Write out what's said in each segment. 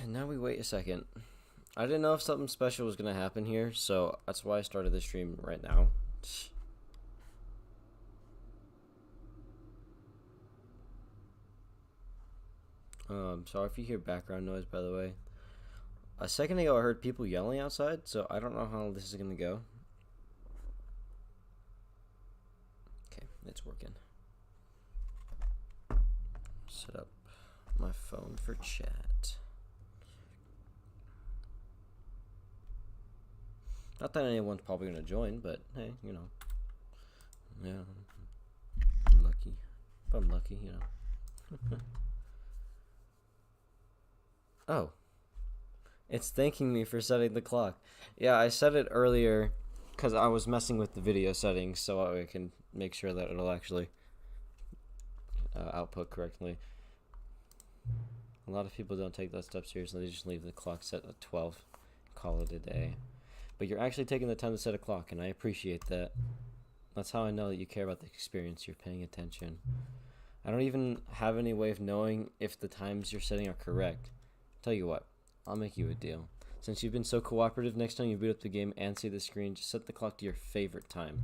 Now we wait a second. I didn't know if something special was gonna happen here, so that's why I started the stream right now. Sorry if you hear background noise, by the way. A second ago I heard people yelling outside, so I don't know how this is gonna go. Okay, it's working. Set up my phone for chat. Not that anyone's probably gonna join, but hey, you know. Yeah, I'm lucky. If I'm lucky, you know. Oh. It's thanking me for setting the clock. Yeah, I set it earlier because I was messing with the video settings so I can make sure that it'll actually output correctly. A lot of people don't take that step seriously. They just leave the clock set at 12, call it a day. But you're actually taking the time to set a clock, and I appreciate that. That's how I know that you care about the experience. You're paying attention. I don't even have any way of knowing if the times you're setting are correct. Tell you what, I'll make you a deal. Since you've been so cooperative, next time you boot up the game and see the screen, just set the clock to your favorite time.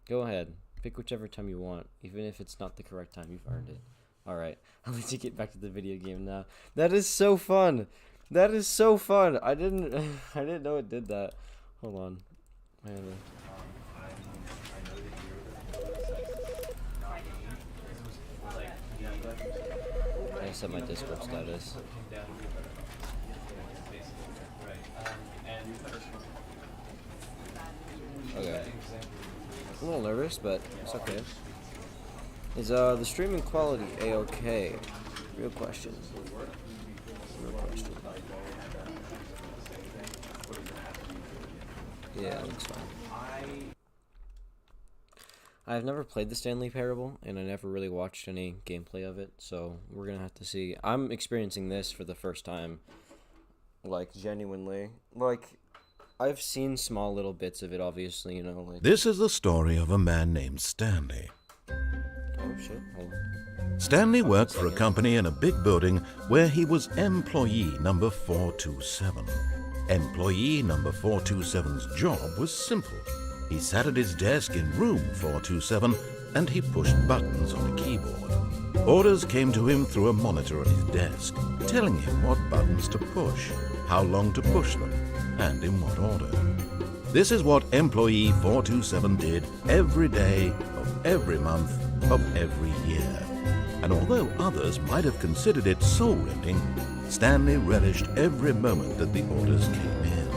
Go ahead. Pick whichever time you want. Even if it's not the correct time, you've earned it. Alright, I'll let you get back to the video game now. That is so fun! That is so fun! I didn't know it did that. Hold on. I set my Discord status. Okay. I'm a little nervous, but it's okay. Is the streaming quality a-okay? Real question. Real question. Yeah, it looks fine. I've never played the Stanley Parable, and I never really watched any gameplay of it, so we're gonna have to see. I'm experiencing this for the first time, like, genuinely. Like, I've seen small little bits of it, obviously, you know, like... This is the story of a man named Stanley. Oh, shit, hold on. Stanley worked for a company in a big building where he was employee number 427. Employee number 427's job was simple. He sat at his desk in room 427 and he pushed buttons on a keyboard. Orders came to him through a monitor on his desk, telling him what buttons to push, how long to push them, and in what order. This is what employee 427 did every day of every month of every year. And although others might have considered it soul-rending, Stanley relished every moment that the orders came in,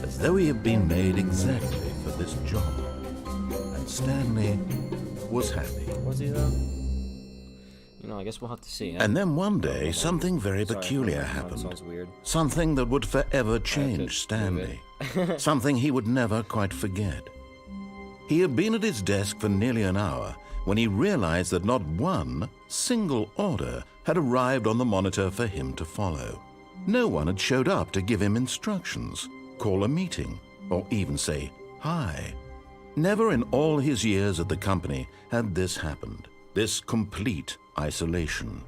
as though he had been made exactly for this job. And Stanley was happy. Was he though? You know, I guess we'll have to see. And then one day, something very peculiar happened. Sounds weird. Something that would forever change Stanley. Something he would never quite forget. He had been at his desk for nearly an hour when he realized that not one single order had arrived on the monitor for him to follow. No one had showed up to give him instructions, call a meeting, or even say hi. Never in all his years at the company had this happened, this complete isolation.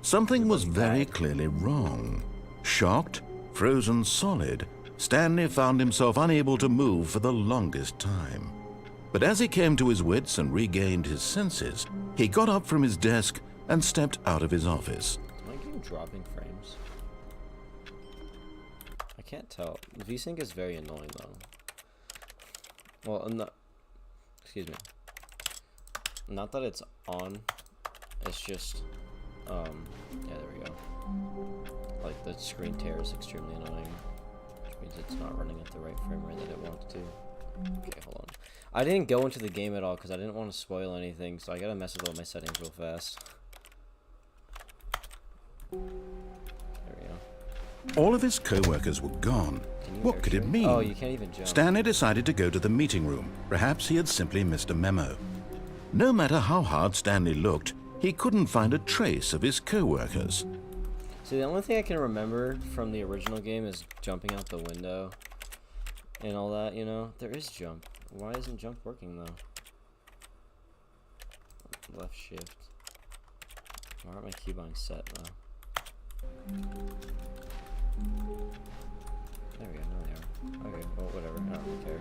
Something was very clearly wrong. Shocked, frozen solid, Stanley found himself unable to move for the longest time. But as he came to his wits and regained his senses, he got up from his desk and stepped out of his office. Am I getting dropping frames? I can't tell. The VSync is very annoying though. Well, excuse me. Not that it's on. It's just, yeah, there we go. Like, the screen tear is extremely annoying, which means it's not running at the right frame rate that it wants to. Okay, hold on. I didn't go into the game at all because I didn't want to spoil anything, so I gotta mess with all my settings real fast. There we go. All of his co-workers were gone. What could it mean? Oh, you can't even jump. Stanley decided to go to the meeting room. Perhaps he had simply missed a memo. No matter how hard Stanley looked, he couldn't find a trace of his co-workers. See, the only thing I can remember from the original game is jumping out the window and all that, you know? There is jump. Why isn't jump working, though? Left shift. Why aren't my keybinds set, though? There we go, now they are. Okay, well, whatever, I don't really care.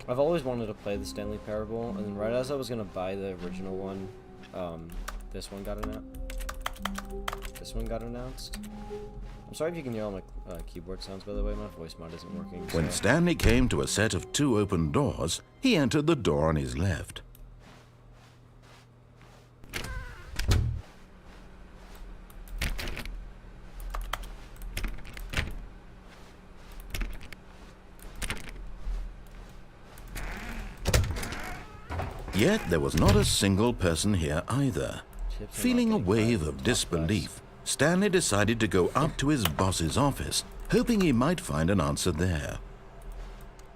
I've always wanted to play the Stanley Parable, and then right as I was gonna buy the original one, this one got announced. I'm sorry if you can hear all my keyboard sounds, by the way. My voice mod isn't working. When Stanley came to a set of 2 open doors, he entered the door on his left. Yet there was not a single person here either. Feeling a wave of disbelief, Stanley decided to go up to his boss's office, hoping he might find an answer there.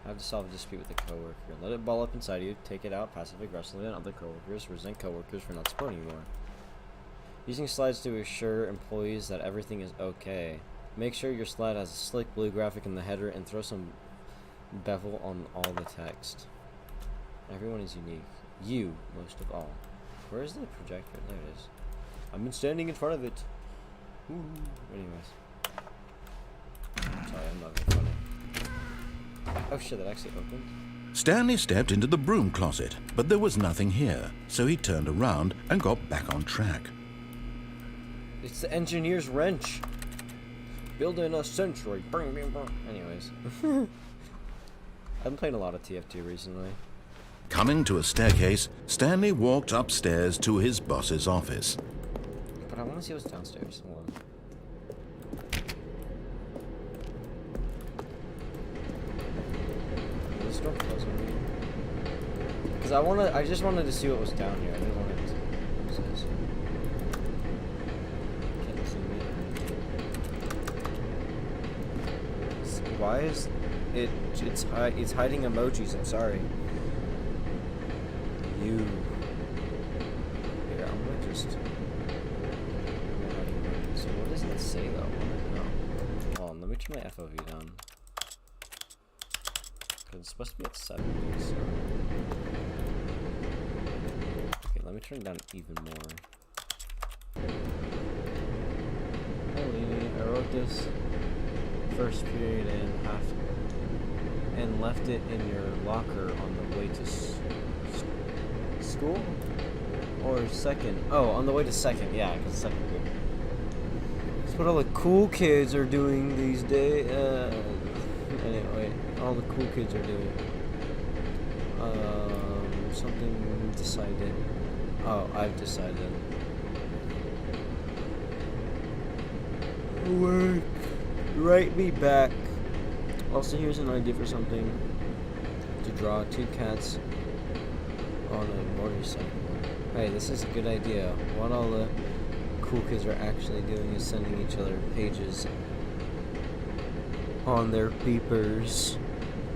Have to solve a dispute with a coworker. Let it ball up inside you, take it out passive-aggressively on other coworkers, resent coworkers for not supporting you more. Using slides to assure employees that everything is okay. Make sure your slide has a slick blue graphic in the header and throw some bevel on all the text. Everyone is unique. You, most of all. Where is the projector? There it is. I've been standing in front of it. Ooh. Anyways. Sorry, I'm not very funny. Oh shit, that actually opened? Stanley stepped into the broom closet, but there was nothing here, so he turned around and got back on track. It's the engineer's wrench. Building a century. Anyways. I've been playing a lot of TF2 recently. Coming to a staircase, Stanley walked upstairs to his boss's office. But I want to see what's downstairs. Hold on. Is this door closed on me? Because I just wanted to see what was down here. I didn't want it to... What is this? Can't see me. Why is it... It's hiding emojis, I'm sorry. You. Here, I'm gonna just. So what does it say though? No. Hold on, let me turn my FOV down. Cause it's supposed to be at 70. So. Okay, let me turn it down even more. Hey, Lily, I wrote this first period in half and left it in your locker on the way to school? Or second? Oh, on the way to second, yeah, because second period. That's what all the cool kids are doing these days. Anyway, all the cool kids are doing. Something decided. Oh, I've decided. Work. Write me back. Also, here's an idea for something. To draw 2 cats on a motorcycle. Hey, this is a good idea. What all the cool kids are actually doing is sending each other pages on their beepers.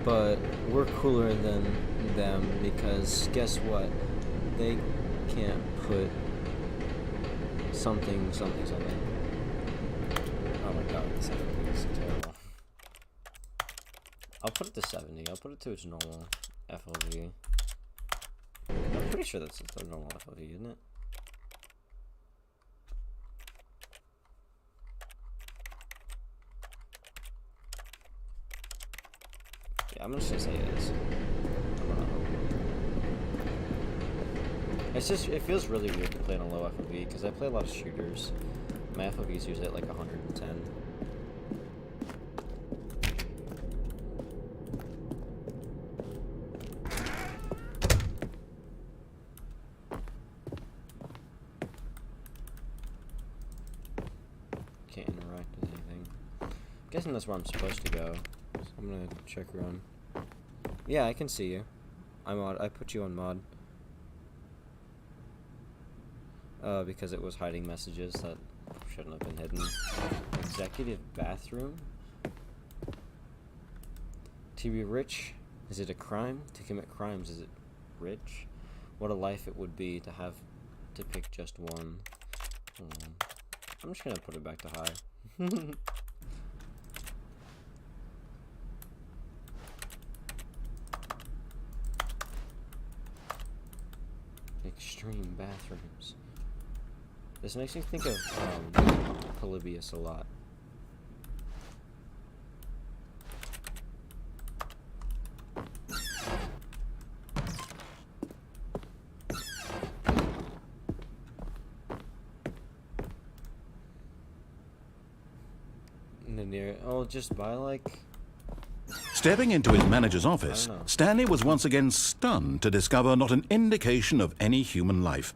But we're cooler than them because guess what? They can't put something. Oh my god, this is terrible. I'll put it to 70. I'll put it to its normal FOV. I'm pretty sure that's the normal FOV, isn't it? Yeah, I'm just gonna say it is. I don't know. It's just, it feels really weird to play on a low FOV because I play a lot of shooters. My FOV is usually at like 110. Can't interact with anything. I'm guessing that's where I'm supposed to go. So I'm gonna check run. Yeah, I can see you. I put you on mod. Because it was hiding messages that shouldn't have been hidden. Executive bathroom? To be rich, is it a crime? To commit crimes, is it rich? What a life it would be to have to pick just one. Hold on. I'm just gonna put it back to high. Extreme bathrooms. This makes me think of Polybius a lot. Oh, just buy like... Stepping into his manager's office, Stanley was once again stunned to discover not an indication of any human life.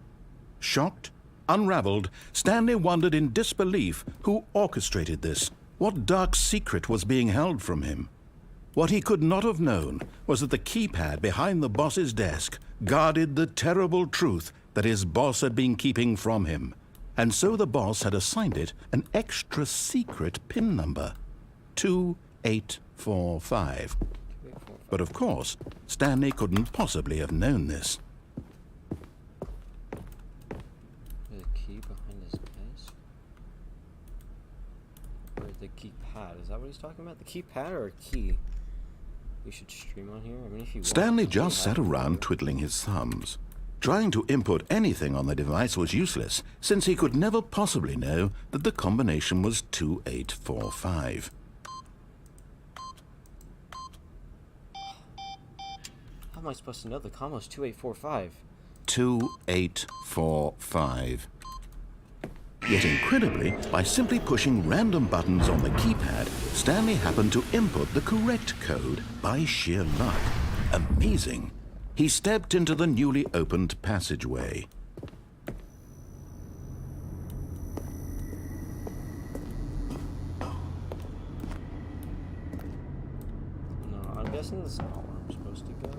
Shocked, unraveled, Stanley wondered in disbelief who orchestrated this, what dark secret was being held from him. What he could not have known was that the keypad behind the boss's desk guarded the terrible truth that his boss had been keeping from him. And so the boss had assigned it an extra secret PIN number, 2845. But of course, Stanley couldn't possibly have known this. The key behind his desk? Or the keypad? Is that what he's talking about? The keypad or a key? We should stream on here? I mean, if you Stanley just sat around twiddling his thumbs. Trying to input anything on the device was useless, since he could never possibly know that the combination was 2845. How am I supposed to know the combo's 2845? 2845. Yet incredibly, by simply pushing random buttons on the keypad, Stanley happened to input the correct code by sheer luck. Amazing. He stepped into the newly opened passageway. No, I'm guessing this is not where I'm supposed to go.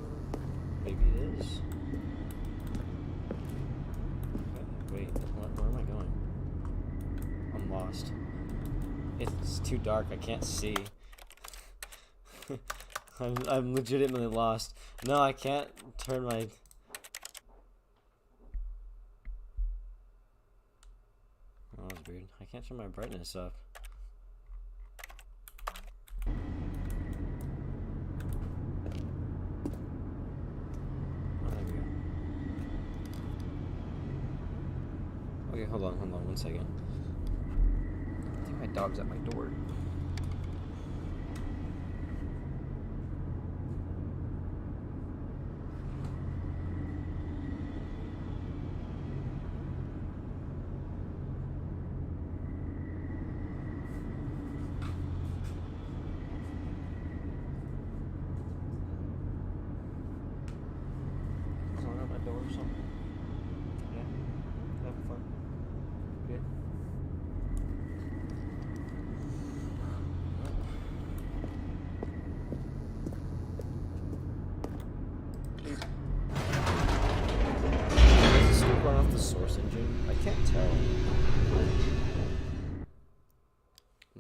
Maybe it is. Okay, wait, where am I going? I'm lost. It's too dark, I can't see. I'm legitimately lost. No, I can't turn my... Oh, that was weird. I can't turn my brightness up. Oh, there we go. Okay, hold on 1 second. I think my dog's at my door.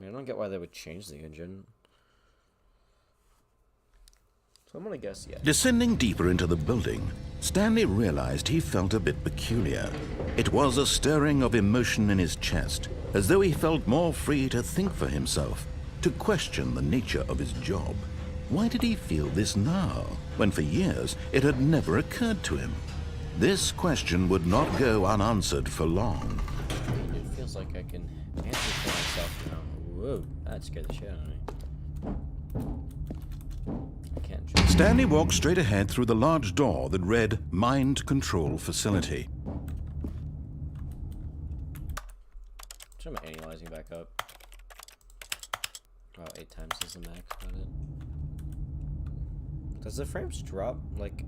I don't get why they would change the engine. So I'm gonna guess yes. Descending deeper into the building, Stanley realized he felt a bit peculiar. It was a stirring of emotion in his chest, as though he felt more free to think for himself, to question the nature of his job. Why did he feel this now, when for years it had never occurred to him? This question would not go unanswered for long. It feels like I can answer for myself now. Whoa, that scared the shit out of me. I can't jump. Stanley walked straight ahead through the large door that read Mind Control Facility. Turn my analyzing back up. Oh, 8 times is the max, got it. Does the frames drop? Like,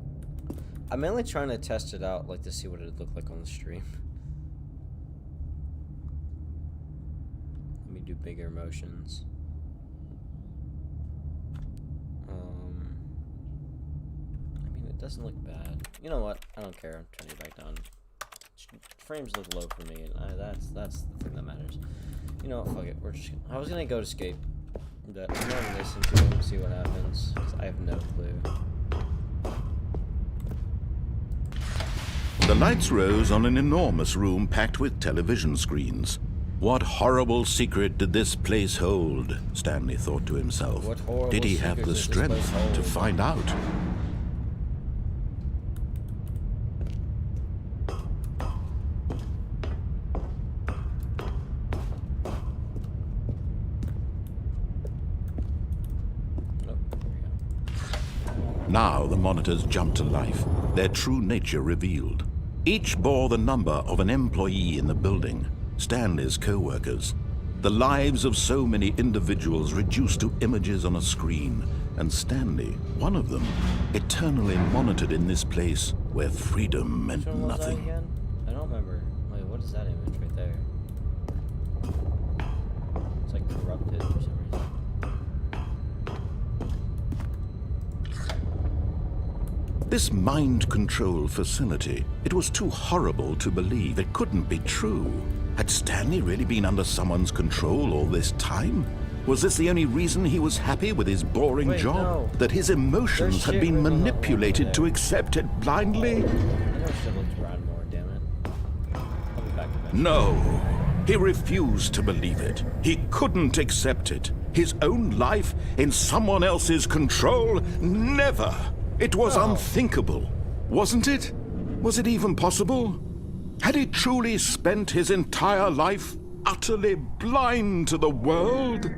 I'm mainly trying to test it out, like, to see what it would look like on the stream. Let me do bigger motions. I mean, it doesn't look bad. You know what? I don't care. I'm turning it back down. Frames look low for me, and that's the thing that matters. You know what? Fuck it. We're just. I was gonna go to escape. But I'm gonna listen to him and see what happens. 'Cause I have no clue. The lights rose on an enormous room packed with television screens. What horrible secret did this place hold? Stanley thought to himself. Did he have the strength to find out? Now the monitors jumped to life, their true nature revealed. Each bore the number of an employee in the building, Stanley's co-workers. The lives of so many individuals reduced to images on a screen, and Stanley, one of them, eternally monitored in this place where freedom meant Which one was that nothing. again? I don't remember. Wait, what is that image right there? It's like corrupted for some reason. This mind control facility, it was too horrible to believe. It couldn't be true. Had Stanley really been under someone's control all this time? Was this the only reason he was happy with his boring Wait, job? no. That his emotions There's had shit been written on the wall manipulated to there. accept it blindly? I know I should have looked around more, damn it. I'll be back eventually. No. He refused to believe it. He couldn't accept it. His own life in someone else's control? Never. It was No. unthinkable. Wasn't it? Was it even possible? Had he truly spent his entire life utterly blind to the world?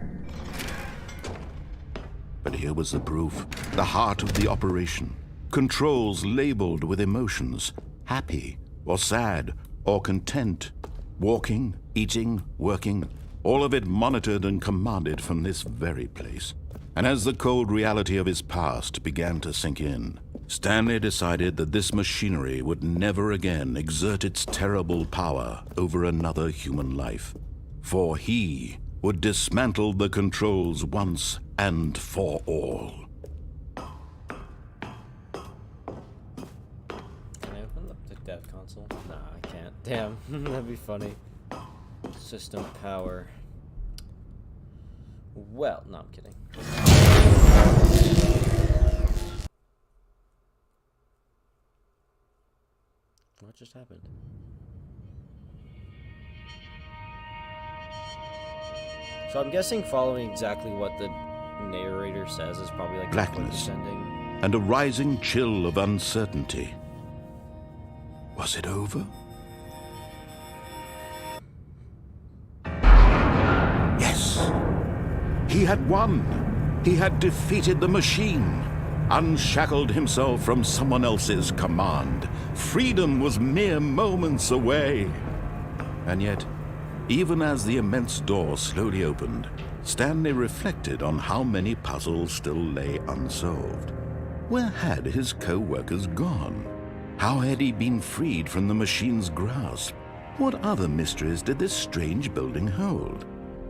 But here was the proof, the heart of the operation. Controls labeled with emotions, happy or sad or content. Walking, eating, working, all of it monitored and commanded from this very place. And as the cold reality of his past began to sink in, Stanley decided that this machinery would never again exert its terrible power over another human life. For he would dismantle the controls once and for all. Can I open up the dev console? Nah, I can't. Damn, that'd be funny. System power. Well, no, I'm kidding. What just happened? So I'm guessing following exactly what the narrator says is probably like Blackness. the ending. And a rising chill of uncertainty. Was it over? Yes. He had won. He had defeated the machine, unshackled himself from someone else's command. Freedom was mere moments away. And yet, even as the immense door slowly opened, Stanley reflected on how many puzzles still lay unsolved. Where had his co-workers gone? How had he been freed from the machine's grasp? What other mysteries did this strange building hold?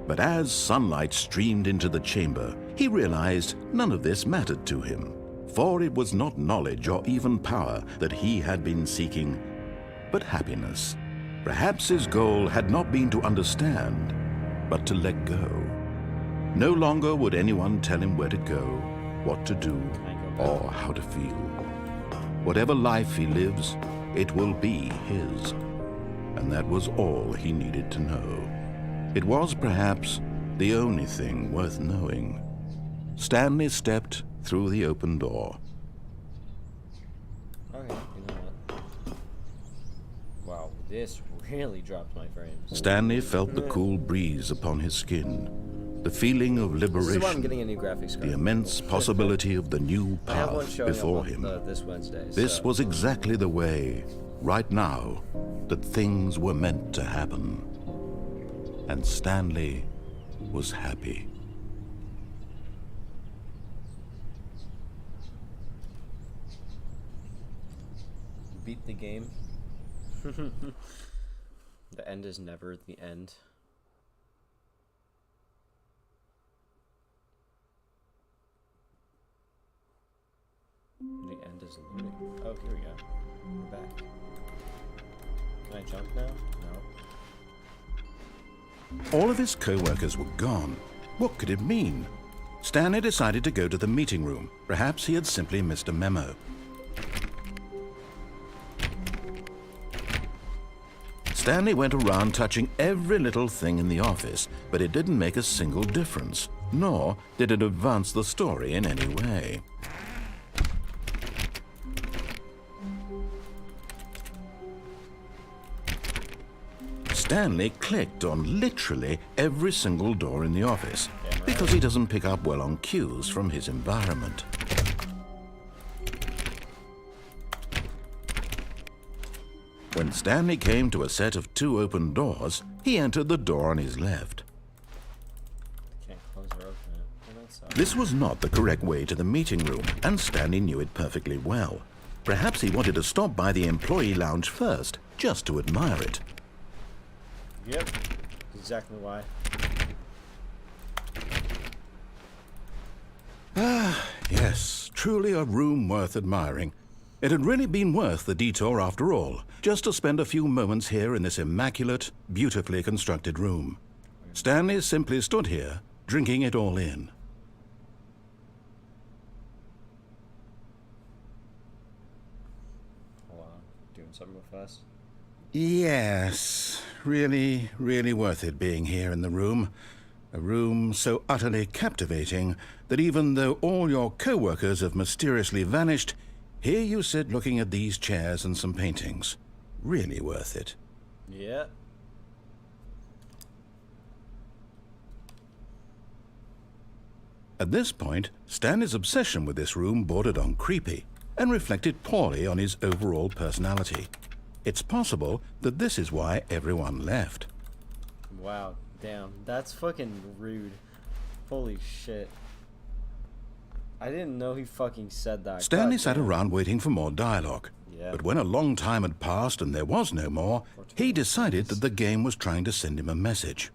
But as sunlight streamed into the chamber, he realized none of this mattered to him, for it was not knowledge or even power that he had been seeking, but happiness. Perhaps his goal had not been to understand, but to let go. No longer would anyone tell him where to go, what to do, or how to feel. Whatever life he lives, it will be his. And that was all he needed to know. It was perhaps the only thing worth knowing. Stanley stepped through the open door. Okay, you know what? Wow, this really dropped my frames. Stanley felt the cool breeze upon his skin, the feeling of This is why I'm liberation, getting a new graphics card. the immense possibility of the new I have one path showing before up him. this Wednesday. This so- was exactly the way, right now, that things were meant to happen. And Stanley was happy. beat the game. The end is never the end. The end is looming. Oh, here we go. We're back. Can I jump now? No. All of his co-workers were gone. What could it mean? Stanley decided to go to the meeting room. Perhaps he had simply missed a memo. Stanley went around touching every little thing in the office, but it didn't make a single difference, nor did it advance the story in any way. Stanley clicked on literally every single door in the office because he doesn't pick up well on cues from his environment. When Stanley came to a set of 2 open doors, he entered the door on his left. Can't close or open it. Well, that sucks. This was not the correct way to the meeting room, and Stanley knew it perfectly well. Perhaps he wanted to stop by the employee lounge first, just to admire it. Yep. Exactly why. Yes, truly a room worth admiring. It had really been worth the detour after all, just to spend a few moments here in this immaculate, beautifully constructed room. Stanley simply stood here, drinking it all in. Hold on. Doing something real fast. Yes, really, really worth it being here in the room. A room so utterly captivating that even though all your co-workers have mysteriously vanished, here you sit looking at these chairs and some paintings. Really worth it. Yeah. At this point, Stanley's obsession with this room bordered on creepy and reflected poorly on his overall personality. It's possible that this is why everyone left. Wow. Damn. That's fucking rude. Holy shit. I didn't know he fucking said that. Stanley sat around waiting for more dialogue. Yeah. But when a long time had passed and there was no more, he decided that the game was trying to send him a message.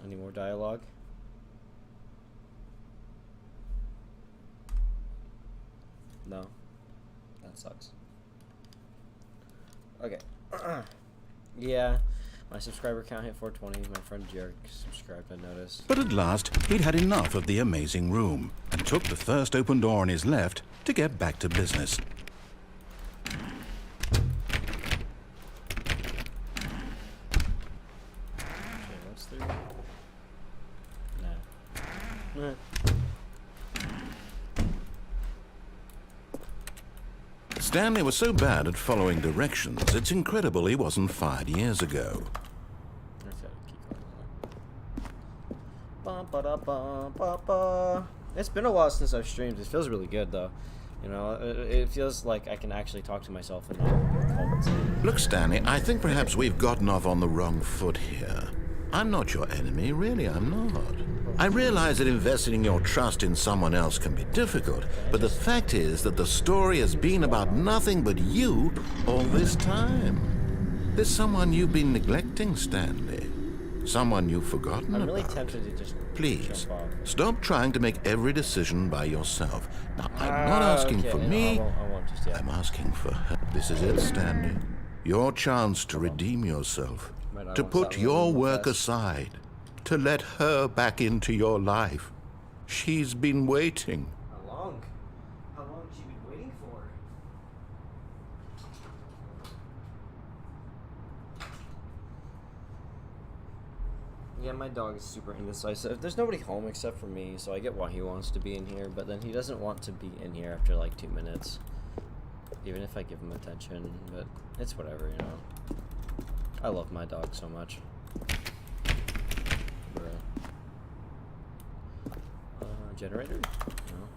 Any more dialogue? No. That sucks. Okay. Yeah. My subscriber count hit 420. My friend Jerk subscribed, I noticed. But at last, he'd had enough of the amazing room and took the first open door on his left to get back to business. Okay, what's through? No. Stanley was so bad at following directions, it's incredible he wasn't fired years ago. It's been a while since I've streamed. It feels really good though. You know, it feels like I can actually talk to myself and not compensate. Look, Stanley, I think perhaps we've gotten off on the wrong foot here. I'm not your enemy, really, I'm not. I realize that investing your trust in someone else can be difficult, but the fact is that the story has been about nothing but you all this time. There's someone you've been neglecting, Stanley. Someone you've forgotten I'm really about. tempted to just Please, jump off. stop trying to make every decision by yourself. Now, I'm not asking okay, for no, me, I won't just yet. I'm asking for her. This is it, Stanley. Your chance to redeem yourself. Right, I To won't put stop your moving work fast. aside. To let her back into your life. She's been waiting. How long? How long has she been waiting for? Yeah, my dog is super indecisive. There's nobody home except for me, so I get why he wants to be in here, but then he doesn't want to be in here after like 2 minutes. Even if I give him attention, but it's whatever, you know. I love my dog so much. Bruh. Generator? No.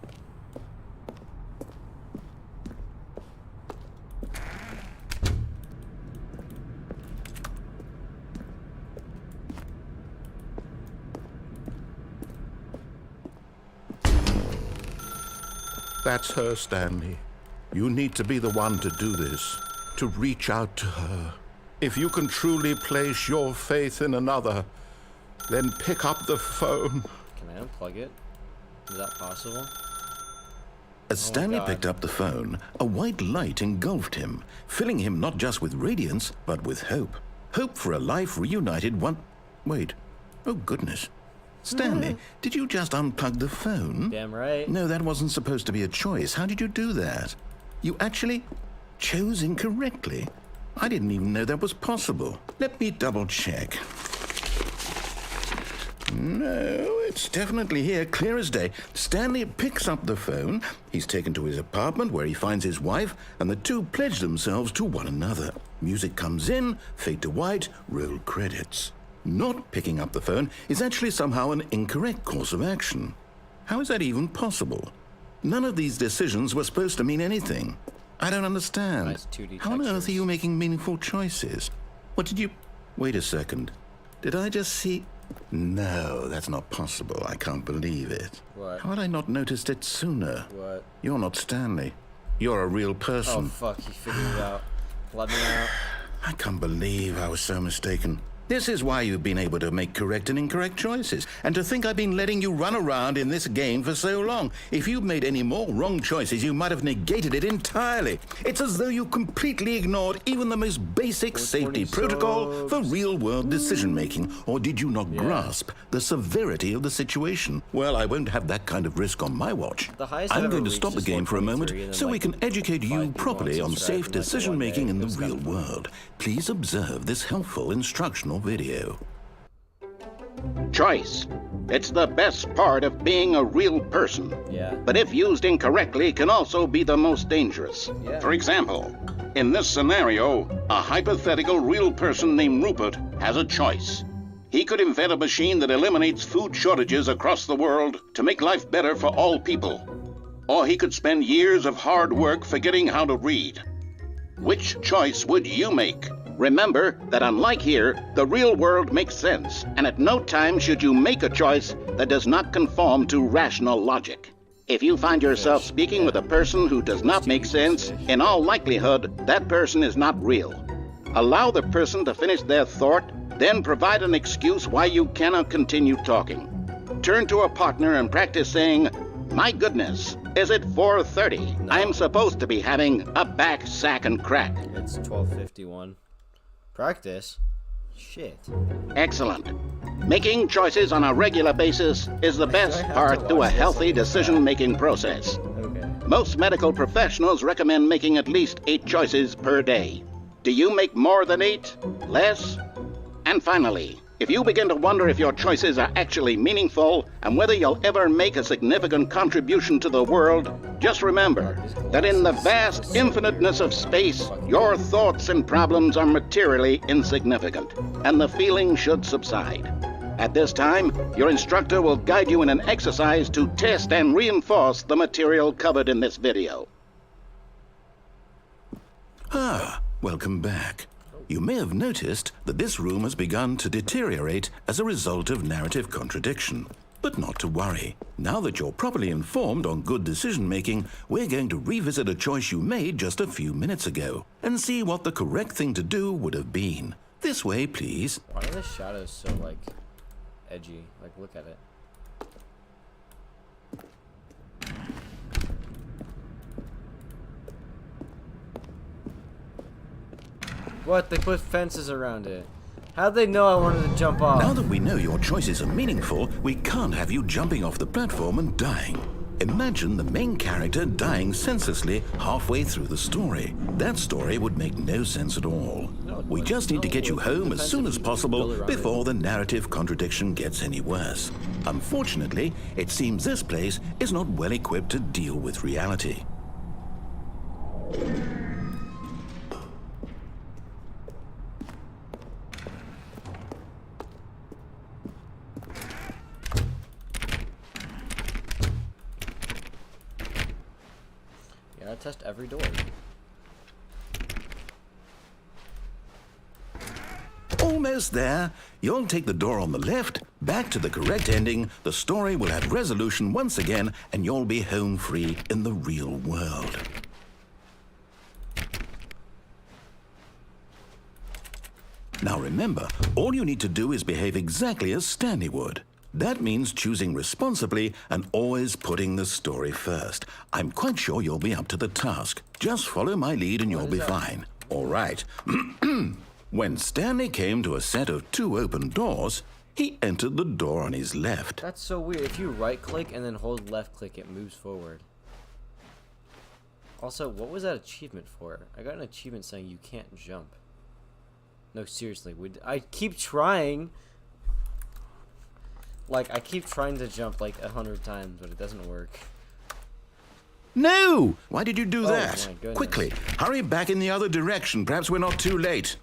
That's her, Stanley. You need to be the one to do this. To reach out to her. If you can truly place your faith in another, then pick up the phone. Can I unplug it? Is that possible? As Stanley God. picked up the phone, a white light engulfed him, filling him not just with radiance, but with hope. Hope for a life reunited one... Wait. Oh, goodness. Stanley, did you just unplug the phone? Damn right. No, that wasn't supposed to be a choice. How did you do that? You actually chose incorrectly? I didn't even know that was possible. Let me double check. No, it's definitely here, clear as day. Stanley picks up the phone. He's taken to his apartment where he finds his wife, and the two pledge themselves to one another. Music comes in, fade to white, roll credits. Not picking up the phone is actually somehow an incorrect course of action. How is that even possible? None of these decisions were supposed to mean anything. I don't understand. Nice 2D How on earth textures. are you making meaningful choices? What did you... Wait a second. Did I just see... No, that's not possible. I can't believe it. What? How had I not noticed it sooner? What? You're not Stanley. You're a real Oh, person. fuck. He figured it out. Let me out. I can't believe I was so mistaken. This is why you've been able to make correct and incorrect choices. And to think I've been letting you run around in this game for so long. If you'd made any more wrong choices, you might have negated it entirely. It's as though you completely ignored even the most basic safety protocol for real-world decision-making. Or did you not grasp the severity of the situation? Well, I won't have that kind of risk on my watch. The highest I've I'm ever going to reached stop the is game for a 123, moment and then, so we like, can educate 5 you people properly on unsubscribed safe in, like, one decision-making day. in It the was real kinda fun. world. Please observe this helpful instructional video. Choice. It's the best part of being a real person. Yeah. But if used incorrectly, can also be the most dangerous. Yeah. For example, in this scenario, a hypothetical real person named Rupert has a choice. He could invent a machine that eliminates food shortages across the world to make life better for all people. Or he could spend years of hard work forgetting how to read. Which choice would you make? Remember that unlike here, the real world makes sense, and at no time should you make a choice that does not conform to rational logic. If you find yourself speaking with a person who does not make sense, in all likelihood, that person is not real. Allow the person to finish their thought, then provide an excuse why you cannot continue talking. Turn to a partner and practice saying, "My goodness, is it 4:30? No. I'm supposed to be having a back, sack, and crack." It's 12:51. Practice? Shit. Excellent. Making choices on a regular basis is the best have to part to a watch this healthy like that? decision-making process. Okay. Most medical professionals recommend making at least 8 choices per day. Do you make more than 8? Less? And finally, if you begin to wonder if your choices are actually meaningful and whether you'll ever make a significant contribution to the world, just remember that in the vast infiniteness of space, your thoughts and problems are materially insignificant, and the feeling should subside. At this time, your instructor will guide you in an exercise to test and reinforce the material covered in this video. Ah, welcome back. You may have noticed that this room has begun to deteriorate as a result of narrative contradiction. But not to worry. Now that you're properly informed on good decision-making, we're going to revisit a choice you made just a few minutes ago and see what the correct thing to do would have been. This way, please. Why are the shadows so, like, edgy? Like, look at it. What? They put fences around it. How'd they know I wanted to jump off? Now that we know your choices are meaningful, we can't have you jumping off the platform and dying. Imagine the main character dying senselessly halfway through the story. That story would make no sense at all. We just need to get you home as soon as possible before the narrative contradiction gets any worse. Unfortunately, it seems this place is not well equipped to deal with reality. You gotta test every door. Almost there. You'll take the door on the left, back to the correct ending, the story will have resolution once again, and you'll be home free in the real world. Now remember, all you need to do is behave exactly as Stanley would. That means choosing responsibly and always putting the story first. I'm quite sure you'll be up to the task. Just follow my lead and you'll be fine. All right. When Stanley came to a set of 2 open doors, he entered the door on his left. That's so weird. If you right click and then hold left click, it moves forward. Also, what was that achievement for? I got an achievement saying you can't jump. No, seriously, I keep trying. Like, I keep trying to jump like 100 times, but it doesn't work. No! Why did you do that? My goodness. Quickly, hurry back in the other direction. Perhaps we're not too late.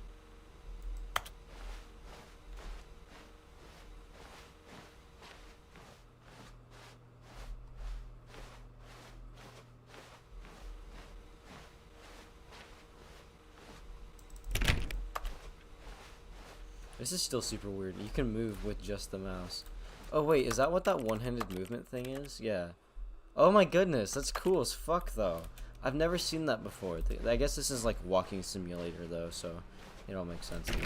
This is still super weird. You can move with just the mouse. Oh wait, is that what that one-handed movement thing is? Yeah. Oh my goodness, that's cool as fuck though. I've never seen that before. I guess this is like walking simulator though, so it all makes sense to me.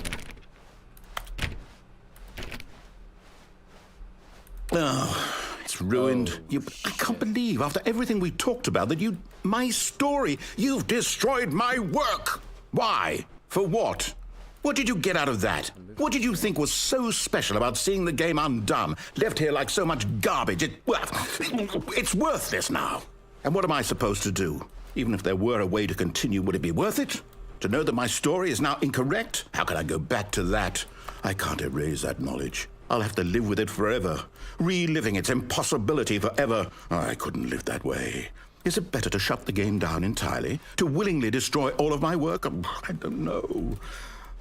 Oh, it's ruined. I can't believe, after everything we talked about, that my story, you've destroyed my work. Why? For what? What did you get out of that? What did you think was so special about seeing the game undone, left here like so much garbage? It's worthless now. And what am I supposed to do? Even if there were a way to continue, would it be worth it? To know that my story is now incorrect? How can I go back to that? I can't erase that knowledge. I'll have to live with it forever, reliving its impossibility forever. I couldn't live that way. Is it better to shut the game down entirely? To willingly destroy all of my work? I don't know.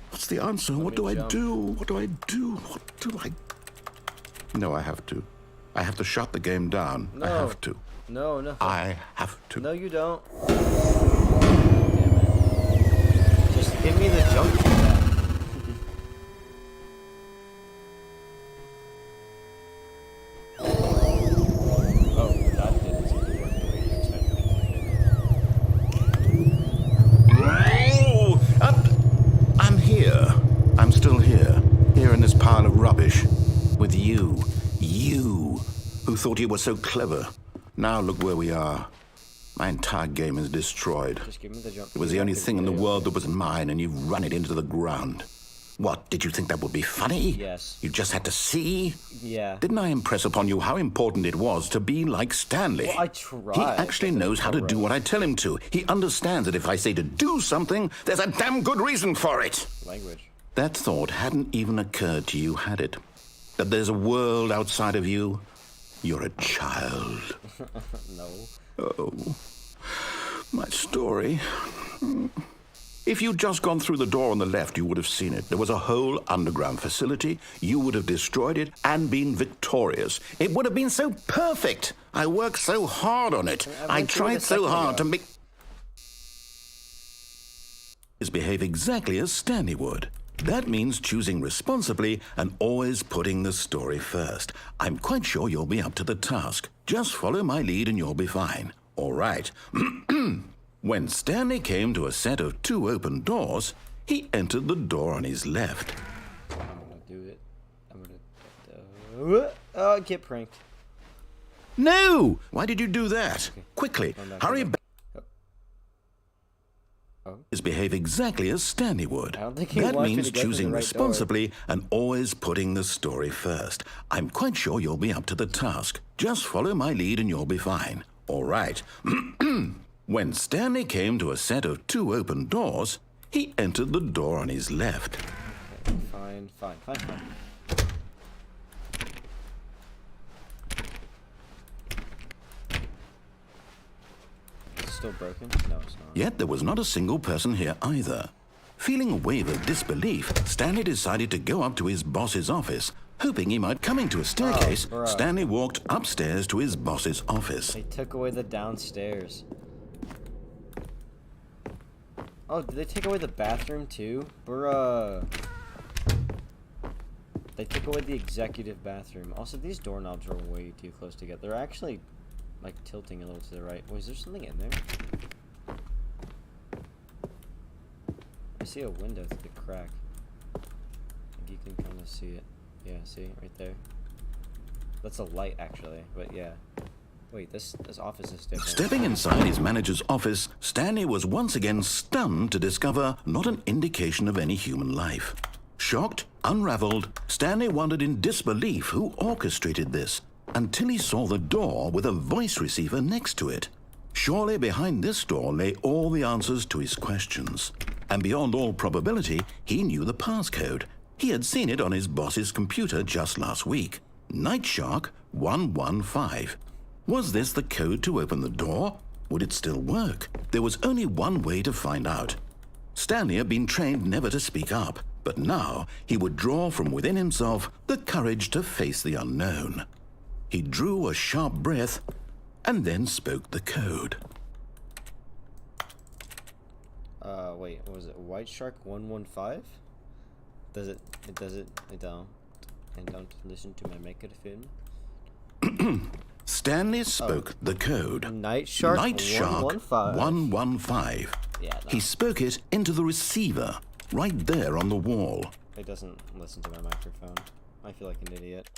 What's the answer? What do I do? What do I do? What do I... No, I have to. I have to shut the game down. No. I have to. No. I have to. No, you don't. Damn it. Just give me the jump for that. Oh, that didn't seem to work the way you expected. I'm here. I'm still here. Here in this pile of rubbish. With you. You, who thought you were so clever. Now look where we are. My entire game is destroyed. Just give me the jump. It was the only thing in the world that was mine, and you've run it into the ground. What, did you think that would be funny? Yes. You just had to see? Yeah. Didn't I impress upon you how important it was to be like Stanley? Well, I tried. He actually knows how to do what I tell him to. He understands that if I say to do something, there's a damn good reason for it. Language. That thought hadn't even occurred to you, had it? That there's a world outside of you? You're a child. No. Oh, my story. If you'd just gone through the door on the left, you would have seen it. There was a whole underground facility. You would have destroyed it and been victorious. It would have been so perfect. I worked so hard on it. I tried so hard to make... behave exactly as Stanley would. That means choosing responsibly and always putting the story first. I'm quite sure you'll be up to the task. Just follow my lead and you'll be fine. All right. When Stanley came to a set of 2 open doors, he entered the door on his left. I'm gonna do it. I'm gonna... Oh, get pranked. No! Why did you do that? Okay. Quickly, hurry back. Oh. Behave exactly as Stanley would. I don't think he that wants me means to get through choosing the right responsibly and always putting the story first. I'm quite sure you'll be up to the task. Just follow my lead and you'll be fine. All right. When Stanley came to a set of 2 open doors, he entered the door on his left. Okay, fine. It's still broken? No, it's not. Yet there was not a single person here either. Feeling a wave of disbelief, Stanley decided to go up to his boss's office, hoping he might. Coming to a staircase, bruh. Stanley walked upstairs to his boss's office. They took away the downstairs. Oh, did they take away the bathroom too? Bruh. They took away the executive bathroom. Also, these doorknobs are way too close together. They're actually, like, tilting a little to the right. Wait, is there something in there? I see a window through the crack. I think you can kind of see it. Yeah, see? Right there. That's a light, actually. But, yeah. Wait, this office is different. Stepping inside his manager's office, Stanley was once again stunned to discover not an indication of any human life. Shocked, unraveled, Stanley wondered in disbelief who orchestrated this, until he saw the door with a voice receiver next to it. Surely behind this door lay all the answers to his questions. And beyond all probability, he knew the passcode. He had seen it on his boss's computer just last week. Nightshark 115. Was this the code to open the door? Would it still work? There was only one way to find out. Stanley had been trained never to speak up, but now he would draw from within himself the courage to face the unknown. He drew a sharp breath and then spoke the code. Wait, what was it? White Shark 115? Does it? It does it. I don't. I don't listen to my microphone. Stanley spoke the code. Night Shark 115. Yeah, no. He spoke it into the receiver, right there on the wall. It doesn't listen to my microphone. I feel like an idiot.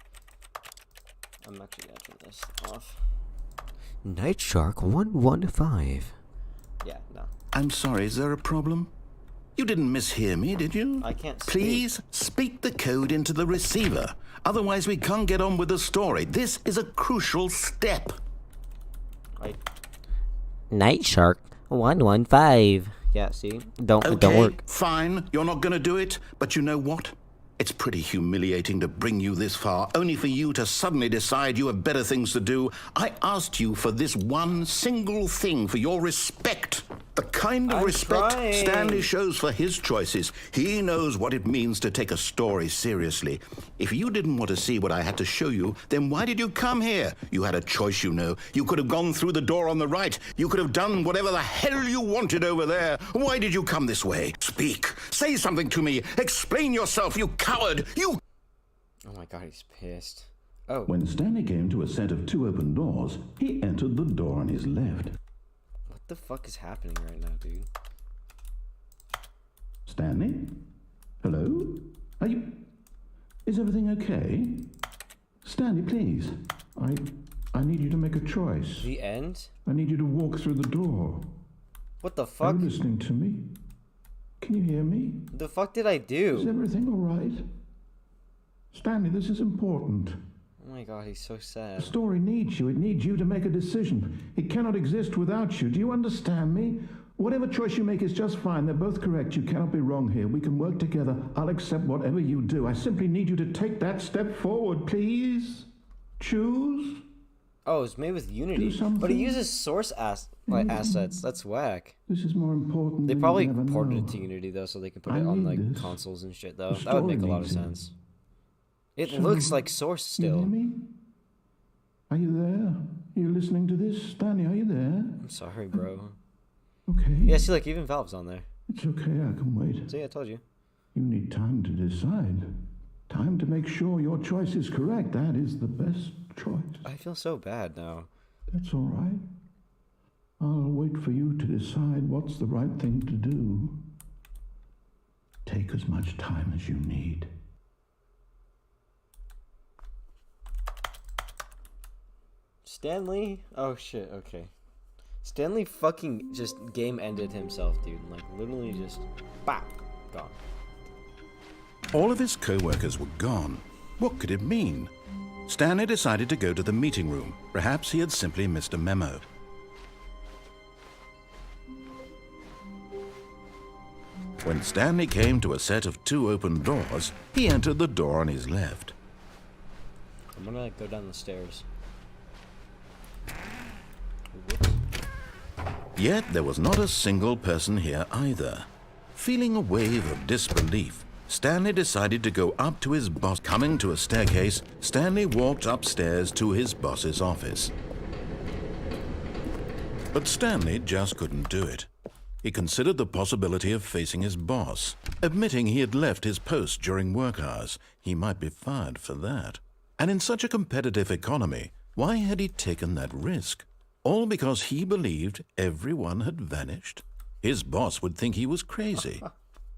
I'm actually gonna turn this off. Night Shark 115. Yeah, no. I'm sorry, is there a problem? You didn't mishear me, did you? I can't speak. Please speak the code into the receiver. Otherwise, we can't get on with the story. This is a crucial step. Night Shark 115. Yeah, see? Don't work. Fine. You're not going to do it. But you know what? It's pretty humiliating to bring you this far, only for you to suddenly decide you have better things to do. I asked you for this one single thing, for your respect. The kind of respect Stanley shows for his choices. He knows what it means to take a story seriously. If you didn't want to see what I had to show you, then why did you come here? You had a choice, you know. You could have gone through the door on the right. You could have done whatever the hell you wanted over there. Why did you come this way? Speak. Say something to me. Explain yourself, you coward. You... Oh my god, he's pissed. Oh. When Stanley came to a set of 2 open doors, he entered the door on his left. What the fuck is happening right now, dude? Stanley? Hello? Are you... Is everything okay? Stanley, please. I need you to make a choice. The end? I need you to walk through the door. What the Are fuck? you listening to me? Can you hear me? The fuck did I Is do? everything all right? Stanley, this is important. Oh my god, he's so The sad. story needs you. It needs you to make a decision. It cannot exist without you. Do you understand me? Whatever choice you make is just fine. They're both correct. You cannot be wrong here. We can work together. I'll accept whatever you do. I simply need you to take that step forward, please. Choose. Oh, it's made with Unity. Do something. But it uses source assets. That's whack. This is more important They than probably you ever ported know. it to Unity though, so they can put I it on need like this. consoles and shit though. The That would make a story lot of needs it. sense. It So- looks like source You hear still. me? Are you there? Are you listening to this? Stanley, are you there? I'm sorry, bro. Okay. Yeah, see, like even Valve's on there. It's okay. I can wait. See, I told you. You need time to decide. Time to make sure your choice is correct. That is the best choice. I feel so bad now. That's all right. I'll wait for you to decide what's the right thing to do. Take as much time as you need. Stanley? Oh shit, okay. Stanley fucking just game ended himself, dude. Like literally just bop, gone. All of his co-workers were gone. What could it mean? Stanley decided to go to the meeting room. Perhaps he had simply missed a memo. When Stanley came to a set of 2 open doors, he entered the door on his left. I'm gonna go down the stairs. Whoops. Yet there was not a single person here either. Feeling a wave of disbelief, Stanley decided to go up to his boss. Coming to a staircase, Stanley walked upstairs to his boss's office. But Stanley just couldn't do it. He considered the possibility of facing his boss. Admitting he had left his post during work hours, he might be fired for that. And in such a competitive economy, why had he taken that risk? All because he believed everyone had vanished? His boss would think he was crazy.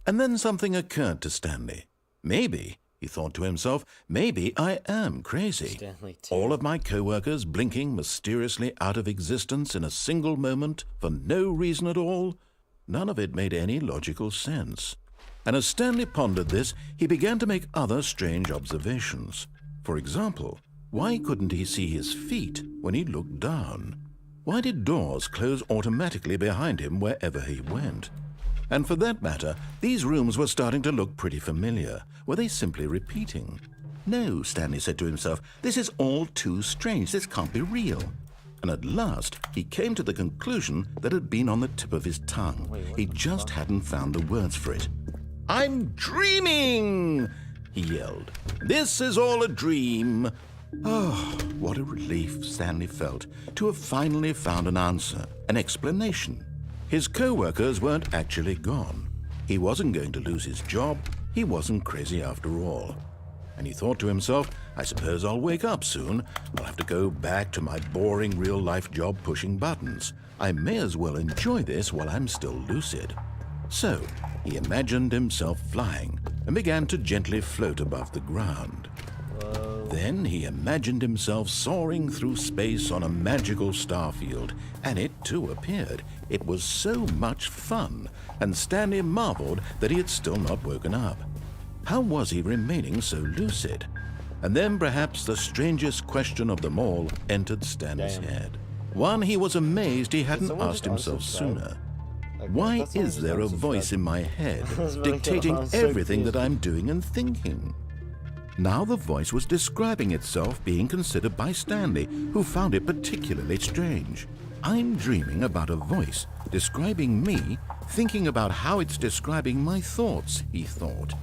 And then something occurred to Stanley. Maybe, he thought to himself, maybe I am crazy. Stanley too. All of my co-workers blinking mysteriously out of existence in a single moment for no reason at all? None of it made any logical sense. And as Stanley pondered this, he began to make other strange observations. For example, why couldn't he see his feet when he looked down? Why did doors close automatically behind him wherever he went? And for that matter, these rooms were starting to look pretty familiar. Were they simply repeating? No, Stanley said to himself, this is all too strange. This can't be real. And at last, he came to the conclusion that had been on the tip of his tongue. He just hadn't found the words for it. I'm dreaming, he yelled. This is all a dream. Oh, what a relief Stanley felt to have finally found an answer, an explanation. His co-workers weren't actually gone. He wasn't going to lose his job. he wasn't crazy after all. And he thought to himself, I suppose I'll wake up soon. I'll have to go back to my boring real-life job pushing buttons. I may as well enjoy this while I'm still lucid. So, he imagined himself flying and began to gently float above the ground. Whoa. Then he imagined himself soaring through space on a magical starfield, and it too appeared. It was so much fun, and Stanley marveled that he had still not woken up. How was he remaining so lucid? And then perhaps the strangest question of them all entered Stanley's head. One he was amazed he hadn't asked himself sooner. Why is there a voice in my head dictating everything that I'm doing and thinking? Now the voice was describing itself being considered by Stanley, who found it particularly strange. I'm dreaming about a voice describing me, thinking about how it's describing my thoughts, he thought.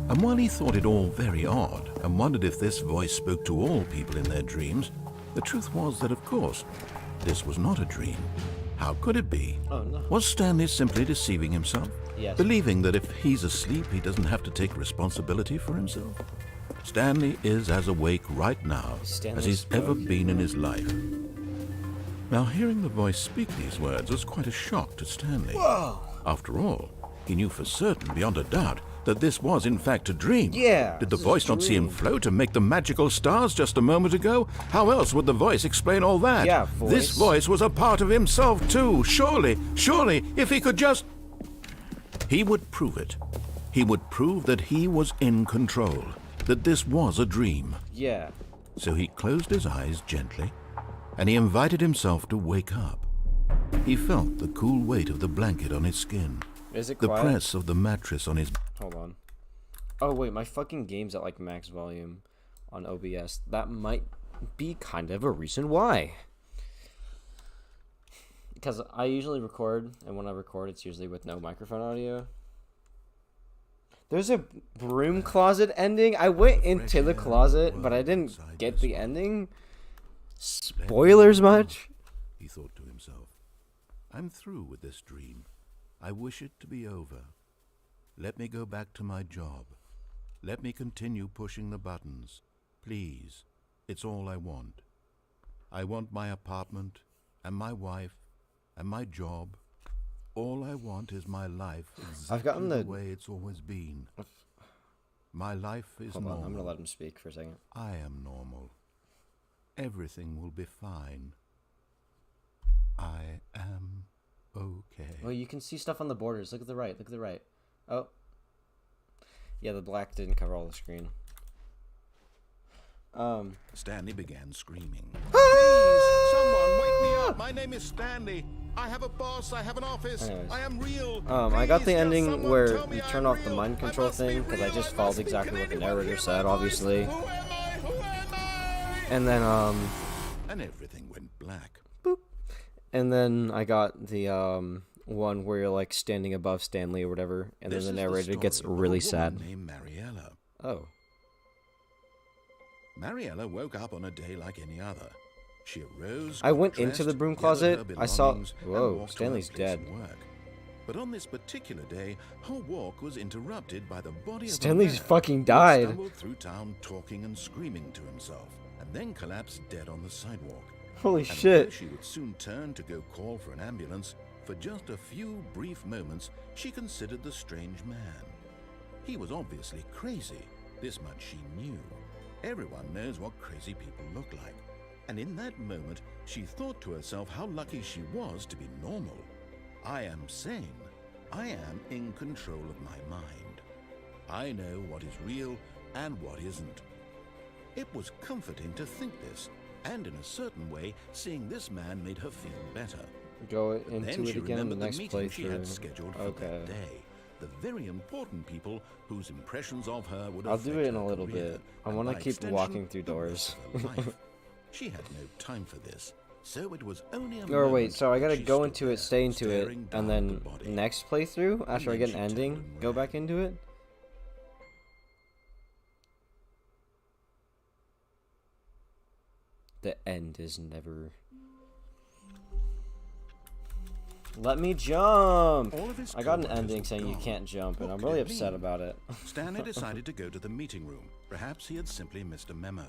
And while he thought it all very odd and wondered if this voice spoke to all people in their dreams, the truth was that, of course, this was not a dream. How could it be? Oh, no. Was Stanley simply deceiving himself? Yes. Believing that if he's asleep, he doesn't have to take responsibility for himself? Stanley is as awake right now as he's ever been in his life. Now, hearing the voice speak these words was quite a shock to Stanley. Whoa! After all, he knew for certain, beyond a doubt, that this was in fact a dream. Yeah. Did the voice not see him float and make the magical stars just a moment ago? How else would the voice explain all that? Yeah, voice. This voice was a part of himself too. Surely, if he could just... He would prove it. He would prove that he was in control, that this was a dream. Yeah. So he closed his eyes gently, and he invited himself to wake up. He felt the cool weight of the blanket on his skin. Is it the quiet? press of the mattress on his... Hold on. Oh, wait, my fucking game's at, like, max volume on OBS. That might be kind of a reason why. Because I usually record, and when I record, it's usually with no microphone audio. There's a broom closet ending. I went into the closet, but I didn't get the ending. Spoilers much? He thought to himself, I'm through with this dream. I wish it to be over. Let me go back to my job. Let me continue pushing the buttons. Please, it's all I want. I want my apartment, and my wife, and my job. All I want is my life exactly the way it's always been. My life is normal. Hold on, I'm gonna let him speak for a second. I am normal. Everything will be fine. I am okay. Well, you can see stuff on the borders. Look at the right. Look at the right. Oh. Yeah, the black didn't cover all the screen. Stanley began screaming. Please, someone wake me up. My name is Stanley. I have a boss. I have an office. Anyways. I am real. I got the Please, ending someone where tell me you I'm turn off the real. mind I control must be thing, because I real. just I followed must be. exactly Can what the anybody narrator help said, me? obviously. Who am I? Who am I? And then, And everything went black. boop. And then I got the, one where you're, like, standing above Stanley or whatever, and This then is the narrator story gets of a really woman sad. named Mariella. Oh. Mariella woke up on a day like any other. She arose. I went got into the dressed, broom gathered closet. her I saw. belongings, and Whoa, walked to her Stanley's place dead. of work. But on this particular day, her walk was interrupted by the body of Stanley's a man fucking who died. stumbled through town talking and screaming to himself, and then collapsed dead on the sidewalk. Holy And although shit. she would soon turn to go call for an ambulance, for just a few brief moments, she considered the strange man. He was obviously crazy. This much she knew. Everyone knows what crazy people look like. And in that moment, she thought to herself how lucky she was to be normal. I am sane. I am in control of my mind. I know what is real and what isn't. It was comforting to think this, and in a certain way, seeing this man made her feel better. Go Then into she it again in the remembered next meeting she had playthrough. scheduled for Okay. that day. The very important people whose impressions of her would I'll affect do it in her a little career, bit. I and want to by keep extension, walking through the rest doors. of her life. She had no time for this, so it was only a Or wait, moment so I gotta she go stood into there, it, stay into it, staring down and at then the body. next playthrough, after I And get then an she ending, turned go and back into it? The end is never... Let me jump! All of his I got an coworkers ending were saying you gone. can't jump, and What I'm could really it upset mean? about it. Stanley decided to go to the meeting room. Perhaps he had simply missed a memo.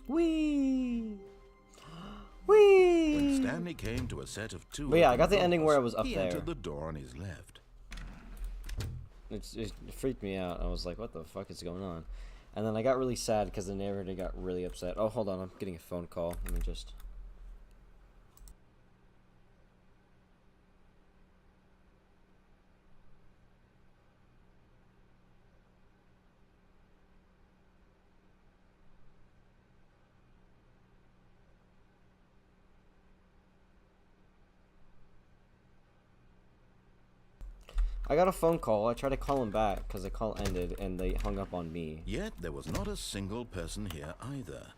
Whee! When Whee! Stanley came to a set of two, But yeah, I open got the ending doors, where it was up he there. entered the door on his left. It freaked me out. I was like, what the fuck is going on? And then I got really sad because the narrator got really upset. Oh, hold on. I'm getting a phone call. Let me just... I got a phone call. I tried to call him back because the call ended and they hung up on me. Yet there was not a single person here either.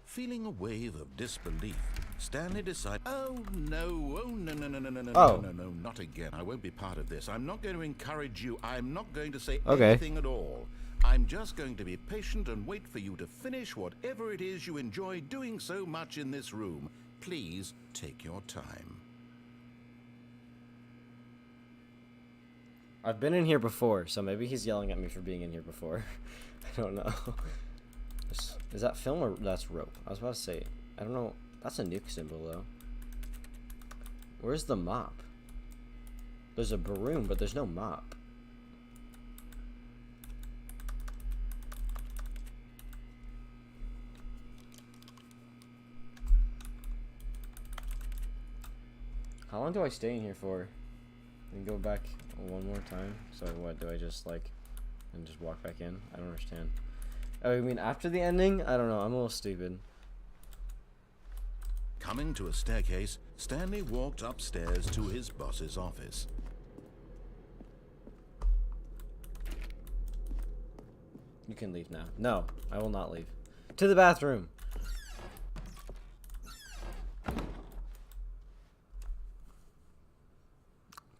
Feeling a wave of disbelief, Stanley decided, oh, no, no, not again. I won't be part of this. I'm not going to encourage you. I'm not going to say anything at all. I'm just going to be patient and wait for you to finish whatever it is you enjoy doing so much in this room. Please take your time. I've been in here before, so maybe he's yelling at me for being in here before. I don't know. Is that film or that's rope? I was about to say, I don't know. That's a nuke symbol, though. Where's the mop? There's a broom, but there's no mop. How long do I stay in here for? And go back one more time? So what, do I just like, and just walk back in? I don't understand. Oh, you mean after the ending? I don't know, I'm a little stupid. Coming to a staircase, Stanley walked upstairs to his boss's office. You can leave now. No, I will not leave. To the bathroom!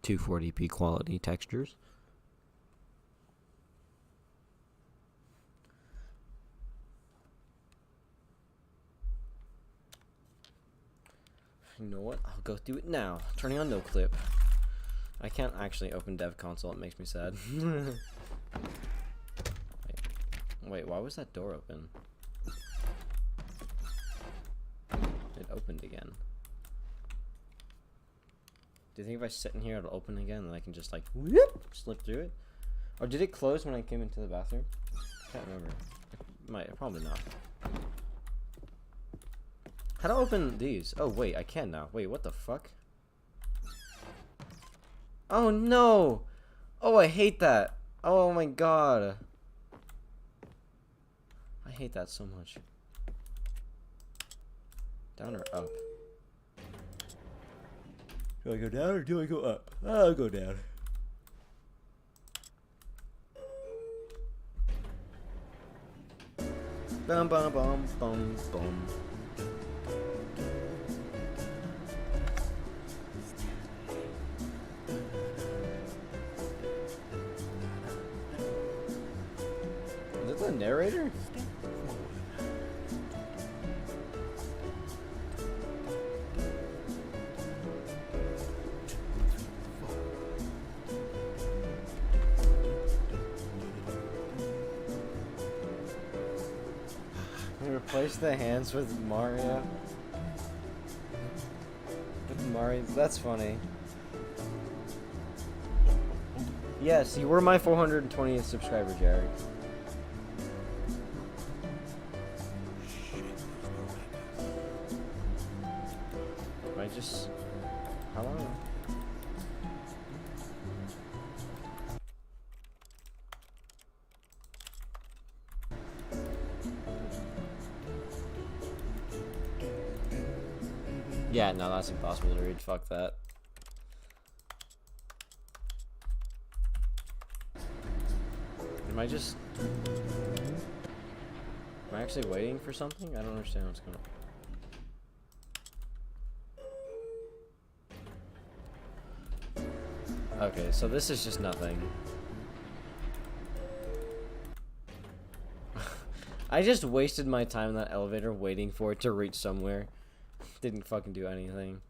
240p quality textures. You know what? I'll go through it now. Turning on no clip. I can't actually open dev console. It makes me sad. Wait, why was that door open? It opened again. Do you think if I sit in here it'll open again and I can just like whoop, slip through it? Or did it close when I came into the bathroom? I can't remember. It might, probably not. How to open these? Oh wait, I can now. Wait, what the fuck? Oh no! Oh, I hate that. Oh my god. I hate that so much. Down or up? Do I go down or do I go up? Oh, I'll go down. Bum bum bum bum bum. Is that the narrator? Replace the hands with Mario. With Mario, that's funny. Yes, you were my 420th subscriber, Jared. I just, I don't know. Yeah, no, that's impossible to read. Fuck that. Am I just... Am I actually waiting for something? I don't understand what's going on. Okay, so this is just nothing. I just wasted my time in that elevator waiting for it to reach somewhere. Didn't fucking do anything.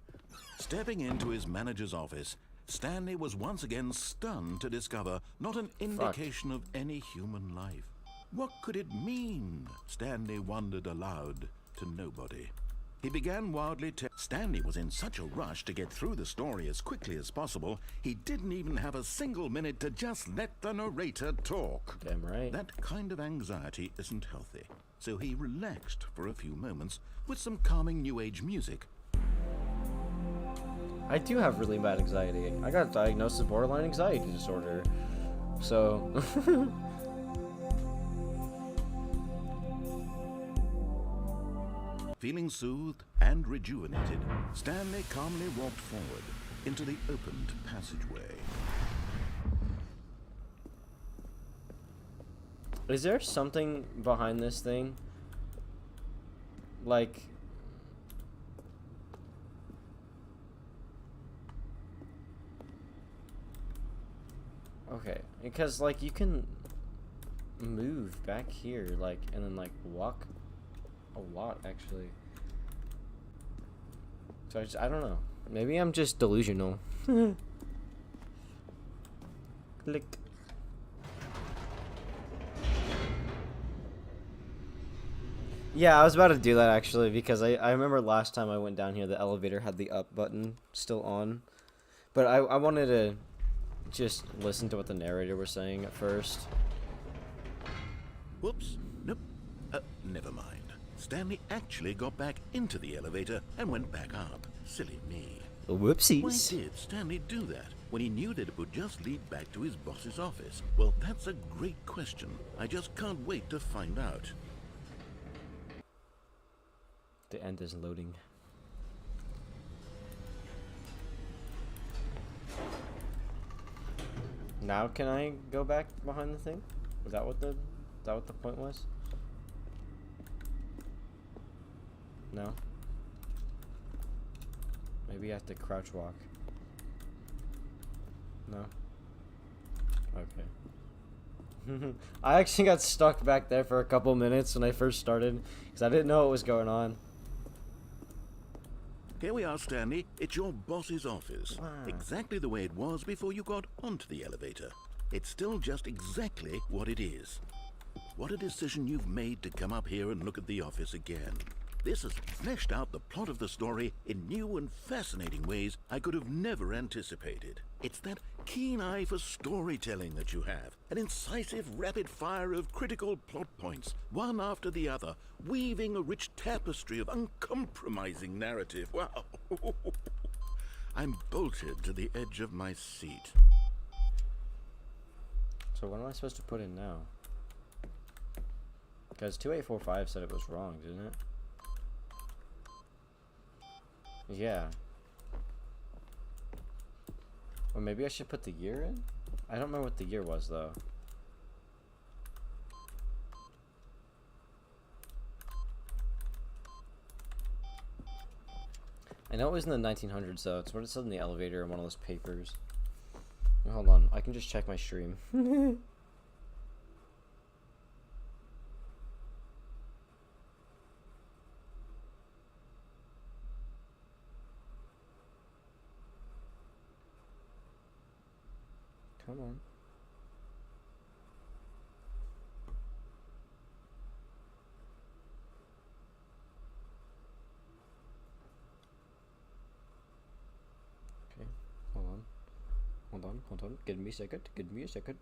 Stepping into his manager's office, Stanley was once again stunned to discover not an indication of any human life. What could it mean? Stanley wondered aloud to nobody. He began wildly Stanley was in such a rush to get through the story as quickly as possible, he didn't even have a single minute to just let the narrator talk. Damn right. That kind of anxiety isn't healthy, so he relaxed for a few moments with some calming new age music. I do have really bad anxiety. I got diagnosed with borderline anxiety disorder. So... Feeling soothed and rejuvenated, Stanley calmly walked forward into the opened passageway. Is there something behind this thing? Like... Okay, because, like, you can move back here, like, and then, like, walk a lot, actually. So I don't know. Maybe I'm just delusional. Click. Yeah, I was about to do that, actually, because I remember last time I went down here, the elevator had the up button still on. But I wanted to just listen to what the narrator was saying at first. Whoops. Nope. Never mind. Stanley actually got back into the elevator and went back up. Silly me. Whoopsies. Why did Stanley do that when he knew that it would just lead back to his boss's office? Well, that's a great question. I just can't wait to find out. The end is loading. Now can I go back behind the thing? Is that what the point was? No? Maybe you have to crouch walk. No? Okay. I actually got stuck back there for a couple minutes when I first started because I didn't know what was going on. Here we are, Stanley. It's your boss's office. Wow. Exactly the way it was before you got onto the elevator. It's still just exactly what it is. What a decision you've made to come up here and look at the office again. This has fleshed out the plot of the story in new and fascinating ways I could have never anticipated. It's that keen eye for storytelling that you have, an incisive rapid fire of critical plot points, one after the other, weaving a rich tapestry of uncompromising narrative. Wow. I'm bolted to the edge of my seat. So what am I supposed to put in now? Because 2845 said it was wrong, didn't it? Yeah. Or maybe I should put the year in? I don't remember what the year was, though. I know it was in the 1900s, though. It's what it said in the elevator in one of those papers. Hold on. I can just check my stream. Come on. Okay, hold on. Hold on. Give me a second. Give me a second.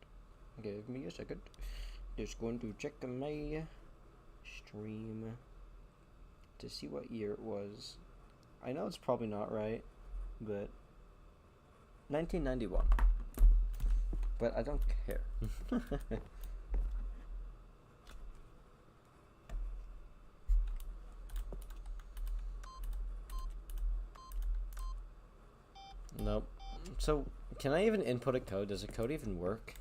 Just going to check my stream to see what year it was. I know it's probably not right, but 1991. But I don't care. Nope. So, can I even input a code? Does a code even work?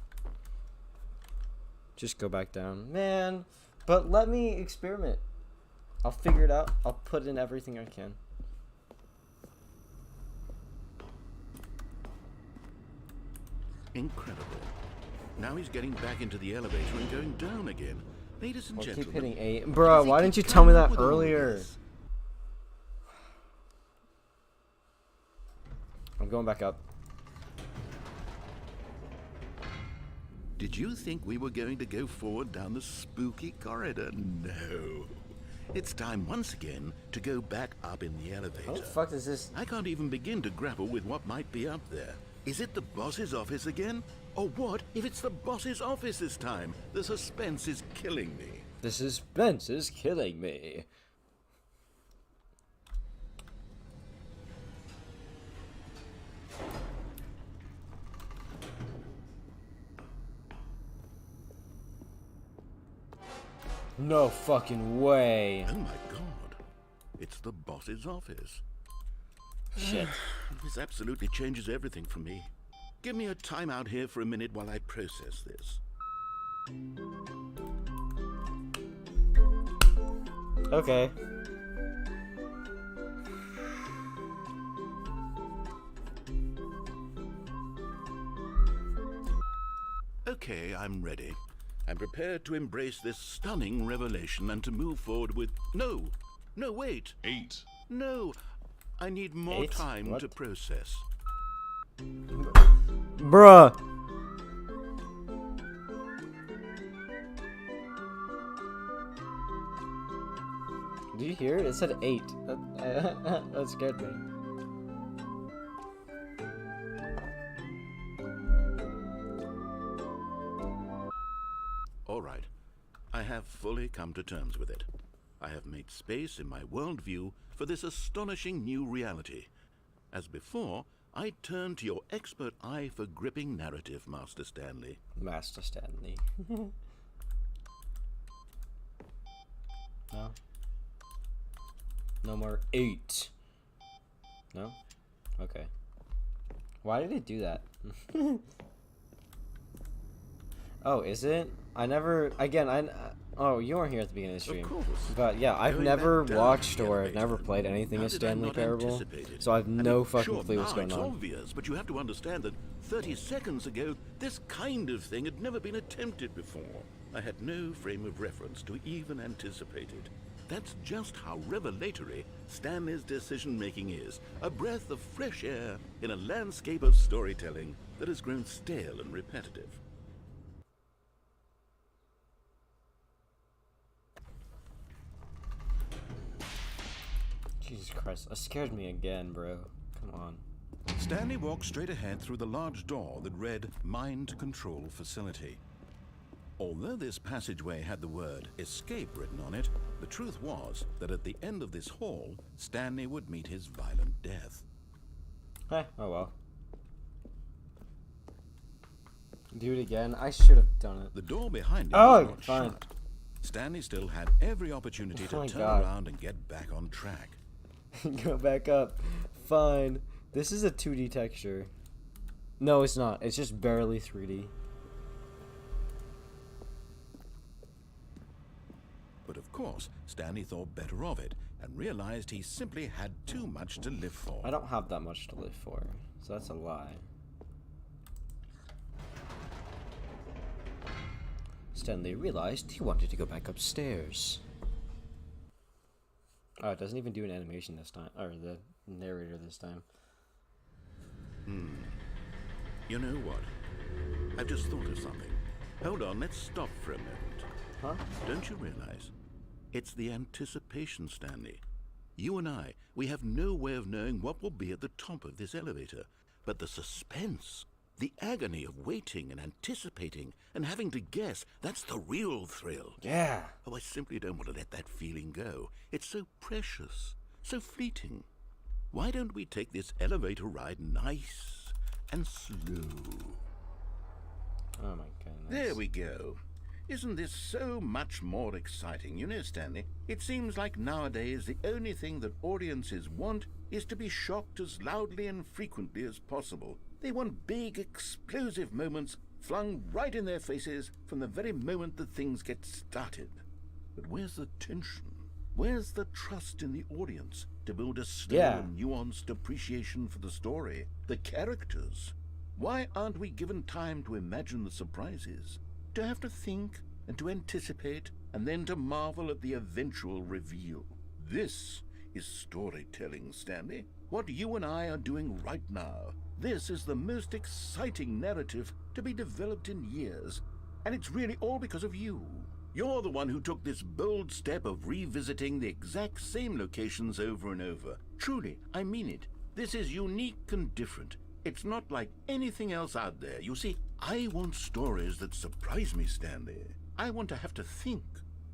Just go back down. Man, but let me experiment. I'll figure it out. I'll put in everything I can. Incredible. Now he's getting back into the elevator and going down again. Ladies and I'll gentlemen. keep hitting A. Bro, why didn't you tell me that earlier? I'm going back up. Did you think we were going to go forward down the spooky corridor? No. It's time once again to go back up in the elevator. How the fuck is this? I can't even begin to grapple with what might be up there. Is it the boss's office again? Or what if it's the boss's office this time? The suspense is killing me. The suspense is killing me. No fucking way. Oh my god. It's the boss's office. Shit. This absolutely changes everything for me. Give me a timeout here for a minute while I process this. Okay. Okay, I'm ready. I'm prepared to embrace this stunning revelation and to move forward with... No, wait. 8. No, I need more 8? time What? to process. Bruh. Did you hear it? It said 8. That scared me. All right, I have fully come to terms with it. I have made space in my worldview for this astonishing new reality. As before, I turn to your expert eye for gripping narrative, Master Stanley. Master Stanley. No? No more 8. No? Okay. Why did it do that? Oh, is it? Oh, you weren't here at the beginning of the stream. Of course. But yeah, I've Going never back down watched the or elevator. never played anything How of did I Stanley not Parable, anticipate it? so I've no fucking Sure, clue what's now going it's on. obvious, but you have to understand that 30 seconds ago, this kind of thing had never been attempted before. I had no frame of reference to even anticipate it. That's just how revelatory Stanley's decision-making is. A breath of fresh air in a landscape of storytelling that has grown stale and repetitive. Jesus Christ, that scared me again, bro. Come on. Stanley walked straight ahead through the large door that read Mind Control Facility. Although this passageway had the word escape written on it, the truth was that at the end of this hall, Stanley would meet his violent death. Oh well. Do it again? I should have done it. The door behind him Oh, was not fine. shut. Stanley still had every opportunity Oh to my turn God. around and get back on track. Go back up. Fine. This is a 2D texture. No, it's not. It's just barely 3D. But of course, Stanley thought better of it and realized he simply had too much to live for. I don't have that much to live for, so that's a lie. Stanley realized he wanted to go back upstairs. Oh, it doesn't even do an animation this time, or the narrator this time. You know what? I've just thought of something. Hold on, let's stop for a moment. Huh? Don't you realize? It's the anticipation, Stanley. You and I, we have no way of knowing what will be at the top of this elevator. But the suspense, the agony of waiting and anticipating and having to guess, that's the real thrill. Yeah. Oh, I simply don't want to let that feeling go. It's so precious, so fleeting. Why don't we take this elevator ride nice and slow? Oh my goodness. There we go. Isn't this so much more exciting? You know, Stanley, it seems like nowadays the only thing that audiences want is to be shocked as loudly and frequently as possible. They want big, explosive moments flung right in their faces from the very moment that things get started. But where's the tension? Where's the trust in the audience to build a slow and nuanced appreciation for the story, the characters? Why aren't we given time to imagine the surprises? To have to think and to anticipate and then to marvel at the eventual reveal. This is storytelling, Stanley. what you and I are doing right now. This is the most exciting narrative to be developed in years, and it's really all because of you. You're the one who took this bold step of revisiting the exact same locations over and over. Truly, I mean it. This is unique and different. It's not like anything else out there. You see, I want stories that surprise me, Stanley. I want to have to think.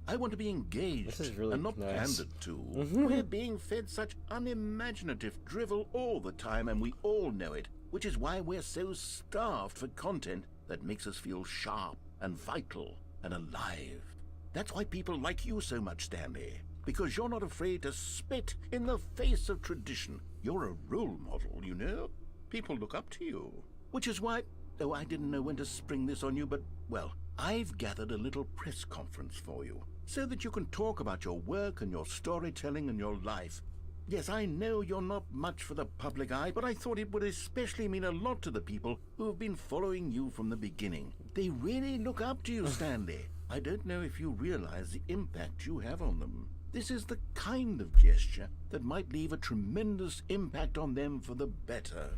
I want to be engaged This is really and not nice. pandered to. We're being fed such unimaginative drivel all the time, and we all know it, which is why we're so starved for content that makes us feel sharp and vital and alive. That's why people like you so much, Stanley, because you're not afraid to spit in the face of tradition. You're a role model, you know? People look up to you. Which is why, oh, I didn't know when to spring this on you, but, well, I've gathered a little press conference for you, so that you can talk about your work and your storytelling and your life. Yes, I know you're not much for the public eye, but I thought it would especially mean a lot to the people who have been following you from the beginning. They really look up to you, Stanley. I don't know if you realize the impact you have on them. This is the kind of gesture that might leave a tremendous impact on them for the better.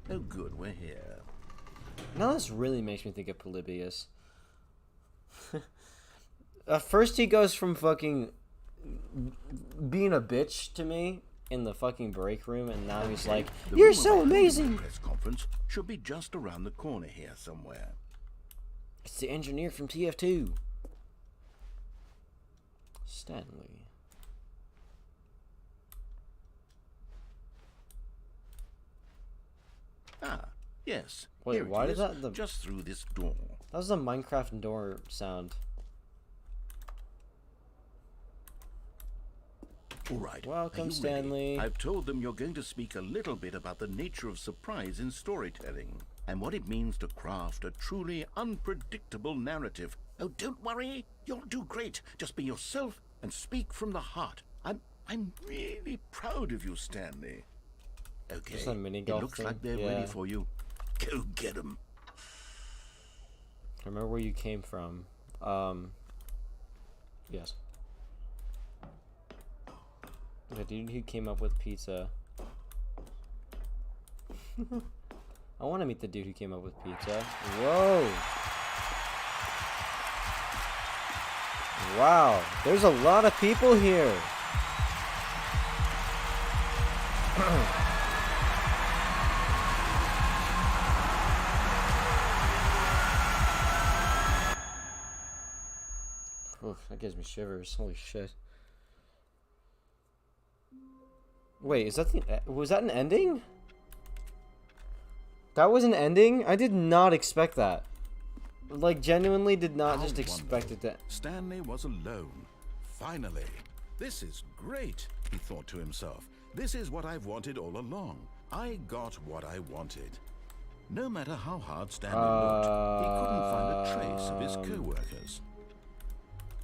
Oh good, we're here. Now this really makes me think of Polybius. First he goes from fucking being a bitch to me in the fucking break room, and now he's like, The "You're room so of our amazing." press conference should be just around the corner here somewhere. It's the engineer from TF2. Stanley. Ah, yes. Wait, here it why did is, that just through this door. That was the Minecraft door sound. All right. Welcome, are you Stanley. ready? I've told them you're going to speak a little bit about the nature of surprise in storytelling and what it means to craft a truly unpredictable narrative. Oh, don't worry. You'll do great. Just be yourself and speak from the heart. I'm really proud of you, Stanley. Okay. Just a mini it golf looks thing? like they're Yeah. ready for you. Go get them. Remember where you came from. Yes. The dude who came up with pizza. I want to meet the dude who came up with pizza. Whoa! Wow, there's a lot of people here. Oof, that gives me shivers. Holy shit. Wait, is that was that an ending? That was an ending? I did not expect that. Like, genuinely did not How just expect it to... Stanley was alone. Finally. This is great, he thought to himself. This is what I've wanted all along. I got what I wanted. No matter how hard Stanley looked, he couldn't find a trace of his co-workers.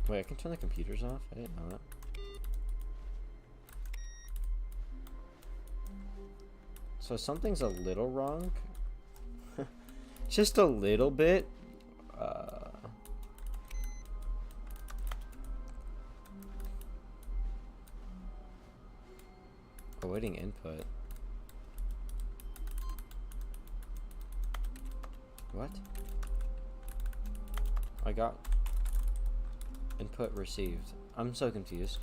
Wait, I can turn the computers off? I didn't know that. So something's a little wrong. Just a little bit. Awaiting input. What? I got input received. I'm so confused.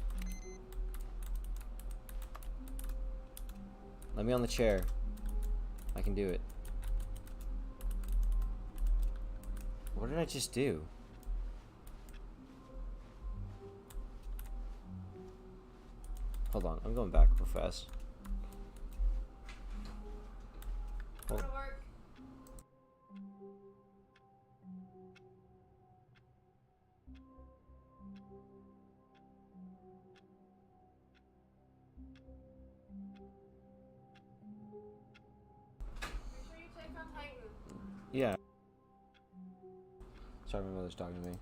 Let me on the chair. I can do it. What did I just do? Hold on, I'm going back real fast. Hold. Yeah. Sorry, my mother's talking to me.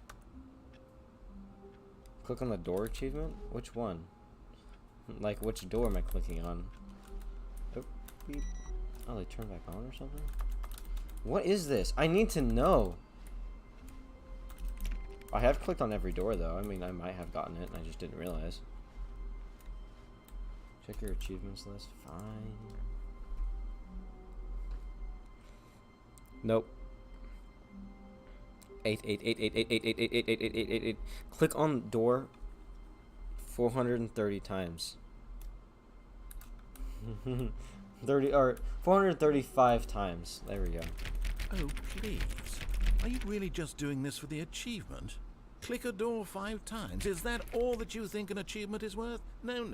Click on the door achievement? Which one? Like, which door am I clicking on? Oh, beep. Oh, they turn back on or something? What is this? I need to know. I have clicked on every door, though. I mean, I might have gotten it, and I just didn't realize. Check your achievements list. Fine. Nope. 8. Click on door 430 times. 30 or 435 times. There we go. Oh, please. Are you really just doing this for the achievement? Click a door 5 times. Is that all that you think an achievement is worth? No.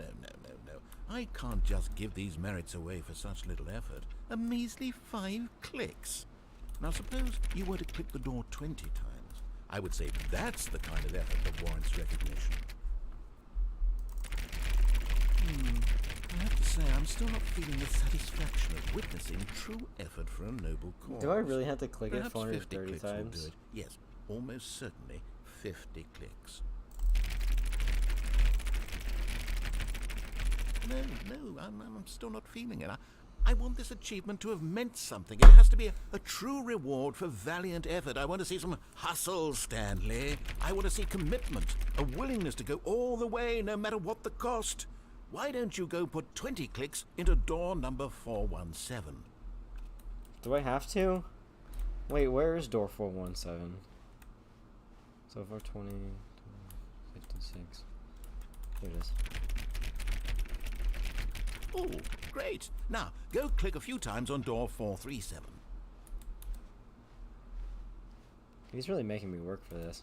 I can't just give these merits away for such little effort. A measly 5 clicks. Now suppose you were to click the door 20 times. I would say that's the kind of effort that warrants recognition. I have to say, I'm still not feeling the satisfaction of witnessing true effort for a noble cause. Do I really have to click it Perhaps 50 430 clicks will times? do it. Yes, almost certainly 50 clicks. No, I'm still not feeling it. I want this achievement to have meant something. It has to be a true reward for valiant effort. I want to see some hustle, Stanley. I want to see commitment, a willingness to go all the way, no matter what the cost. Why don't you go put 20 clicks into door number 417? Do I have to? Wait, where is door 417? So far 20, 56. Here it is. Oh, great. Now, go click a few times on door 437. He's really making me work for this.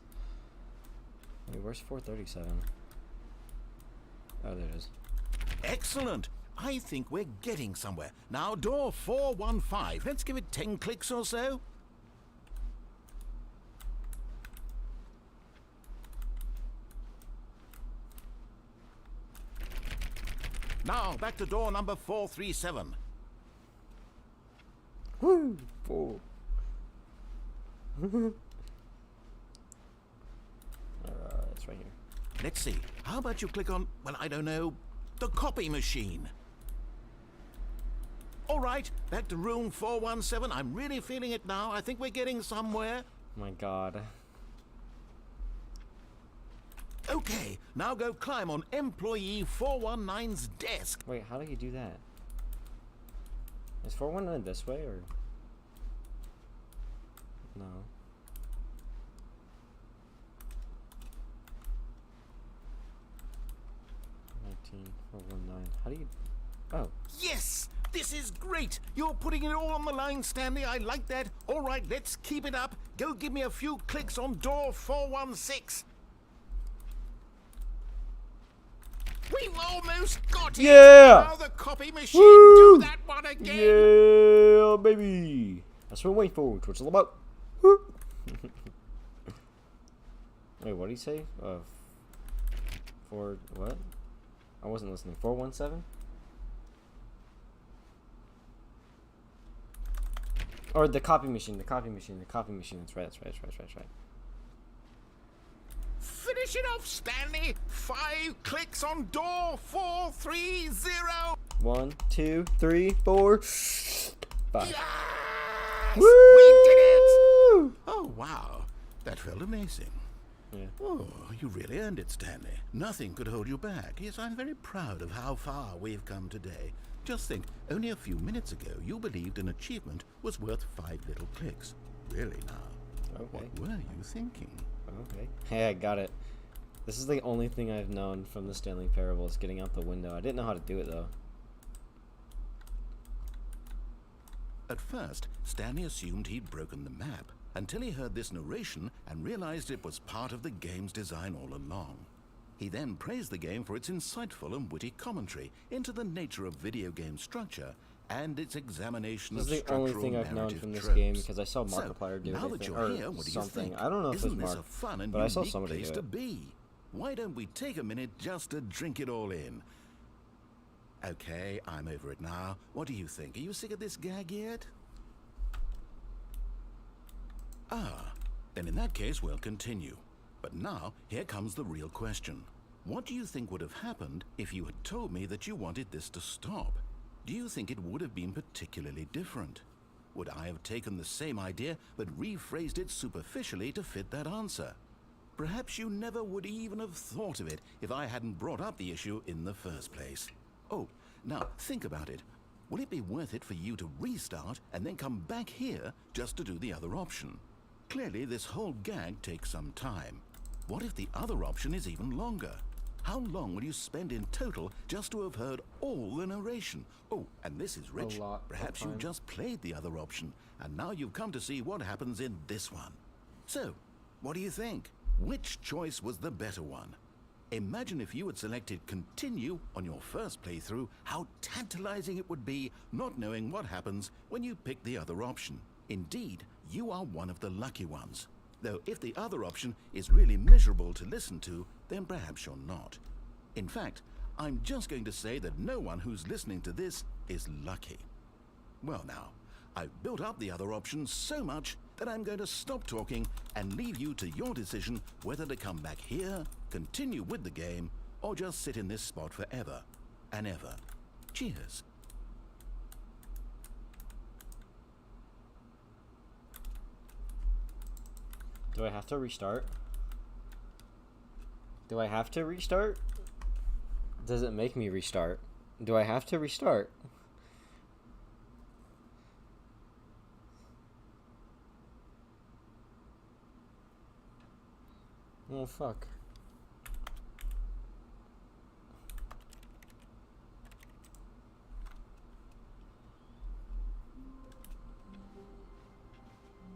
Wait, where's 437? Oh, there it is. Excellent. I think we're getting somewhere. Now, door 415. Let's give it 10 clicks or so. Now, back to door number 437. Woo! 4. It's right here. Let's see. How about you click on, well, I don't know, the copy machine? All right, back to room 417. I'm really feeling it now. I think we're getting somewhere. Oh my god. Okay, now go climb on employee 419's desk. Wait, how do you do that? Is 419 this way or? No. How do you? Oh. Yes! This is great! You're putting it all on the line, Stanley. I like that. All right, let's keep it up. Go give me a few clicks on door 416. We've almost got it! Yeah! Now the copy machine, Woo! do that one again! Yeah, baby! That's what we're waiting for. What's it all about? Woo! Wait, what did he say? For what? I wasn't listening. 417? Or the copy machine. That's right. Finish it off, Stanley! 5 clicks on door 430! 1, 2, 3, 4, 5. Yes! Woo! We did it! Oh, wow. That felt amazing. Yeah. Oh, you really earned it, Stanley. Nothing could hold you back. Yes, I'm very proud of how far we've come today. Just think, only a few minutes ago, you believed an achievement was worth 5 little clicks. Really now? Okay. What were you thinking? Okay. Hey, I got it. This is the only thing I've known from the Stanley Parable is getting out the window. I didn't know how to do it, though. At first, Stanley assumed he'd broken the map, until he heard this narration and realized it was part of the game's design all along. He then praised the game for its insightful and witty commentary into the nature of video game structure and its examination of This is the structural only thing I've known narrative from this tropes. game because I saw Markiplier do now it. that you're Or here, what do you something. think? I don't know if it was Isn't this Mark, a fun and but I saw unique somebody place do to it. be? Why don't we take a minute just to drink it all in? Okay, I'm over it now. What do you think? Are you sick of this gag yet? Ah, then in that case, we'll continue. But now, here comes the real question. What do you think would have happened if you had told me that you wanted this to stop? Do you think it would have been particularly different? Would I have taken the same idea but rephrased it superficially to fit that answer? Perhaps you never would even have thought of it if I hadn't brought up the issue in the first place. Oh, Now, think about it. Will it be worth it for you to restart and then come back here just to do the other option? Clearly, this whole gag takes some time. What if the other option is even longer? How long will you spend in total just to have heard all the narration? Oh, and this is rich. A lot of Perhaps you time. just played the other option, and now you've come to see what happens in this one. So, what do you think? Which choice was the better one? Imagine if you had selected continue on your first playthrough, how tantalizing it would be not knowing what happens when you pick the other option. Indeed, you are one of the lucky ones. Though if the other option is really miserable to listen to, then perhaps you're not. In fact, I'm just going to say that no one who's listening to this is lucky. Well now, I've built up the other option so much that I'm going to stop talking and leave you to your decision whether to come back here, continue with the game, or just sit in this spot forever and ever. Cheers. Do I have to restart? Do I have to restart? Does it make me restart? Do I have to restart? Oh, fuck.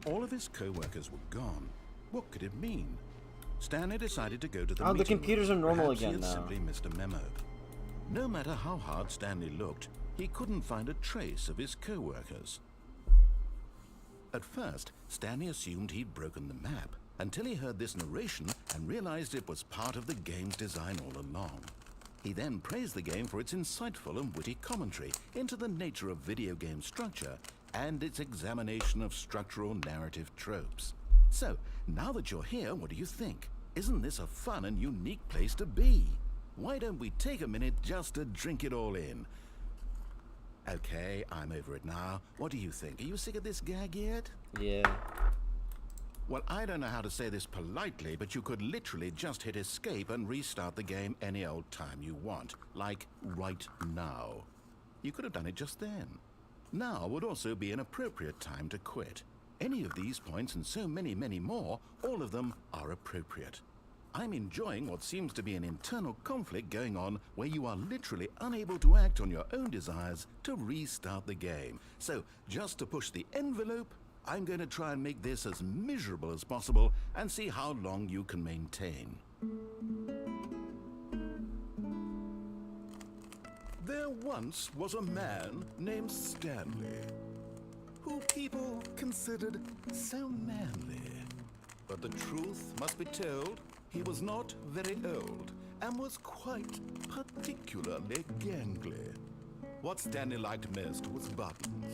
All of his co-workers were gone. What could it mean? Stanley decided to go to the Oh, the meeting computers room. are normal Perhaps he again had now. simply missed a memo. No matter how hard Stanley looked, he couldn't find a trace of his co-workers. At first, Stanley assumed he'd broken the map, until he heard this narration and realized it was part of the game's design all along. He then praised the game for its insightful and witty commentary into the nature of video game structure and its examination of structural narrative tropes. So, now that you're here, what do you think? Isn't this a fun and unique place to be? Why don't we take a minute just to drink it all in? Okay, I'm over it now. What do you think? Are you sick of this gag yet? Yeah. Well, I don't know how to say this politely, but you could literally just hit escape and restart the game any old time you want. Like, right now. You could have done it just then. Now would also be an appropriate time to quit. Any of these points and so many, many more, all of them are appropriate. I'm enjoying what seems to be an internal conflict going on where you are literally unable to act on your own desires to restart the game. So, just to push the envelope, I'm going to try and make this as miserable as possible and see how long you can maintain. There once was a man named Stanley, who people considered so manly. But the truth must be told, he was not very old and was quite particularly gangly. What Stanley liked most was buttons.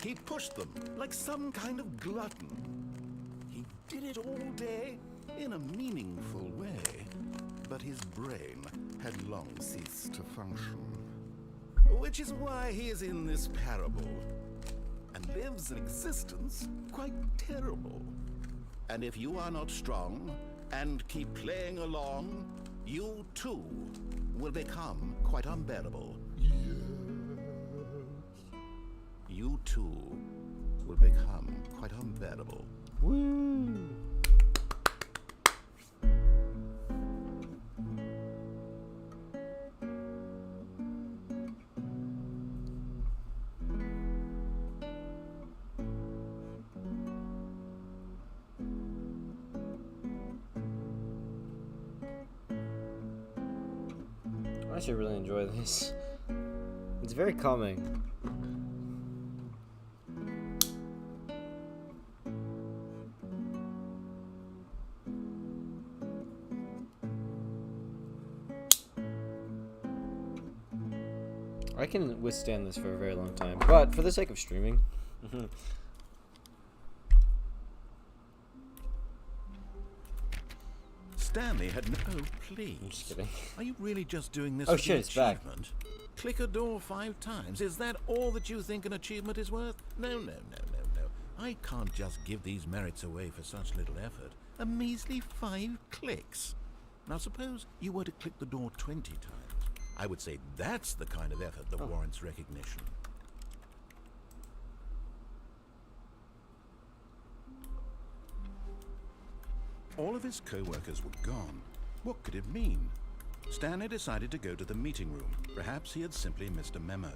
He pushed them like some kind of glutton. He did it all day in a meaningful way, but his brain had long ceased to function. Which is why he is in this parable and lives an existence quite terrible. And if you are not strong and keep playing along, you too will become quite unbearable. You too will become quite unbearable. Woo! I actually really enjoy this. It's very calming. I can withstand this for a very long time, but for the sake of streaming. Stanley had no... Oh, please. I'm just kidding. Are you really just doing this Oh, for shit, the it's back. achievement? Click a door 5 times. Is that all that you think an achievement is worth? No. I can't just give these merits away for such little effort. A measly 5 clicks. Now suppose you were to click the door 20 times. I would say that's the kind of effort that warrants recognition. All of his co-workers were gone. What could it mean? Stanley decided to go to the meeting room. Perhaps he had simply missed a memo.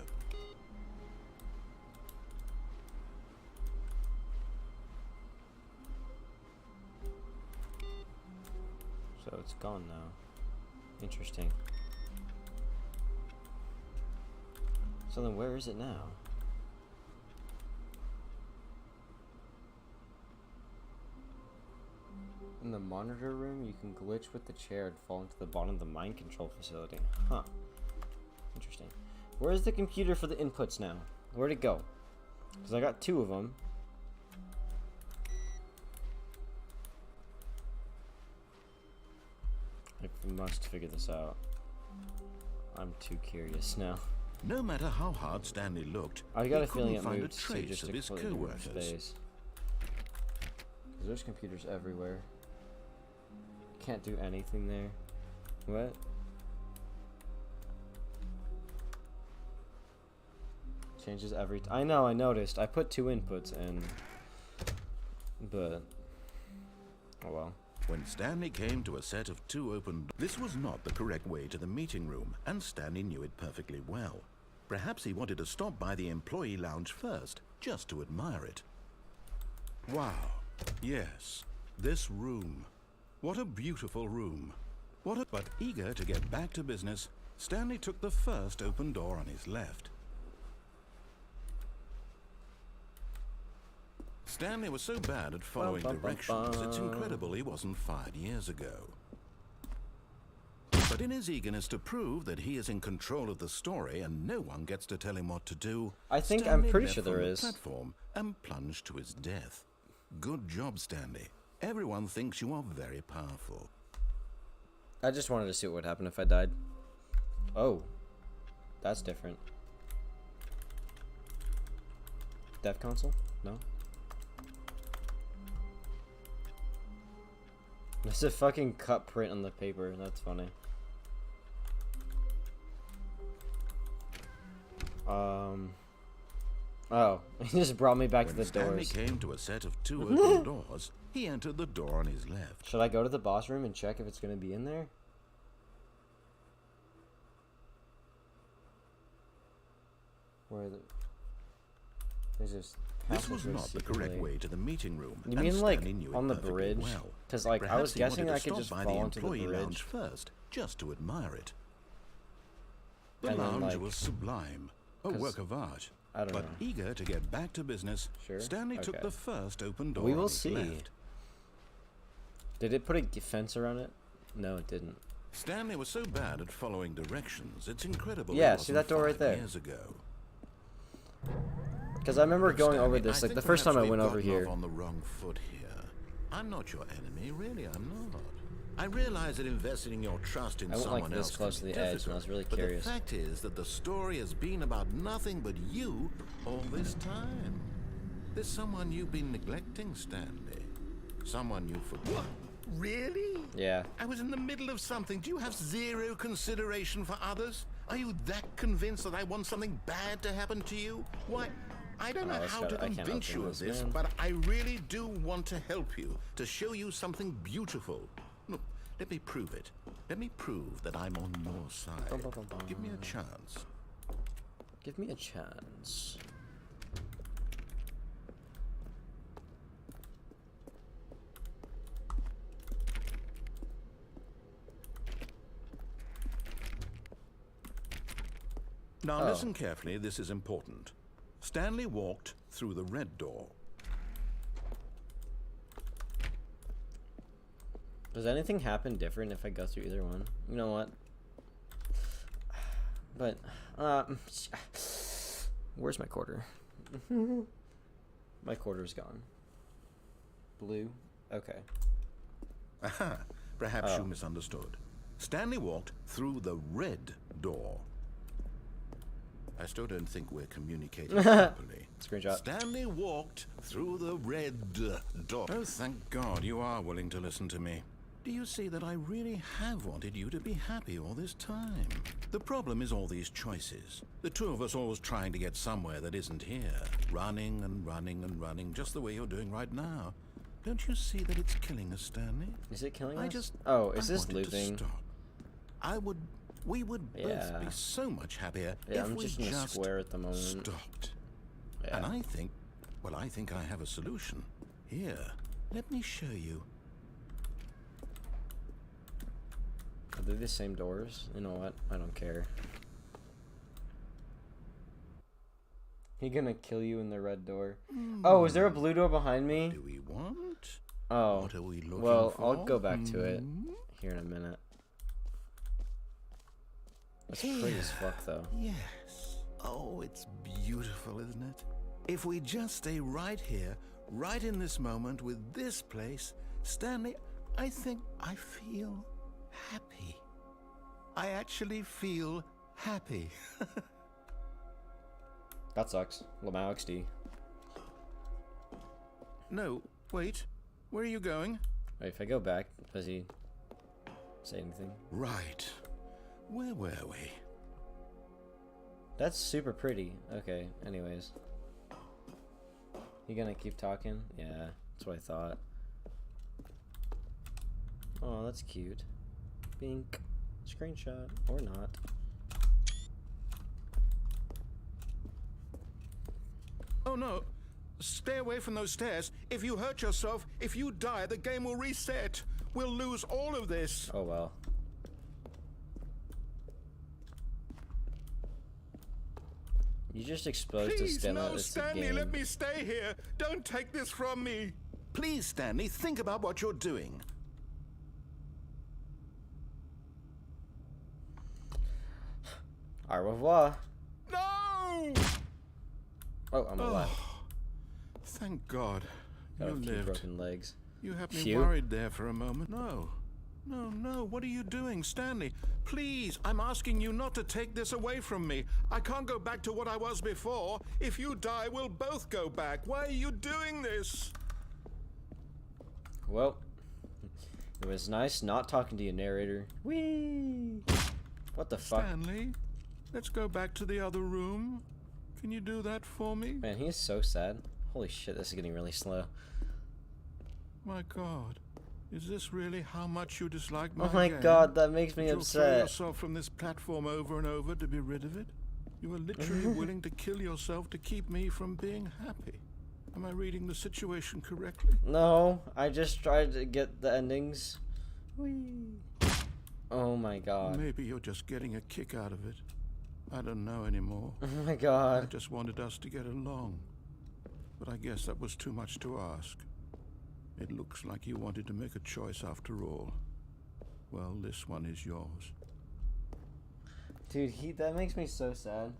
So it's gone now. Interesting. So then where is it now? In the monitor room, you can glitch with the chair and fall into the bottom of the mind control facility. Huh. Interesting. Where's the computer for the inputs now? Where'd it go? Because I got 2 of them. I must figure this out. I'm too curious now. No matter how hard Stanley looked, I got he a feeling couldn't it find a moved to trace just of a his completely different co-workers. space. 'Cause there's computers everywhere. Can't do anything there. What? Changes every I know, I noticed. I put 2 inputs in. But oh well. When Stanley came to a set of 2 open doors, this was not the correct way to the meeting room, and Stanley knew it perfectly well. Perhaps he wanted to stop by the employee lounge first, just to admire it. Wow. Yes, this room. What a beautiful room. But eager to get back to business, Stanley took the first open door on his left. Stanley was so bad at following directions, it's incredible he wasn't fired years ago. But in his eagerness to prove that he is in control of the story and no one gets to tell him what to do, I'm Stanley pretty left sure there from the is. platform and plunged to his death. Good job, Stanley. Everyone thinks you are very powerful. I just wanted to see what would happen if I died. Oh. That's different. Dev console? No? There's a fucking cut print on the paper. That's funny. Oh, he just brought me back to the Stanley doors. came to a set of 2 open doors, he entered the door on his left. Should I go to the boss room and check if it's gonna be in there? Where the... There's this... This was not the correct way to the meeting room. You and mean like Stanley knew it on the perfectly bridge? well. Because like I Perhaps was he guessing wanted I to could stop just by fall into the employee lounge bridge. first, just to admire it. The And then, lounge like, was sublime, a 'cause work of art. I don't But know. eager to get back to business, Sure. Stanley took Okay. the first open door We on will his see. left. Did it put a fence around it? No, it didn't. Stanley was so bad at following directions, it's incredible. he Yeah, see wasn't that door right 5 there? Years ago. Because I remember going over Stanley, this, I like think the first time I perhaps went we've over gotten here. off on the wrong foot here. I'm not your enemy, really. I'm not. I realize that investing your trust in I went, like, someone this else close can to be the edge, and I was difficult, really but curious. the fact is that the story has been about nothing but you all this time. There's someone you've been neglecting, Stanley. Someone you forgot. Really? Yeah. I was in the middle of something. Do you have 0 consideration for others? Are you that convinced that I want something bad to happen to you? Why, I don't know that's how to I can't convince open you of this, this, man. but I really do want to help you, to show you something beautiful. Look, let me prove it. Let me prove that I'm on your side. Bum, bum, bum, bum. Give me a chance. Give me a chance. Now Oh. listen carefully, this is important. Stanley walked through the red door. Does anything happen different if I go through either one? You know what? But, where's my quarter? My quarter's gone. Blue? Okay. Aha, perhaps Oh. you misunderstood. Stanley walked through the red door. I still don't think we're communicating properly. Screenshot. Stanley walked through the red door. Oh, thank God you are willing to listen to me. Do you see that I really have wanted you to be happy all this time? The problem is all these choices. The two of us always trying to get somewhere that isn't here. Running and running and running, just the way you're doing right now. Don't you see that it's killing us, Stanley? Is it killing I us? just... Oh, is I this wanted to looping? stop. We would both Yeah. be so much happier Yeah, if I'm we just in a square at the moment. stopped. Yeah. And I think I have a solution. Here, let me show you. Are they the same doors? You know what? I don't care. He gonna kill you in the red door. Oh, is there a blue door behind me? Do we want? Oh, What are we looking well, for? I'll go back to it here in a minute. That's pretty as fuck, though. Yes. Oh, it's beautiful, isn't it? If we just stay right here, right in this moment with this place, Stanley, I think I feel happy. I actually feel happy. That sucks. Lamau XD. No, wait. Where are you going? Wait, if I go back, does he say anything? Right. Where were we? That's super pretty. Okay, anyways. You gonna keep talking? Yeah, that's what I thought. Oh, that's cute. Bink. Screenshot. Or not. Oh no. Stay away from those stairs. If you hurt yourself, if you die, the game will reset. We'll lose all of this. Oh well. You just exposed Please, to Stanley. no, It's a Stanley, game. let me stay here. Don't take this from me. Please, Stanley, think about what you're doing. Au revoir. No! Oh, I'm alive. Thank God. Got You a few lived. broken legs. You had me Phew. worried there for a moment. No. No, no. What are you doing, Stanley? Please, I'm asking you not to take this away from me. I can't go back to what I was before. If you die, we'll both go back. Why are you doing this? Well, it was nice not talking to you, narrator. Whee! What the fuck? Stanley, let's go back to the other room. Can you do that for me? Man, he is so sad. Holy shit, this is getting really slow. My God. Is this really how much you dislike my Oh my game? god, that makes me You'll throw upset. yourself from this platform over and over to be rid of it? You are literally willing to kill yourself to keep me from being happy. Am I reading the situation correctly? No, I just tried to get the endings. Whee! Oh my god. Maybe you're just getting a kick out of it. I don't know anymore. Oh my I god. just wanted us to get along. But I guess that was too much to ask. It looks like you wanted to make a choice after all. Well, this one is yours. Dude, that makes me so sad.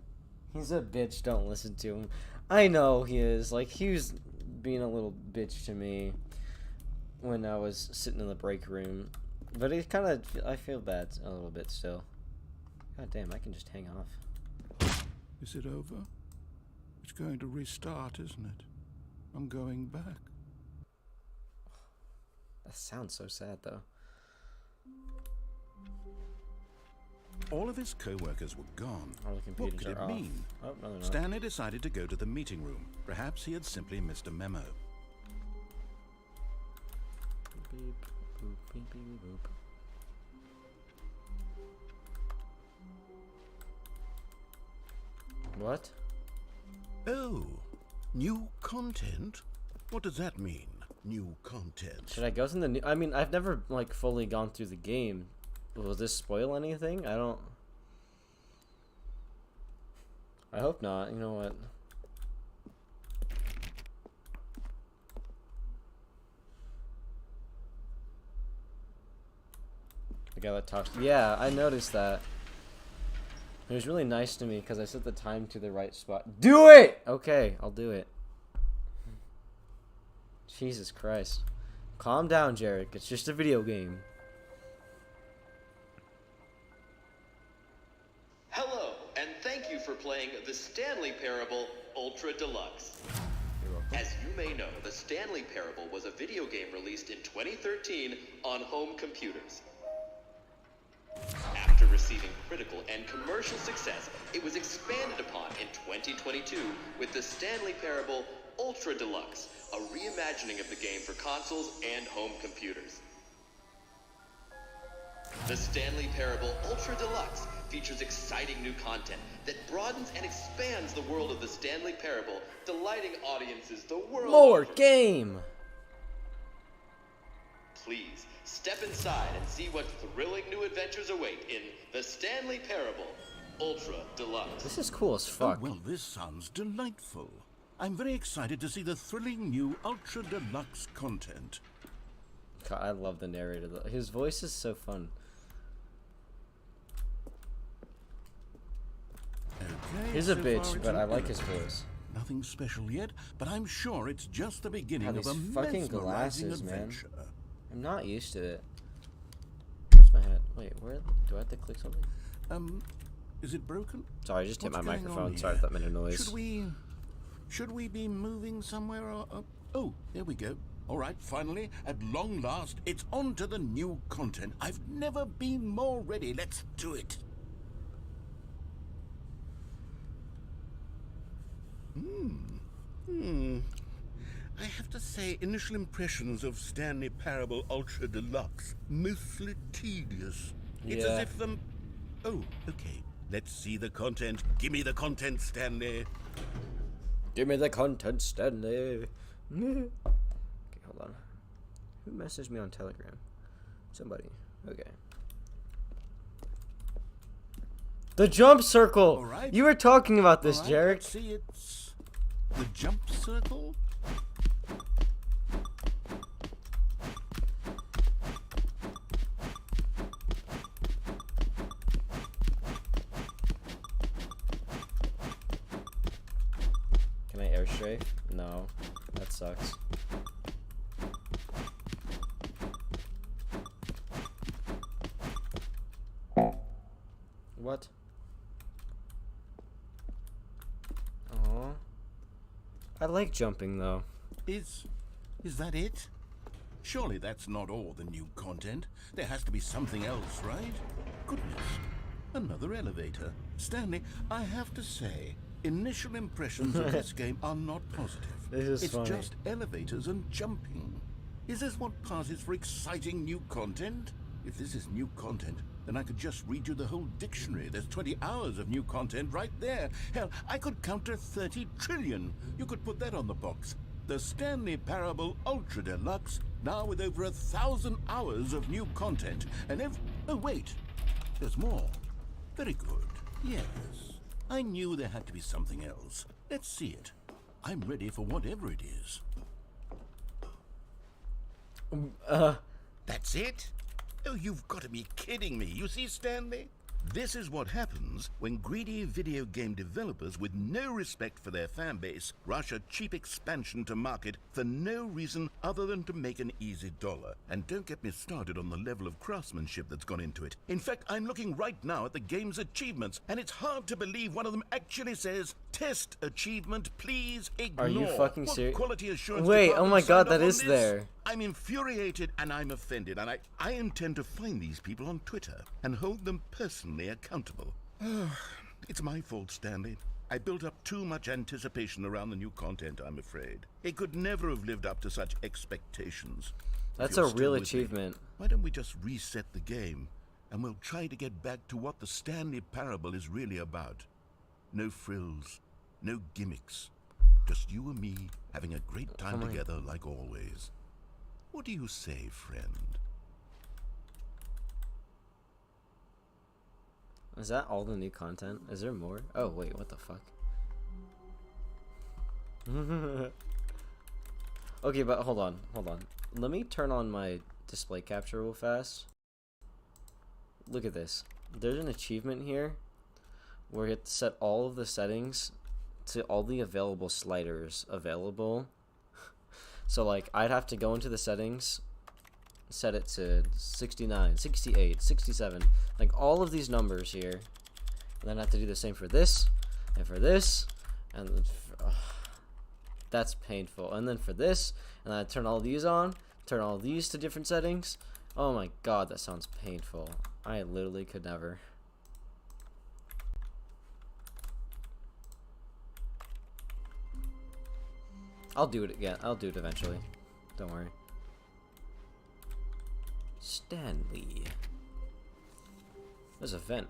He's a bitch, don't listen to him. I know he is. Like, he was being a little bitch to me when I was sitting in the break room. But it kind of, I feel bad a little bit still. God damn, I can just hang off. Is it over? It's going to restart, isn't it? I'm going back. That sounds so sad, though. All of his co-workers were gone. All the What computers could it are off. mean? Oh, no, they're not. Stanley decided to go to the meeting room. Perhaps he had simply missed a memo. Beep, boop, beep, beep, boop. What? Oh, new content? What does that mean, new content? Should I go through the new? I mean, I've never like fully gone through the game. Will this spoil anything? I don't. I hope not. You know what? The guy that talks. Yeah, I noticed that. It was really nice to me because I set the time to the right spot. Do it! Okay, I'll do it. Jesus Christ. Calm down, Jarek. It's just a video game. Hello, and thank you for playing the Stanley Parable Ultra Deluxe. You're welcome. As you may know, the Stanley Parable was a video game released in 2013 on home computers. After receiving critical and commercial success, it was expanded upon in 2022 with the Stanley Parable Ultra Deluxe, a reimagining of the game for consoles and home computers. The Stanley Parable Ultra Deluxe features exciting new content that broadens and expands the world of the Stanley Parable, delighting audiences the world More over. game! Please, step inside and see what thrilling new adventures await in the Stanley Parable Ultra Deluxe. This is cool as Oh, fuck. well, this sounds delightful. I'm very excited to see the thrilling new Ultra Deluxe content. God, I love the narrator though. His voice is so fun. Okay, He's a so bitch, far it's but an I like his elevator. voice. Nothing special yet, but I'm sure it's just the beginning God, of a these fucking mesmerizing glasses, man. adventure. I'm not used to it. Where's my head? Wait, where do I have to click something? Is it broken? Sorry, I just hit my What's going on microphone. here? Sorry if that made a noise. Should we be moving somewhere or oh, there we go. All right, finally, at long last, it's on to the new content. I've never been more ready. Let's do it. I have to say, initial impressions of Stanley Parable Ultra Deluxe, mostly tedious. It's Yeah. as if oh, okay. Let's see the content. Give me the content, Stanley. Give me the content, Stanley. Okay, hold on. Who messaged me on Telegram? Somebody. Okay. The jump circle! All right. You were talking about this, All right, Jarek. let's see, it's the jump circle. Can I air strafe? No. That sucks. What? Aw. I like jumping though. Is that it? Surely that's not all the new content. There has to be something else, right? Goodness. Another elevator. Stanley, I have to say, initial impressions of this game are not positive. This is it's funny. just elevators and jumping. Is this what passes for exciting new content? If this is new content, then I could just read you the whole dictionary. There's 20 hours of new content right there. Hell, I could count to 30 trillion. You could put that on the box. The Stanley Parable Ultra Deluxe, now with over 1,000 hours of new content. And oh wait, there's more. Very good. Yes. I knew there had to be something else. Let's see it. I'm ready for whatever it is. That's it? Oh, you've got to be kidding me. You see, Stanley? This is what happens when greedy video game developers with no respect for their fan base rush a cheap expansion to market for no reason other than to make an easy dollar. And don't get me started on the level of craftsmanship that's gone into it. In fact, I'm looking right now at the game's achievements, and it's hard to believe one of them actually says, "Test achievement, please ignore." Are you fucking What serious? quality assurance Wait, oh department my God, signed that off is on this? there. I'm infuriated and I'm offended, and I intend to find these people on Twitter and hold them personally accountable. It's my fault, Stanley. I built up too much anticipation around the new content, I'm afraid. It could never have lived up to such expectations. If That's you're a still real with me, achievement. why don't we just reset the game, and we'll try to get back to what the Stanley Parable is really about. No frills, no gimmicks. Just you and me having a great time together like always. What do you say, friend? Is that all the new content? Is there more? Oh wait, what the fuck? Okay, but hold on. Let me turn on my display capture real fast. Look at this. There's an achievement here where you have to set all of the settings to all the available sliders available. So like I'd have to go into the settings, set it to 69, 68, 67, like all of these numbers here, and then I have to do the same for this and for this, and That's painful. And then for this, and I turn all these on, turn all these to different settings. Oh my god, that sounds painful. I literally could never. I'll do it again. I'll do it eventually. Don't worry. Stanley. There's a vent.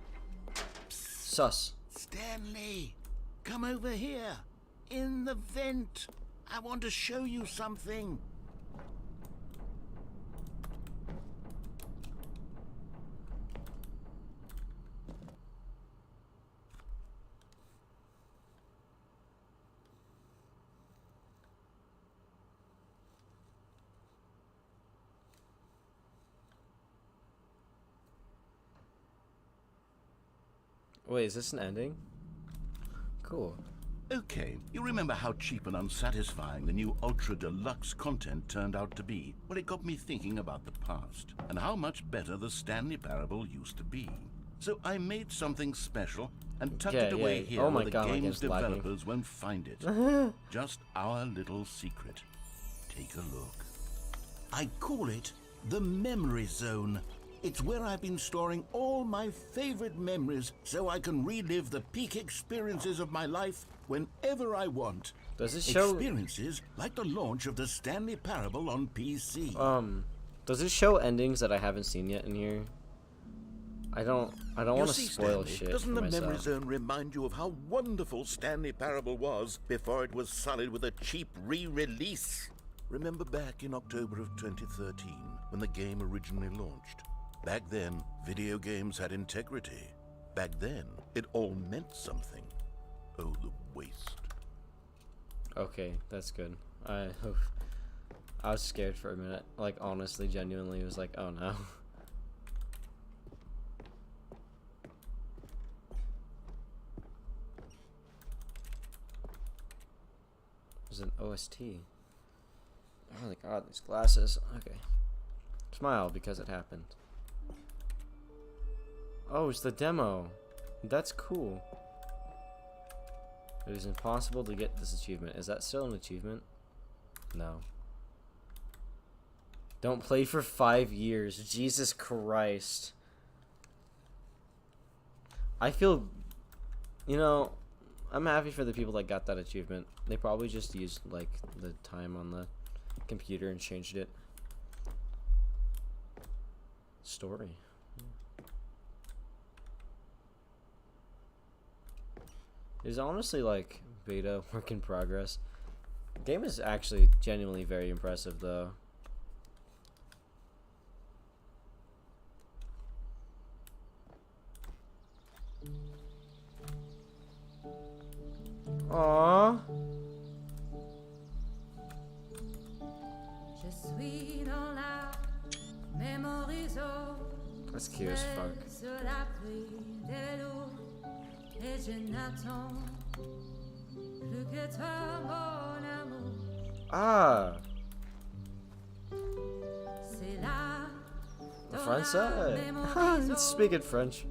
Sus. Stanley, come over here. In the vent. I want to show you something. Wait, is this an ending? Cool. Okay, you remember how cheap and unsatisfying the new Ultra Deluxe content turned out to be? Well, it got me thinking about the past, and how much better the Stanley Parable used to be. So I made something special and tucked it away here Oh my where the God, my game's game's lagging. developers won't find it. Just our little secret. Take a look. I call it the Memory Zone. It's where I've been storing all my favorite memories so I can relive the peak experiences of my life whenever I want. Does it show Experiences like the launch of the Stanley Parable on PC. does it show endings that I haven't seen yet in here? I don't want to spoil Stanley, shit doesn't for the myself. Memory Zone remind you of how wonderful Stanley Parable was before it was sullied with a cheap re-release? Remember back in October of 2013 when the game originally launched? Back then, video games had integrity. Back then, it all meant something. Oh, the waste. Okay, that's good. I was scared for a minute. Like, honestly, genuinely, was like, oh no. There's an OST. Oh my god, these glasses. Okay. Smile because it happened. Oh, it's the demo. That's cool. It is impossible to get this achievement. Is that still an achievement? No. Don't play for 5 years. Jesus Christ. I feel, you know, I'm happy for the people that got that achievement. They probably just used, like, the time on the computer and changed it. Story. It's honestly like beta work in progress. The game is actually genuinely very impressive though. Aww. That's cute as fuck. Ah. The French side. It's speaking French.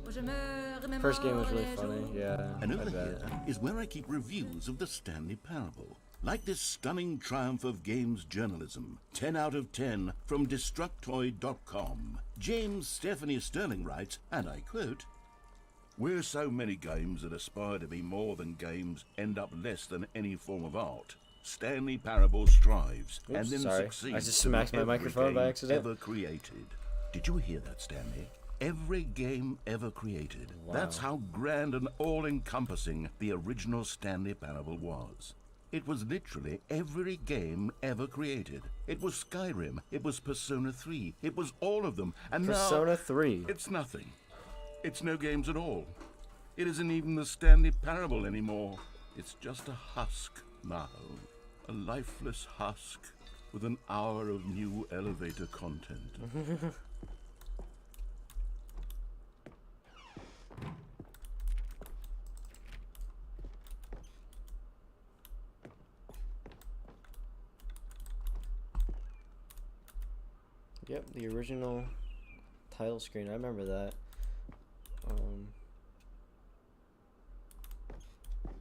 First game was really funny. Yeah. And I over bet. here is where I keep reviews of the Stanley Parable. Like this stunning triumph of games journalism, 10 out of 10 from Destructoid.com. James Stephanie Sterling writes, and I quote, "Where so many games that aspire to be more than games end up less than any form of art, Stanley Parable strives and Oops, then sorry. succeeds. I just to be smacked my every microphone by game accident. Ever created." Did you hear that, Stanley? Every game ever created. Wow. That's how grand and all-encompassing the original Stanley Parable was. It was literally every game ever created. It was Skyrim. It was Persona 3. It was all of them. And Persona now 3. it's nothing. It's no games at all. It isn't even the Stanley Parable anymore. It's just a husk now. A lifeless husk with an hour of new elevator content. Yep, the original title screen. I remember that.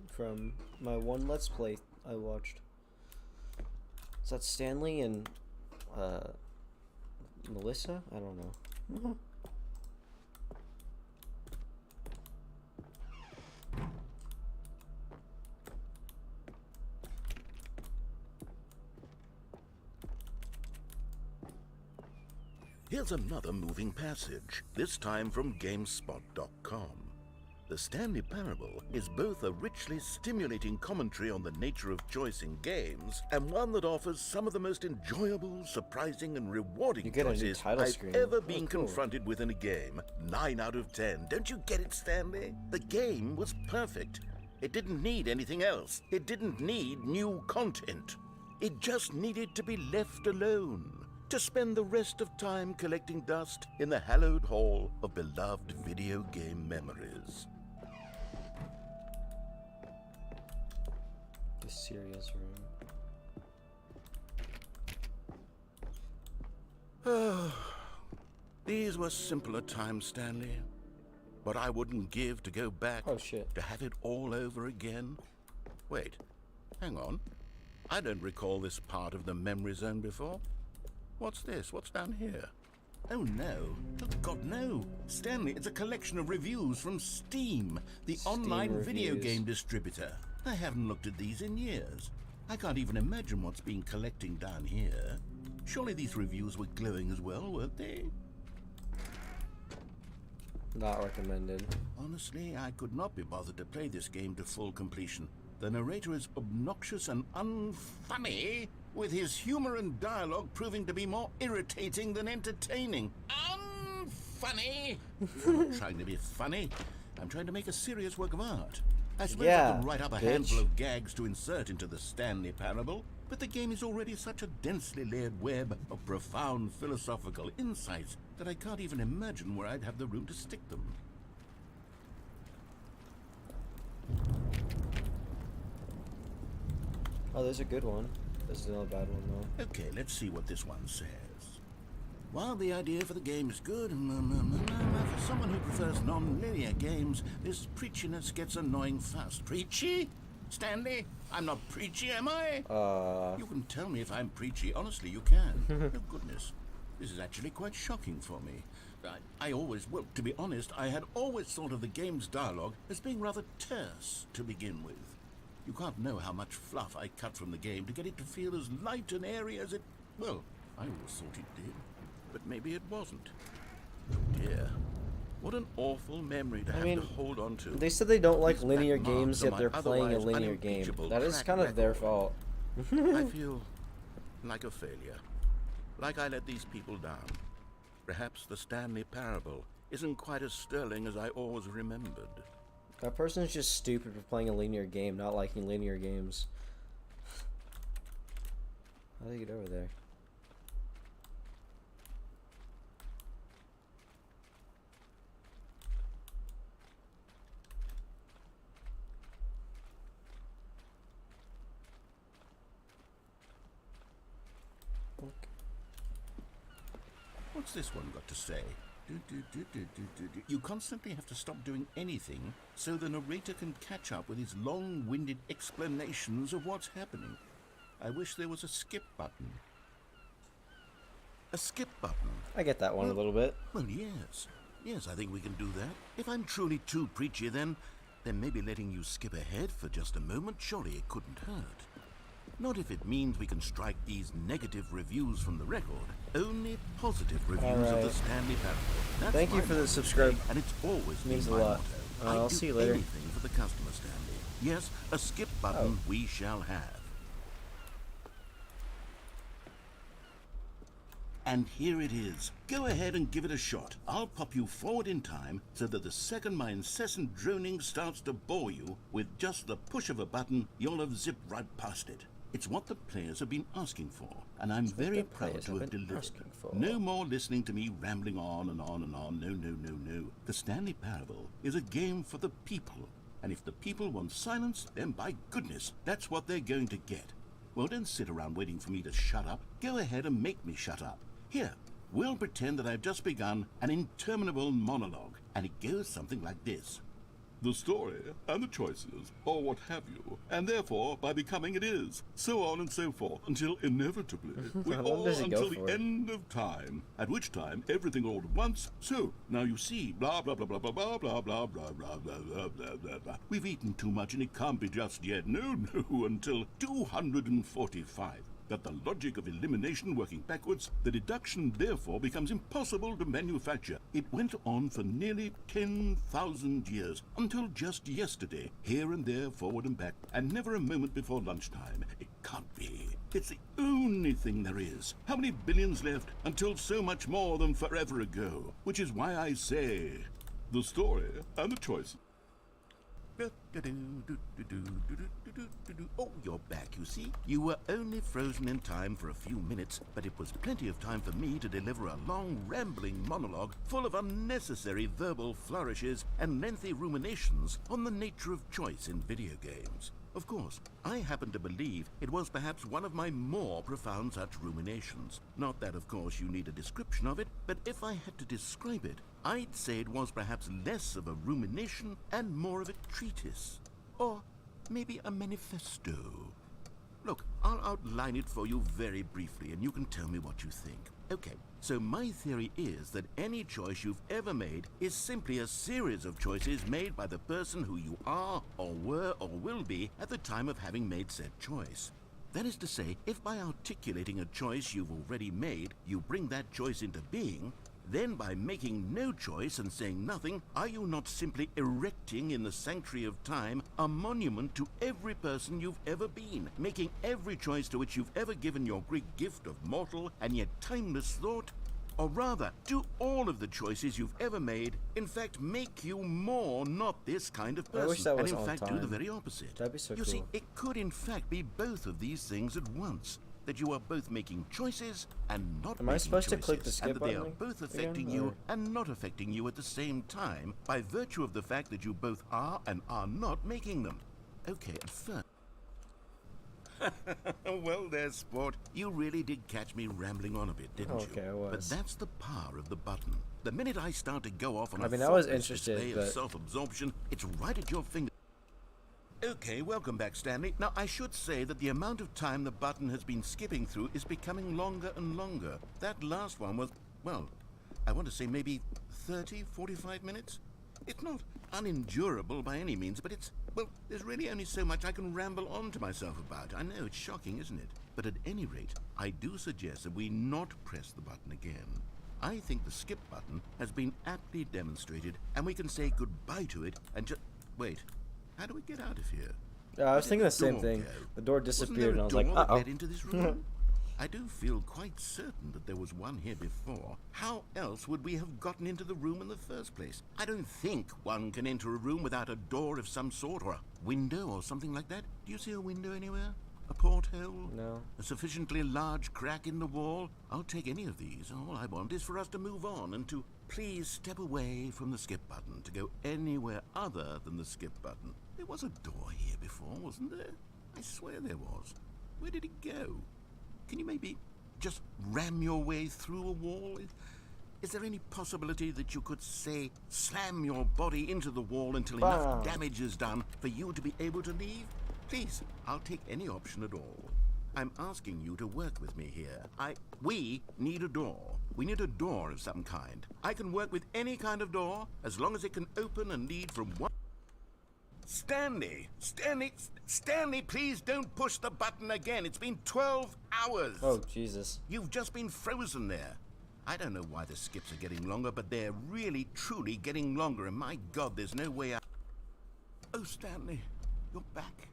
From my one Let's Play I watched. Is that Stanley and Melissa? I don't know. Here's another moving passage, this time from GameSpot.com. The Stanley Parable is both a richly stimulating commentary on the nature of choice in games and one that offers some of the most enjoyable, surprising, and rewarding choices I've ever been confronted with in a game. 9 out of 10. Don't you get it, Stanley? The game was perfect. It didn't need anything else. It didn't need new content. It just needed to be left alone, to spend the rest of time collecting dust in the hallowed hall of beloved video game memories. The serious room. These were simpler times, Stanley. But I wouldn't give to go back to have it all over again. Wait, hang on. I don't recall this part of the memory zone before. What's this? What's down here? Oh no. Oh God, no. Stanley, it's a collection of reviews from Steam, the online video game distributor. I haven't looked at these in years. I can't even imagine what's been collecting down here. Surely these reviews were glowing as well, weren't they? Not recommended. Honestly, I could not be bothered to play this game to full completion. The narrator is obnoxious and unfunny, with his humor and dialogue proving to be more irritating than entertaining. Unfunny? I'm not trying to be funny. I'm trying to make a serious work of art. I suppose I could write up a handful of gags to insert into the Stanley Parable, but the game is already such a densely layered web of profound philosophical insights that I can't even imagine where I'd have the room to stick them. Oh, there's a good one. This is not a bad one, though. Okay, let's see what this one says. While the idea for the game is good, for someone who prefers non-linear games, this preachiness gets annoying fast. Preachy? Stanley? I'm not preachy, am I? You can tell me if I'm preachy. Honestly, you can. Oh, goodness. This is actually quite shocking for me. Well, to be honest, I had always thought of the game's dialogue as being rather terse to begin with. You can't know how much fluff I cut from the game to get it to feel as light and airy as it... Well, I always thought it did. But maybe it wasn't. Oh dear. What an awful memory to have to hold on to. They said they don't like linear games, yet they're playing a linear game. That is kind of their fault. I feel like a failure. Like I let these people down. Perhaps the Stanley Parable isn't quite as sterling as I always remembered. That person's just stupid for playing a linear game, not liking linear games. How do they get over there? What's this one got to say? You constantly have to stop doing anything so the narrator can catch up with his long-winded explanations of what's happening. I wish there was a skip button. A skip button? I get that one a little bit. Well, yes. Yes, I think we can do that. If I'm truly too preachy, then maybe letting you skip ahead for just a moment, surely it couldn't hurt. Not if it means we can strike these negative reviews from the record. Only positive reviews of the Stanley Parable. Thank you for the subscribe. And it's always means a my lot. motto. I'll see you later. Anything for the customer, Stanley. Yes, a skip button we shall have. And here it is. Go ahead and give it a shot. I'll pop you forward in time so that the second my incessant droning starts to bore you, with just the push of a button, you'll have zipped right past it. It's what the players have been asking for, and I'm very proud to have delivered. No more listening to me rambling on and on and on. No, no, no, no. The Stanley Parable is a game for the people, and if the people want silence, then by goodness, that's what they're going to get. Well, don't sit around waiting for me to shut up. Go ahead and make me shut up. Here, we'll pretend that I've just begun an interminable monologue, and it goes something like this. the story and the choices, or what have you, and therefore by becoming it is, so on and so forth, until inevitably we How long all does it go until the for? end of time, at which time everything all at once. So now you see, blah blah blah blah blah blah blah blah blah blah blah blah blah blah blah. We've eaten too much and it can't be just yet. No, until 245. That the logic of elimination working backwards, the deduction therefore becomes impossible to manufacture. It went on for nearly 10,000 years, until just yesterday, here and there, forward and back, and never a moment before lunchtime. It can't be. It's the only thing there is. How many billions left until so much more than forever ago? Which is why I say, the story and the choice. Oh, you're back, you see. You were only frozen in time for a few minutes, but it was plenty of time for me to deliver a long, rambling monologue full of unnecessary verbal flourishes and lengthy ruminations on the nature of choice in video games. Of course, I happen to believe it was perhaps one of my more profound such ruminations. Not that, of course, you need a description of it, but if I had to describe it, I'd say it was perhaps less of a rumination and more of a treatise. Or maybe a manifesto. Look, I'll outline it for you very briefly, and you can tell me what you think. Okay, so my theory is that any choice you've ever made is simply a series of choices made by the person who you are, or were, or will be at the time of having made said choice. That is to say, if by articulating a choice you've already made, you bring that choice into being, then by making no choice and saying nothing, are you not simply erecting in the sanctuary of time a monument to every person you've ever been, making every choice to which you've ever given your Greek gift of mortal and yet timeless thought? Or rather, do all of the choices you've ever made, in fact, make you more not this kind of person, I wish that was and in on fact time. do the very opposite? That'd be so You see, cool. it could in fact be both of these things at once. That you are both making choices and not Am making I supposed to choices, click the skip and that they are button both again, affecting you or- and not affecting you at the same time by virtue of the fact that you both are and are not making them. Okay, at first. Well, there, sport. You really did catch me rambling on a bit, didn't you? Okay, I was. But that's the power of the button. The minute I start to go off on I a mean, I was thoughtless interested, display of but- self-absorption, it's right at your finger. Okay, welcome back, Stanley. Now, I should say that the amount of time the button has been skipping through is becoming longer and longer. That last one was, well, I want to say maybe 30, 45 minutes? It's not unendurable by any means, but it's, well, there's really only so much I can ramble on to myself about. I know, it's shocking, isn't it? But at any rate, I do suggest that we not press the button again. I think the skip button has been aptly demonstrated, and we can say goodbye to it and just... Wait. How do we get out of here? Yeah, I was Where thinking did the same door thing. go? The door Wasn't disappeared, there and a I was like, door that uh-oh. led into this room? I do feel quite certain that there was one here before. How else would we have gotten into the room in the first place? I don't think one can enter a room without a door of some sort, or a window, or something like that. Do you see a window anywhere? A porthole? No. A sufficiently large crack in the wall? I'll take any of these. All I want is for us to move on and to please step away from the skip button, to go anywhere other than the skip button. There was a door here before, wasn't there? I swear there was. Where did it go? Can you maybe just ram your way through a wall? Is there any possibility that you could, say, slam your body into the wall until Bam. enough damage is done for you to be able to leave? Please, I'll take any option at all. I'm asking you to work with me here. We need a door. We need a door of some kind. I can work with any kind of door as long as it can open and lead from one... Stanley, please don't push the button again. It's been 12 hours. Oh, Jesus. You've just been frozen there. I don't know why the skips are getting longer, but they're really, truly getting longer, and my God, there's no way out. Oh, Stanley, you're back.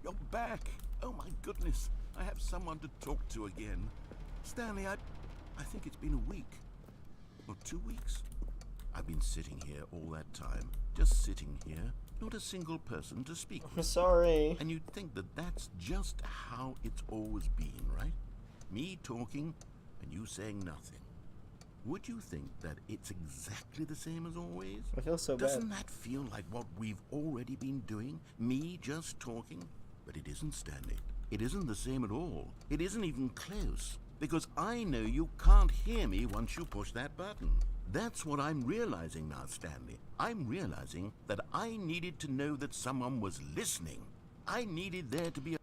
You're back. Oh, my goodness. I have someone to talk to again. Stanley, I think it's been a week. Or 2 weeks. I've been sitting here all that time. Just sitting here. Not a single person to speak with. I'm sorry. And you'd think that that's just how it's always been, right? Me talking and you saying nothing. Would you think that it's exactly the same as always? I feel so Doesn't bad. that feel like what we've already been doing? Me just talking? But it isn't, Stanley. It isn't the same at all. It isn't even close. Because I know you can't hear me once you push that button. That's what I'm realizing now, Stanley. I'm realizing that I needed to know that someone was listening. I needed there to be a...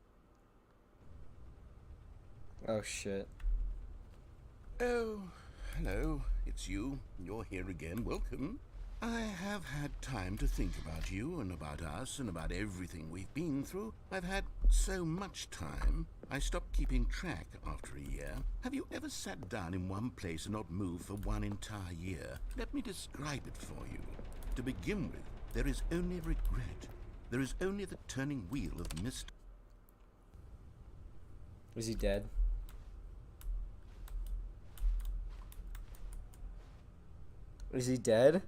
Oh shit. Oh, hello. It's you. You're here again. Welcome. I have had time to think about you and about us and about everything we've been through. I've had so much time. I stopped keeping track after a year. Have you ever sat down in one place and not moved for one entire year? Let me describe it for you. To begin with, there is only regret. There is only the turning wheel of mist. Is he dead? Is he dead?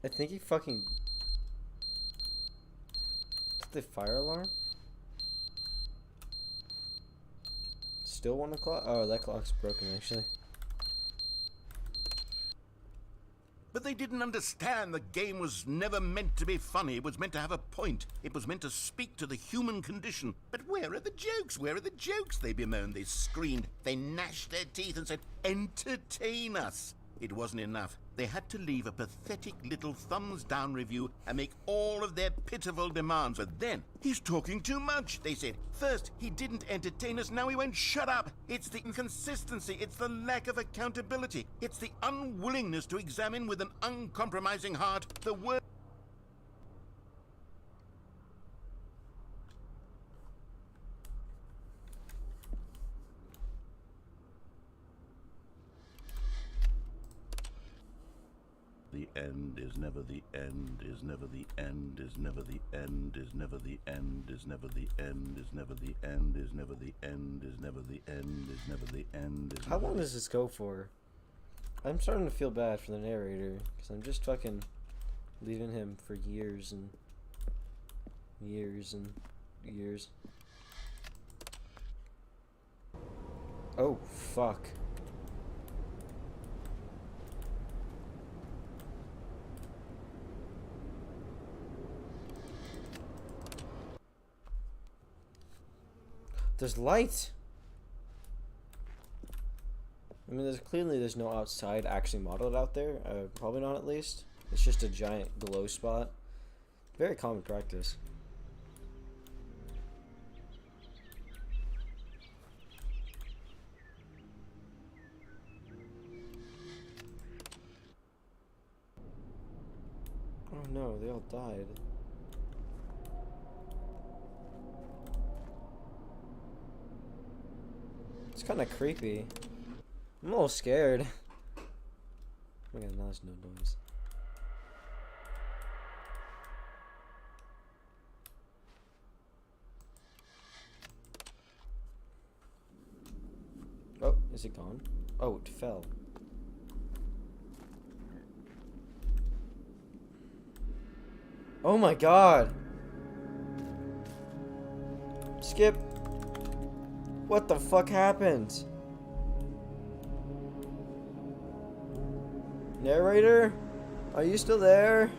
I think he fucking... Is the fire alarm? Still 1 o'clock? Oh, that clock's broken actually. But they didn't understand the game was never meant to be funny. It was meant to have a point. It was meant to speak to the human condition. But where are the jokes? Where are the jokes? They bemoaned, they screamed, they gnashed their teeth and said, entertain us. It wasn't enough. They had to leave a pathetic little thumbs-down review and make all of their pitiful demands. And then, he's talking too much, they said. First, he didn't entertain us, now he won't shut up. It's the inconsistency, it's the lack of accountability. It's the unwillingness to examine with an uncompromising heart the word. The end is never the end, is never the end, is never the end, is never the end, is never the end, is never the end, is never the end, is never the end, is never the end. How long does this go for? I'm starting to feel bad for the narrator, because I'm just fucking leaving him for years and years and years. Oh, fuck. There's light. I mean, there's no outside actually modeled out there. Probably not, at least. It's just a giant glow spot. Very common practice. Oh no, they all died. It's kind of creepy. I'm a little scared. Oh my god, now there's no noise. Oh, is it gone? Oh, it fell. Oh my god! Skip! What the fuck happened? Narrator? Are you still there?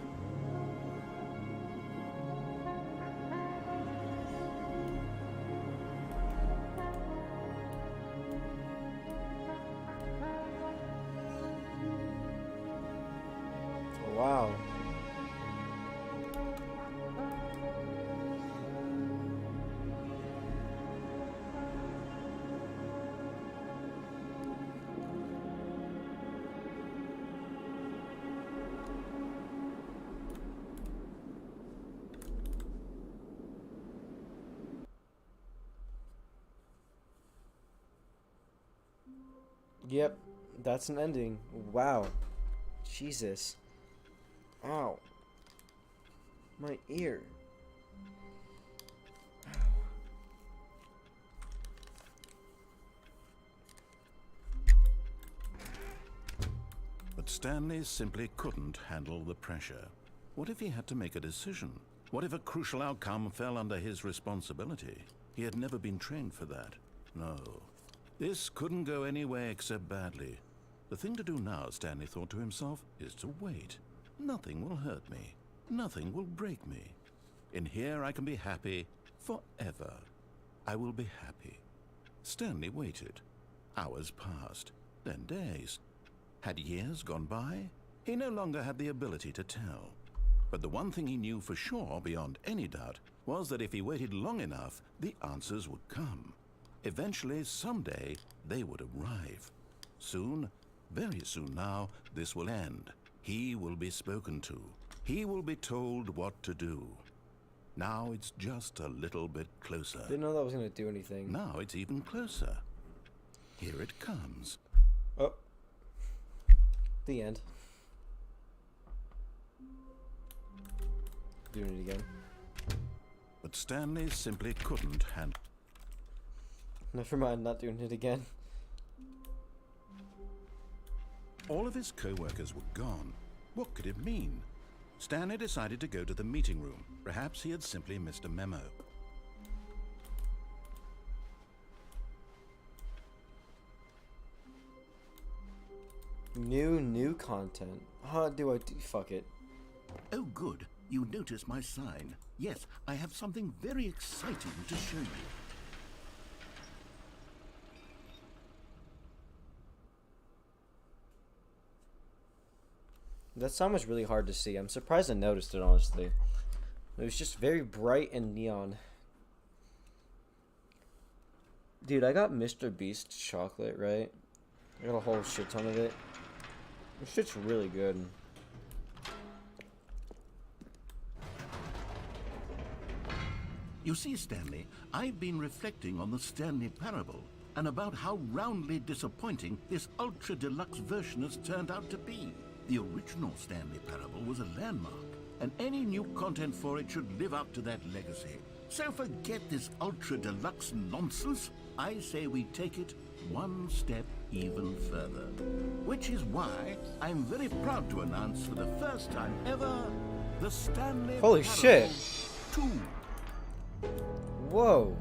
Oh, wow. Yep, that's an ending. Wow. Jesus. Ow. My ear. Ow. But Stanley simply couldn't handle the pressure. What if he had to make a decision? What if a crucial outcome fell under his responsibility? He had never been trained for that. No. This couldn't go any way except badly. The thing to do now, Stanley thought to himself, is to wait. Nothing will hurt me. Nothing will break me. In here I can be happy forever. I will be happy. Stanley waited. Hours passed, then days. Had years gone by? He no longer had the ability to tell. But the one thing he knew for sure, beyond any doubt, was that if he waited long enough, the answers would come. Eventually, someday, they would arrive. Soon, very soon now, this will end. He will be spoken to. He will be told what to do. Now it's just a little bit closer. Didn't know that was going to do anything. Now it's even closer. Here it comes. Oh. The end. Doing it again. But Stanley simply couldn't handle. Never mind, not doing it again. All of his co-workers were gone. What could it mean? Stanley decided to go to the meeting room. Perhaps he had simply missed a memo. New content. How do I do? Fuck it. Oh, good. You notice my sign. Yes, I have something very exciting to show you. That sound was really hard to see. I'm surprised I noticed it, honestly. It was just very bright and neon. Dude, I got Mr. Beast chocolate, right? I got a whole shit ton of it. This shit's really good. You see, Stanley, I've been reflecting on the Stanley Parable and about how roundly disappointing this ultra deluxe version has turned out to be. The original Stanley Parable was a landmark, and any new content for it should live up to that legacy. So forget this ultra deluxe nonsense. I say we take it one step even further. Which is why I'm very proud to announce for the first time ever the Stanley Holy Parable shit. 2. Whoa.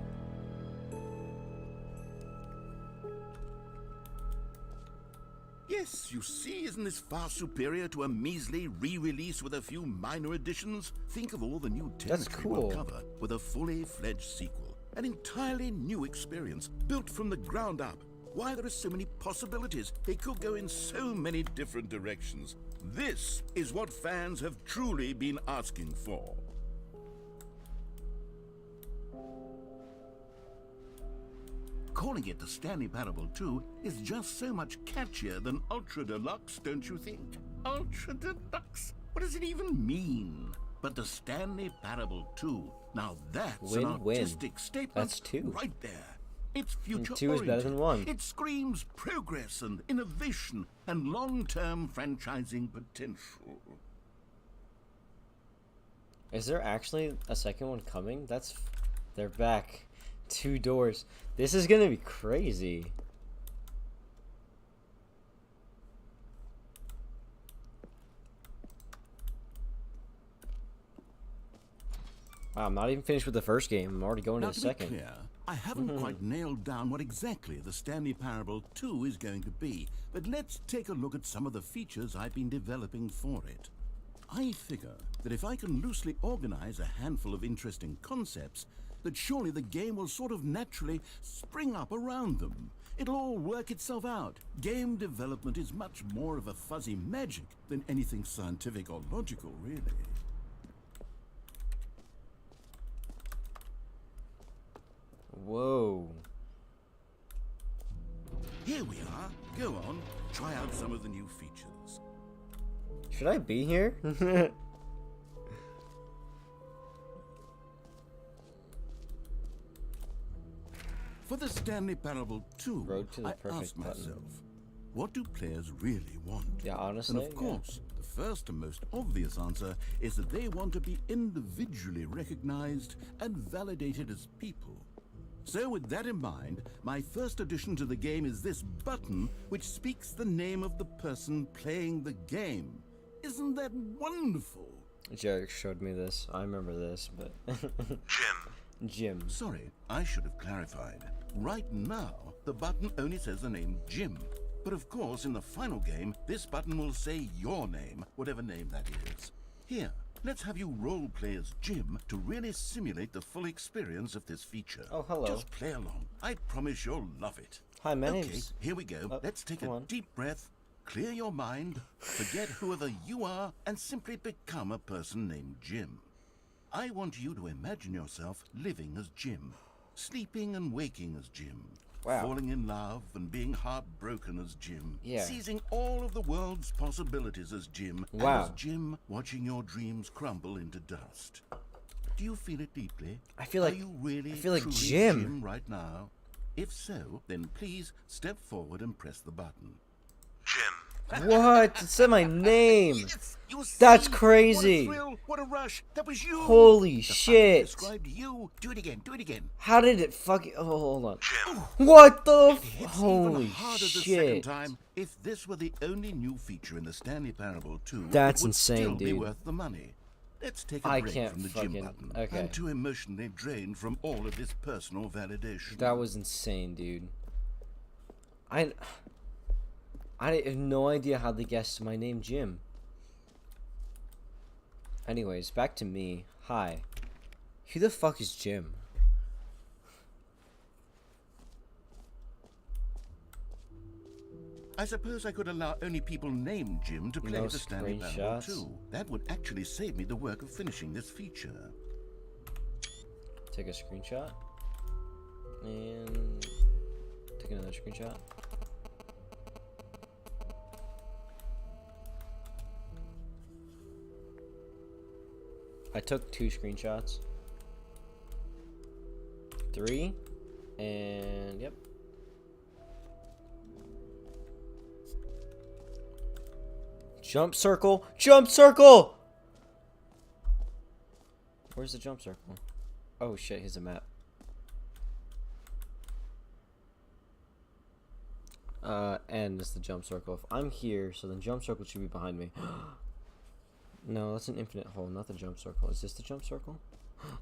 Yes, you see, isn't this far superior to a measly re-release with a few minor additions? Think of all the new territory cool. we'll cover with a fully fledged sequel. An entirely new experience, built from the ground up. Why, there are so many possibilities. They could go in so many different directions. This is what fans have truly been asking for. Calling it the Stanley Parable 2 is just so much catchier than Ultra Deluxe, don't you think? Ultra Deluxe? What does it even mean? But the Stanley Parable 2, now that's an artistic statement. That's 2. Right there. It's future 2 is better than 1. It screams progress and innovation and long-term franchising potential. Is there actually a second one coming? They're back. 2 doors. This is gonna be crazy. Wow, I'm not even finished with the first game. I'm already going to the second. To be clear, I haven't quite nailed down what exactly the Stanley Parable 2 is going to be, but let's take a look at some of the features I've been developing for it. I figure that if I can loosely organize a handful of interesting concepts, that surely the game will sort of naturally spring up around them. It'll all work itself out. Game development is much more of a fuzzy magic than anything scientific or logical, really. Whoa. Here we are. Go on, try out some of the new features. Should I be here? For the Stanley Parable 2, Road to the I perfect asked button. myself, what do players really want? Yeah, honestly, And of course, the first and most obvious answer is that they want to be individually recognized and validated as people. So with that in mind, my first addition to the game is this button which speaks the name of the person playing the game. Isn't that wonderful? Jarek showed me this. I remember this, but... Jim. Sorry, I should have clarified. Right now, the button only says the name Jim. But of course, in the final game, this button will say your name, whatever name that is. Here, let's have you role-play as Jim to really simulate the full experience of this feature. Oh, hello. Just play along. I promise you'll love it. Hi, my Okay, name's... here we go. Oh, Let's take come a on. deep breath, clear your mind, forget whoever you are, and simply become a person named Jim. I want you to imagine yourself living as Jim, sleeping and waking as Jim, Wow. falling in love and being heartbroken as Jim, Yeah. seizing all of the world's possibilities as Jim, Wow. and as Jim watching your dreams crumble into dust. Do you feel it deeply? I feel like- Are you really I feel like truly Jim. right now? If so, then please step forward and press the button. What? It said my name. Yes, you That's see? crazy. What a thrill! What a rush! That was you. Holy The shit. button described you. Do it again. Do it again. How did it fucking... Oh, hold on. What the... It hits Holy even harder the second shit. time. If this were the only new feature in the Stanley Parable 2, That's it would insane, still be dude. worth the money. Let's take a I break can't from the Jim fucking- button. okay. I'm too emotionally drained from all of this personal validation. That was insane, dude. I have no idea how they guessed my name, Jim. Anyways, back to me. Hi. Who the fuck is Jim? I suppose I could allow only people named Jim to play No the Stanley Parable screenshots? 2. That would actually save me the work of finishing this feature. Take a screenshot. And... take another screenshot. I took 2 screenshots. 3. And... yep. Jump circle! Jump circle! Where's the jump circle? Oh shit, here's a map. N is the jump circle. If I'm here, so then jump circle should be behind me. No, that's an infinite hole, not the jump circle. Is this the jump circle?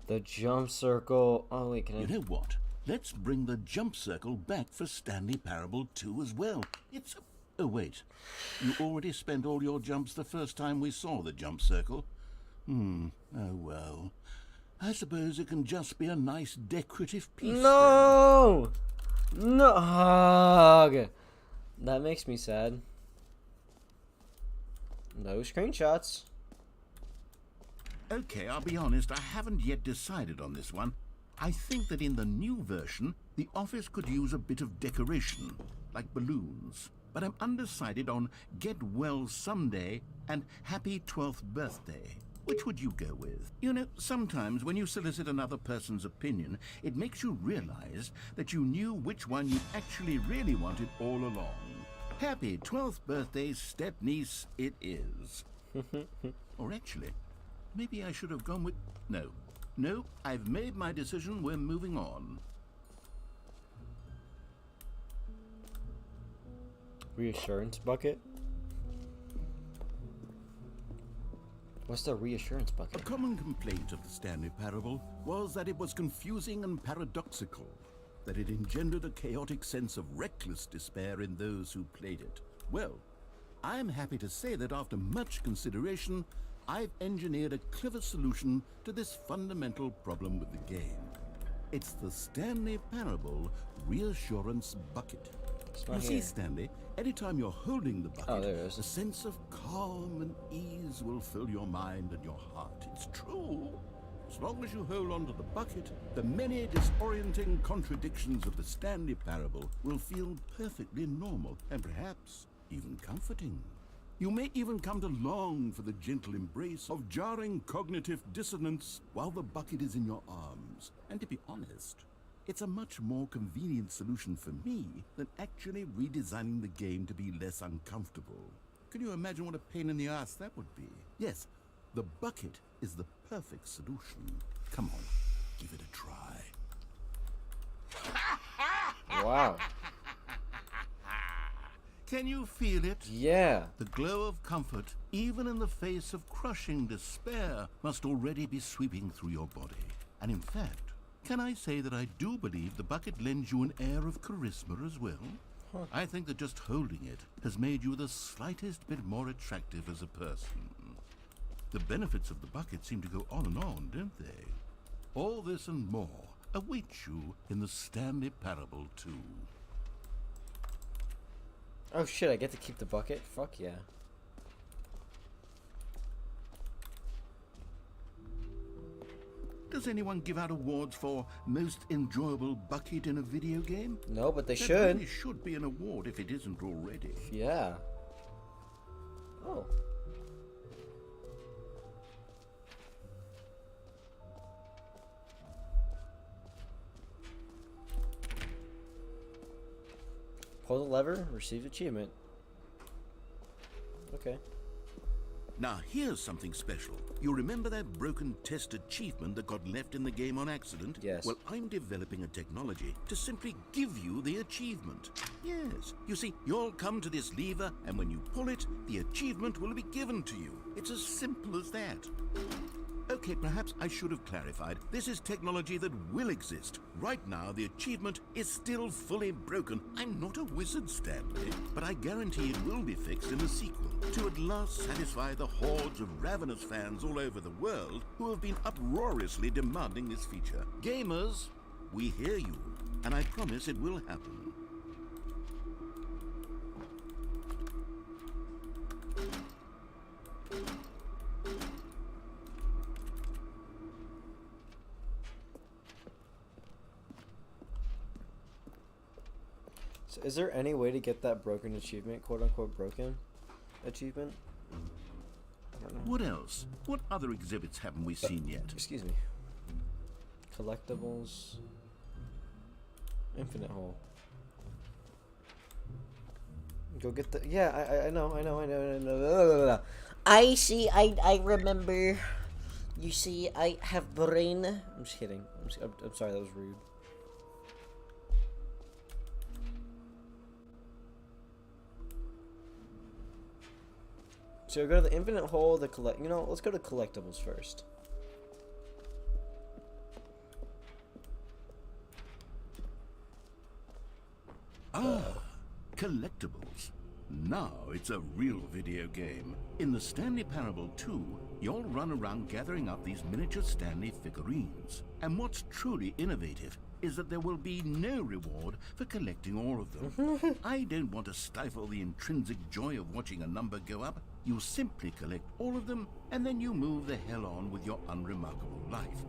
The jump circle. Oh wait, can I... You know what? Let's bring the jump circle back for Stanley Parable 2 as well. It's... Oh, wait. You already spent all your jumps the first time we saw the jump circle. Oh, well. I suppose it can just be a nice decorative piece. No! No! Ugh. That makes me sad. No screenshots. Okay, I'll be honest, I haven't yet decided on this one. I think that in the new version, the office could use a bit of decoration, like balloons. But I'm undecided on Get Well Someday and Happy 12th Birthday. Which would you go with? You know, sometimes when you solicit another person's opinion, it makes you realize that you knew which one you actually really wanted all along. Happy 12th birthday, step-niece, it is. Or actually, maybe I should have gone with... No, I've made my decision, we're moving on. Reassurance bucket? What's the reassurance A bucket? common complaint of the Stanley Parable was that it was confusing and paradoxical, that it engendered a chaotic sense of reckless despair in those who played it. Well, I'm happy to say that after much consideration, I've engineered a clever solution to this fundamental problem with the game. It's the Stanley Parable Reassurance Bucket. It's You not see, here. Stanley, anytime you're holding the bucket, Oh, there it is. a sense of calm and ease will fill your mind and your heart. It's true. As long as you hold on to the bucket, the many disorienting contradictions of the Stanley Parable will feel perfectly normal and perhaps even comforting. You may even come to long for the gentle embrace of jarring cognitive dissonance while the bucket is in your arms. And to be honest, it's a much more convenient solution for me than actually redesigning the game to be less uncomfortable. Can you imagine what a pain in the ass that would be? Yes, the bucket is the perfect solution. Come on, give it a try. Wow. Can you feel it? Yeah. The glow of comfort, even in the face of crushing despair, must already be sweeping through your body. And in fact, can I say that I do believe the bucket lends you an air of charisma as well? I think that just holding it has made you the slightest bit more attractive as a person. The benefits of the bucket seem to go on and on, don't they? All this and more awaits you in the Stanley Parable 2. Oh shit, I get to keep the bucket? Fuck yeah. Does anyone give out awards for most enjoyable bucket in a video game? No, but they There should. really should be an award if it isn't already. Yeah. Oh. Pull the lever, receive achievement. Okay. Now here's something special. You remember that broken test achievement that got left in the game on accident? Yes. Well, I'm developing a technology to simply give you the achievement. Yes. You see, you'll come to this lever, and when you pull it, the achievement will be given to you. It's as simple as that. Okay, perhaps I should have clarified. This is technology that will exist. Right now, the achievement is still fully broken. I'm not a wizard, Stanley, but I guarantee it will be fixed in the sequel to at last satisfy the hordes of ravenous fans all over the world who have been uproariously demanding this feature. Gamers, we hear you, and I promise it will happen. So is there any way to get that broken achievement, quote unquote broken achievement? I don't know. What else? What other exhibits haven't we seen yet? Excuse me. Collectibles. Infinite hole. Go get the. Yeah, I know. I see. I remember. You see, I have brain. I'm just kidding. I'm sorry. That was rude. So go to the infinite hole. The collect. You know, let's go to collectibles first. Collectibles. Now it's a real video game. In the Stanley Parable 2, you'll run around gathering up these miniature Stanley figurines. And what's truly innovative is that there will be no reward for collecting all of them. I don't want to stifle the intrinsic joy of watching a number go up. You simply collect all of them, and then you move the hell on with your unremarkable life.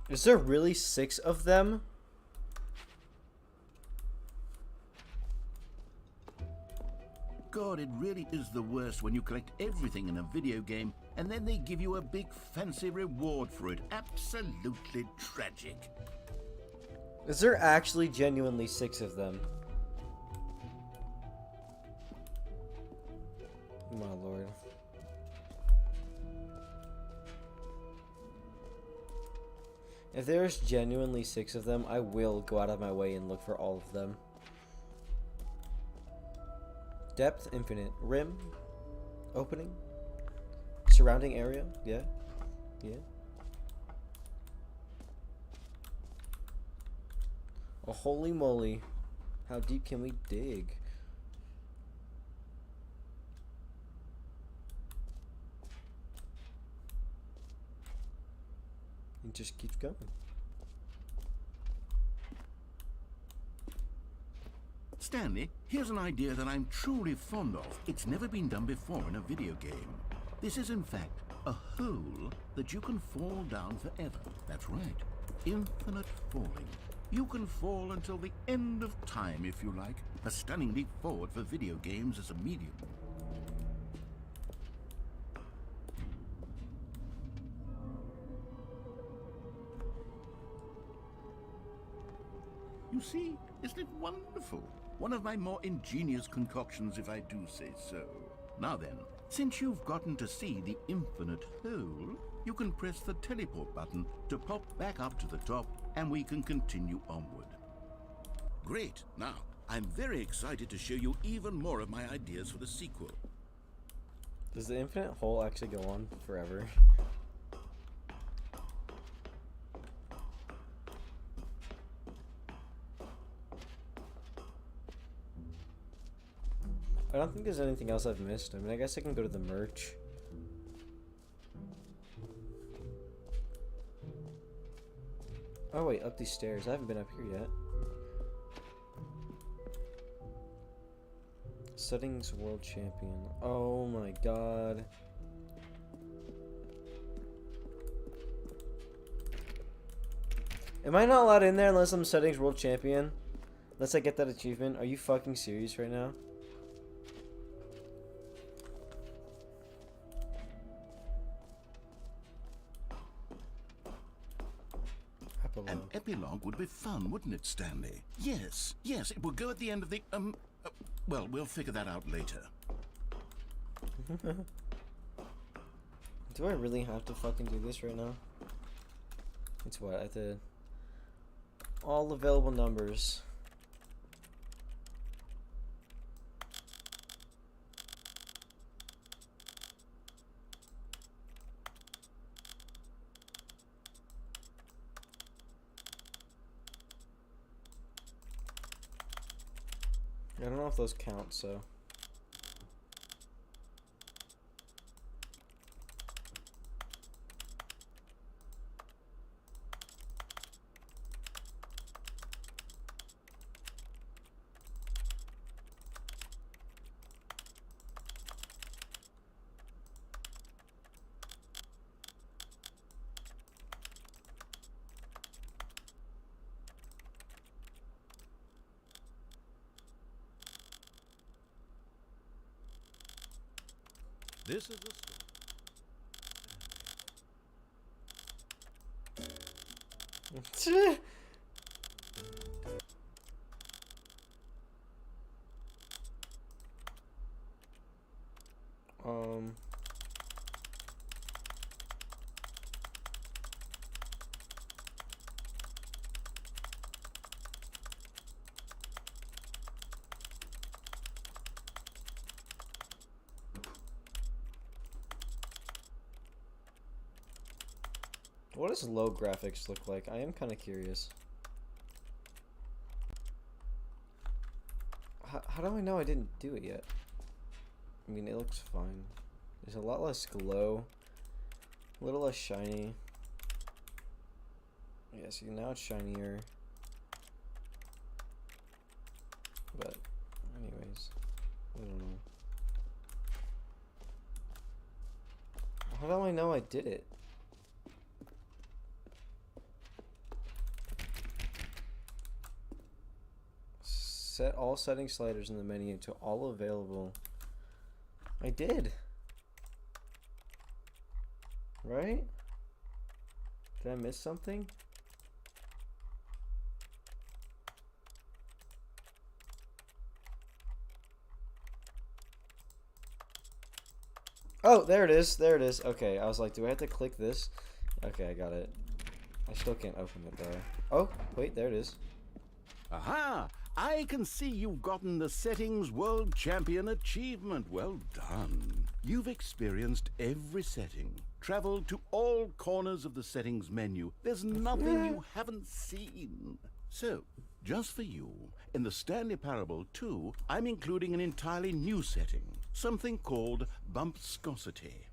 Is there really 6 of them? God, it really is the worst when you collect everything in a video game and then they give you a big fancy reward for it. Absolutely tragic. Is there actually genuinely 6 of them? My lord. If there's genuinely 6 of them, I will go out of my way and look for all of them. Depth, infinite. Rim, opening, surrounding area. Yeah. Oh, holy moly. How deep can we dig? It just keeps going. Stanley, here's an idea that I'm truly fond of. It's never been done before in a video game. This is in fact a hole that you can fall down forever. That's right. Infinite falling. You can fall until the end of time if you like. A stunning leap forward for video games as a medium. You see, isn't it wonderful? One of my more ingenious concoctions, if I do say so. Now then, since you've gotten to see the infinite hole, you can press the teleport button to pop back up to the top, and we can continue onward. Great. Now, I'm very excited to show you even more of my ideas for the sequel. Does the infinite hole actually go on forever? I don't think there's anything else I've missed. I mean, I guess I can go to the merch. Oh wait, up these stairs. I haven't been up here yet. Settings World Champion. Oh my god. Am I not allowed in there unless I'm Settings World Champion? Unless I get that achievement? Are you fucking serious right now? An epilogue would be fun, wouldn't it, Stanley? Yes, yes, it will go at the end of the, well, we'll figure that out later. Do I really have to fucking do this right now? It's what? I have to... All available numbers. I don't know if those count, so... This is the story. What does low graphics look like? I am kind of curious. How do I know I didn't do it yet? I mean, it looks fine. There's a lot less glow. A little less shiny. Yeah, see, now it's shinier. But, anyways. I don't know. How do I know I did it? Set all setting sliders in the menu to all available. I did. Right? Did I miss something? Oh, there it is. There it is. Okay, I was like, do I have to click this? Okay, I got it. I still can't open it though. Oh, wait, there it is. Aha! I can see you've gotten the Settings World Champion achievement. Well done. You've experienced every setting, traveled to all corners of the settings menu. There's nothing you haven't seen. So, just for you, in the Stanley Parable 2, I'm including an entirely new setting, something called bumpscosity.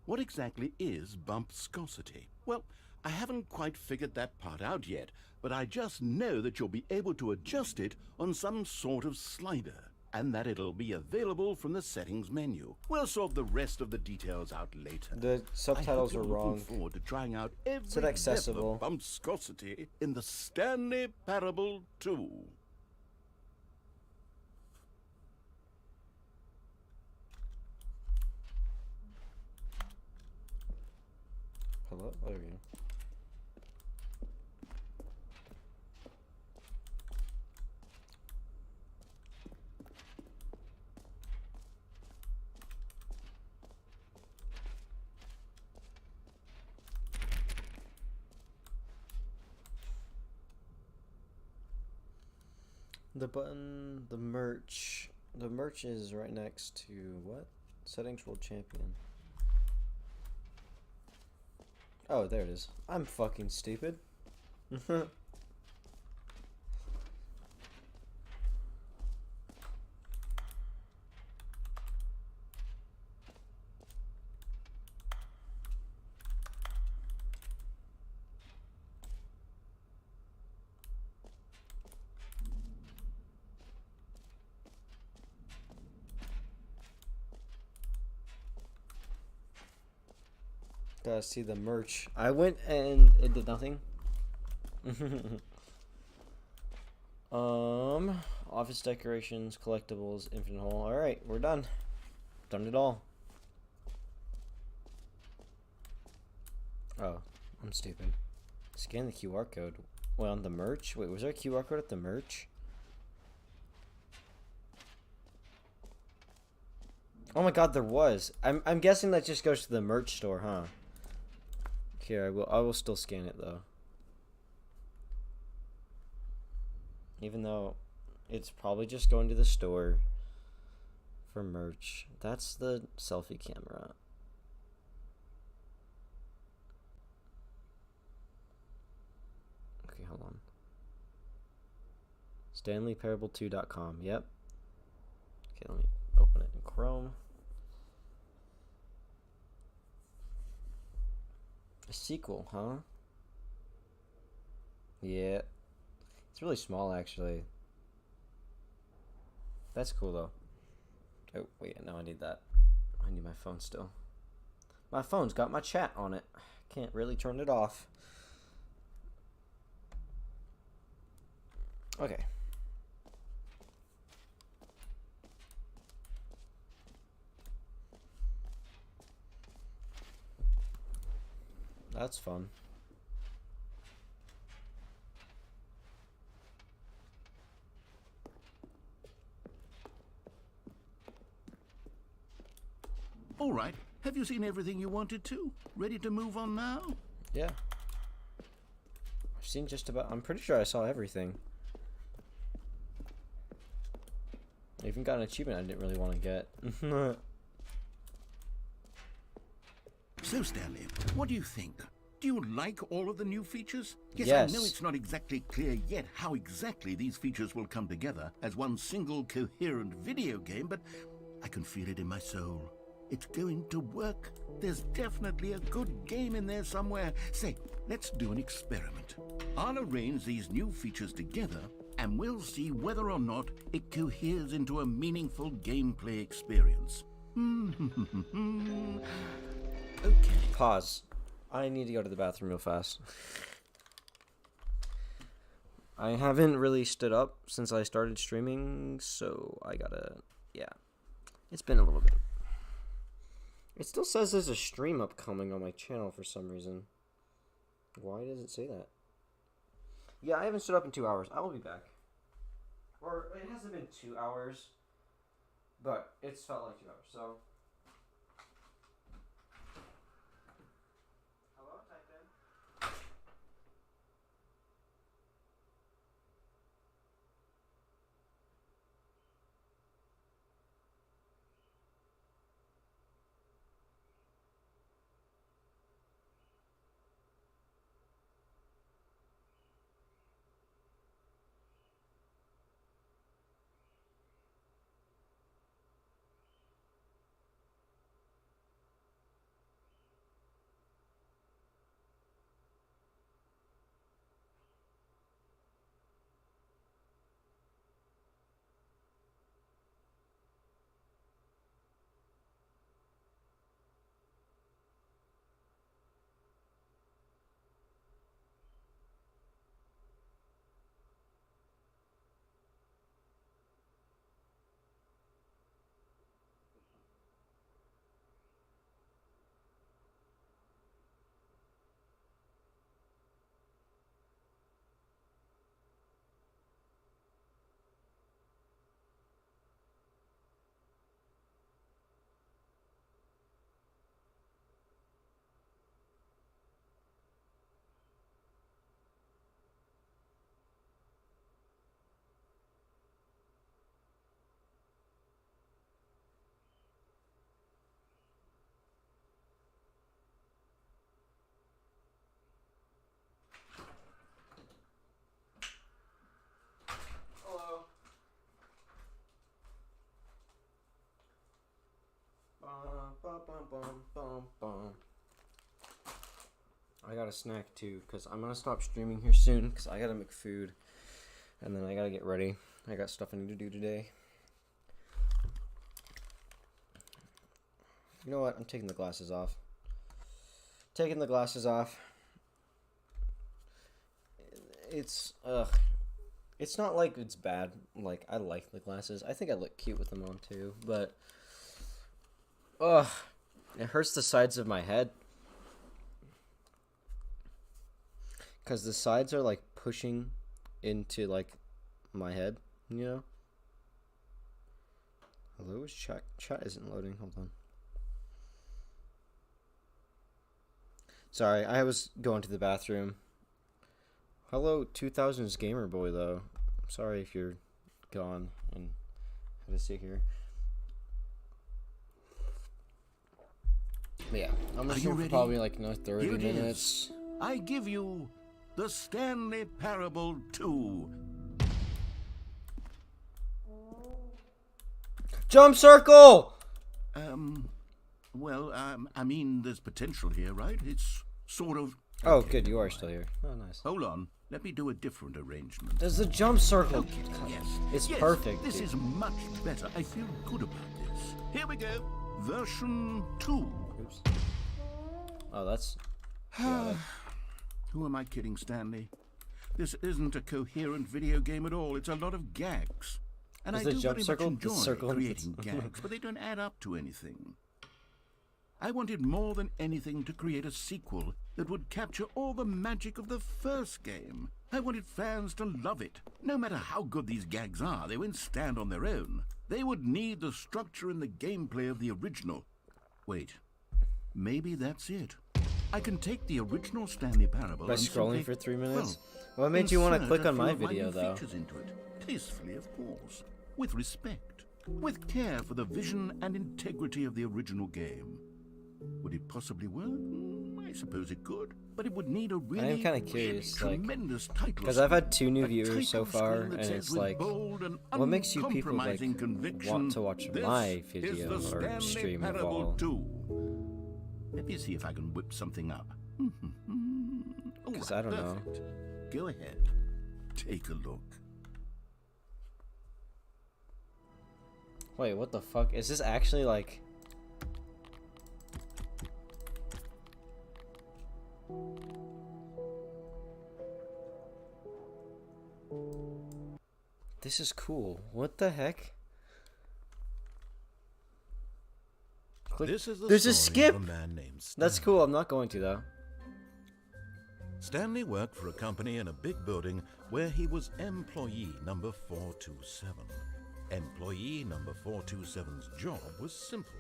What exactly is bumpscosity? Well, I haven't quite figured that part out yet, but I just know that you'll be able to adjust it on some sort of slider, and that it'll be available from the settings menu. We'll sort the rest of the details out later. The subtitles are wrong. Looking forward to trying out every It's accessible. level of bumpscosity in the Stanley Parable 2. Hello? There we go. The button, the merch. The merch is right next to what? Settings World Champion. Oh, there it is. I'm fucking stupid. Gotta see the merch. I went and it did nothing. Office decorations, collectibles, infinite hole. Alright, we're done. Done it all. Oh, I'm stupid. Scan the QR code. Well, on the merch? Wait, was there a QR code at the merch? Oh my god, there was. I'm guessing that just goes to the merch store, huh? Here, I will still scan it though. Even though it's probably just going to the store for merch. That's the selfie camera. Okay, hold on. StanleyParable2.com. Yep. Okay, let me open it in Chrome. A sequel, huh? Yeah. It's really small, actually. That's cool, though. Oh, wait, no, I need that. I need my phone still. My phone's got my chat on it. Can't really turn it off. Okay. That's fun. All right. Have you seen everything you wanted to? Ready to move on now? Yeah. I've seen just about... I'm pretty sure I saw everything. I even got an achievement I didn't really want to get. So, Stanley, what do you think? Do you like all of the new features? Yes. I know it's not exactly clear yet how exactly these features will come together as one single coherent video game, but I can feel it in my soul. It's going to work. There's definitely a good game in there somewhere. Say, let's do an experiment. I'll arrange these new features together, and we'll see whether or not it coheres into a meaningful gameplay experience. Okay. Pause. I need to go to the bathroom real fast. I haven't really stood up since I started streaming, so I gotta... Yeah. It's been a little bit. It still says there's a stream upcoming on my channel for some reason. Why does it say that? Yeah, I haven't stood up in 2 hours. I will be back. Or, it hasn't been 2 hours, but it's felt like 2 hours, so... Hello, type in. Hello. Bum, bum, bum, bum, bum. I got a snack too, because I'm going to stop streaming here soon, because I got to make food, and then I got to get ready. I got stuff I need to do today. You know what? I'm taking the glasses off. taking the glasses off. It's it's not like it's bad. Like, I like the glasses. I think I look cute with them on too, but it hurts the sides of my head. Cuz the sides are like pushing into like my head, you know? Hello, is chat isn't loading. Hold on. Sorry, I was going to the bathroom. Hello, 2000s gamer boy, though. I'm sorry if you're gone and had to sit here. But yeah, I'm gonna shoot for probably like 30 Here it minutes. is. I give you the Stanley Parable 2. Jump circle! Well, I mean, there's potential here, right? It's sort of... Oh, Okay, good, you never are mind. still here. Oh, nice. Hold on. Let me do a different arrangement. There's the jump circle. Yes. It's yes, perfect. This dude. is much better. I feel good about this. Here we go. Version 2. Oops. Oh, that's... Yeah, Who am I kidding, Stanley? This isn't a coherent video game at all. It's a lot of gags. And Is I the do jump very circle much the enjoy circle? creating gags, but they don't add up to anything. I wanted more than anything to create a sequel that would capture all the magic of the first game. I wanted fans to love it. No matter how good these gags are, they won't stand on their own. They would need the structure and the gameplay of the original. Wait, maybe that's it. I can take the original Stanley Parable By and scrolling simply, for 3 minutes? well, What made you want to insert click a on few my of video, new though? features into it. Tastefully, of course. With respect. With care for the vision and integrity of the original game. Would it possibly work? I suppose it could. But it would need a really, kinda curious, really like, tremendous title. Because I've had 2 new A viewers so title far, screen that and says it's with like, bold and what makes you people like uncompromising conviction, want to watch "This my is video the or Stanley stream of Parable all? 2. Let me see if I can whip something up. Because I don't know. Go ahead. Take a look. Wait, what the fuck? Is this actually like... This is cool. What the heck? Click. This is the There's a story skip! of a man named Stanley. That's cool. I'm not going to, though. Stanley worked for a company in a big building where he was employee number 427. Employee number 427's job was simple.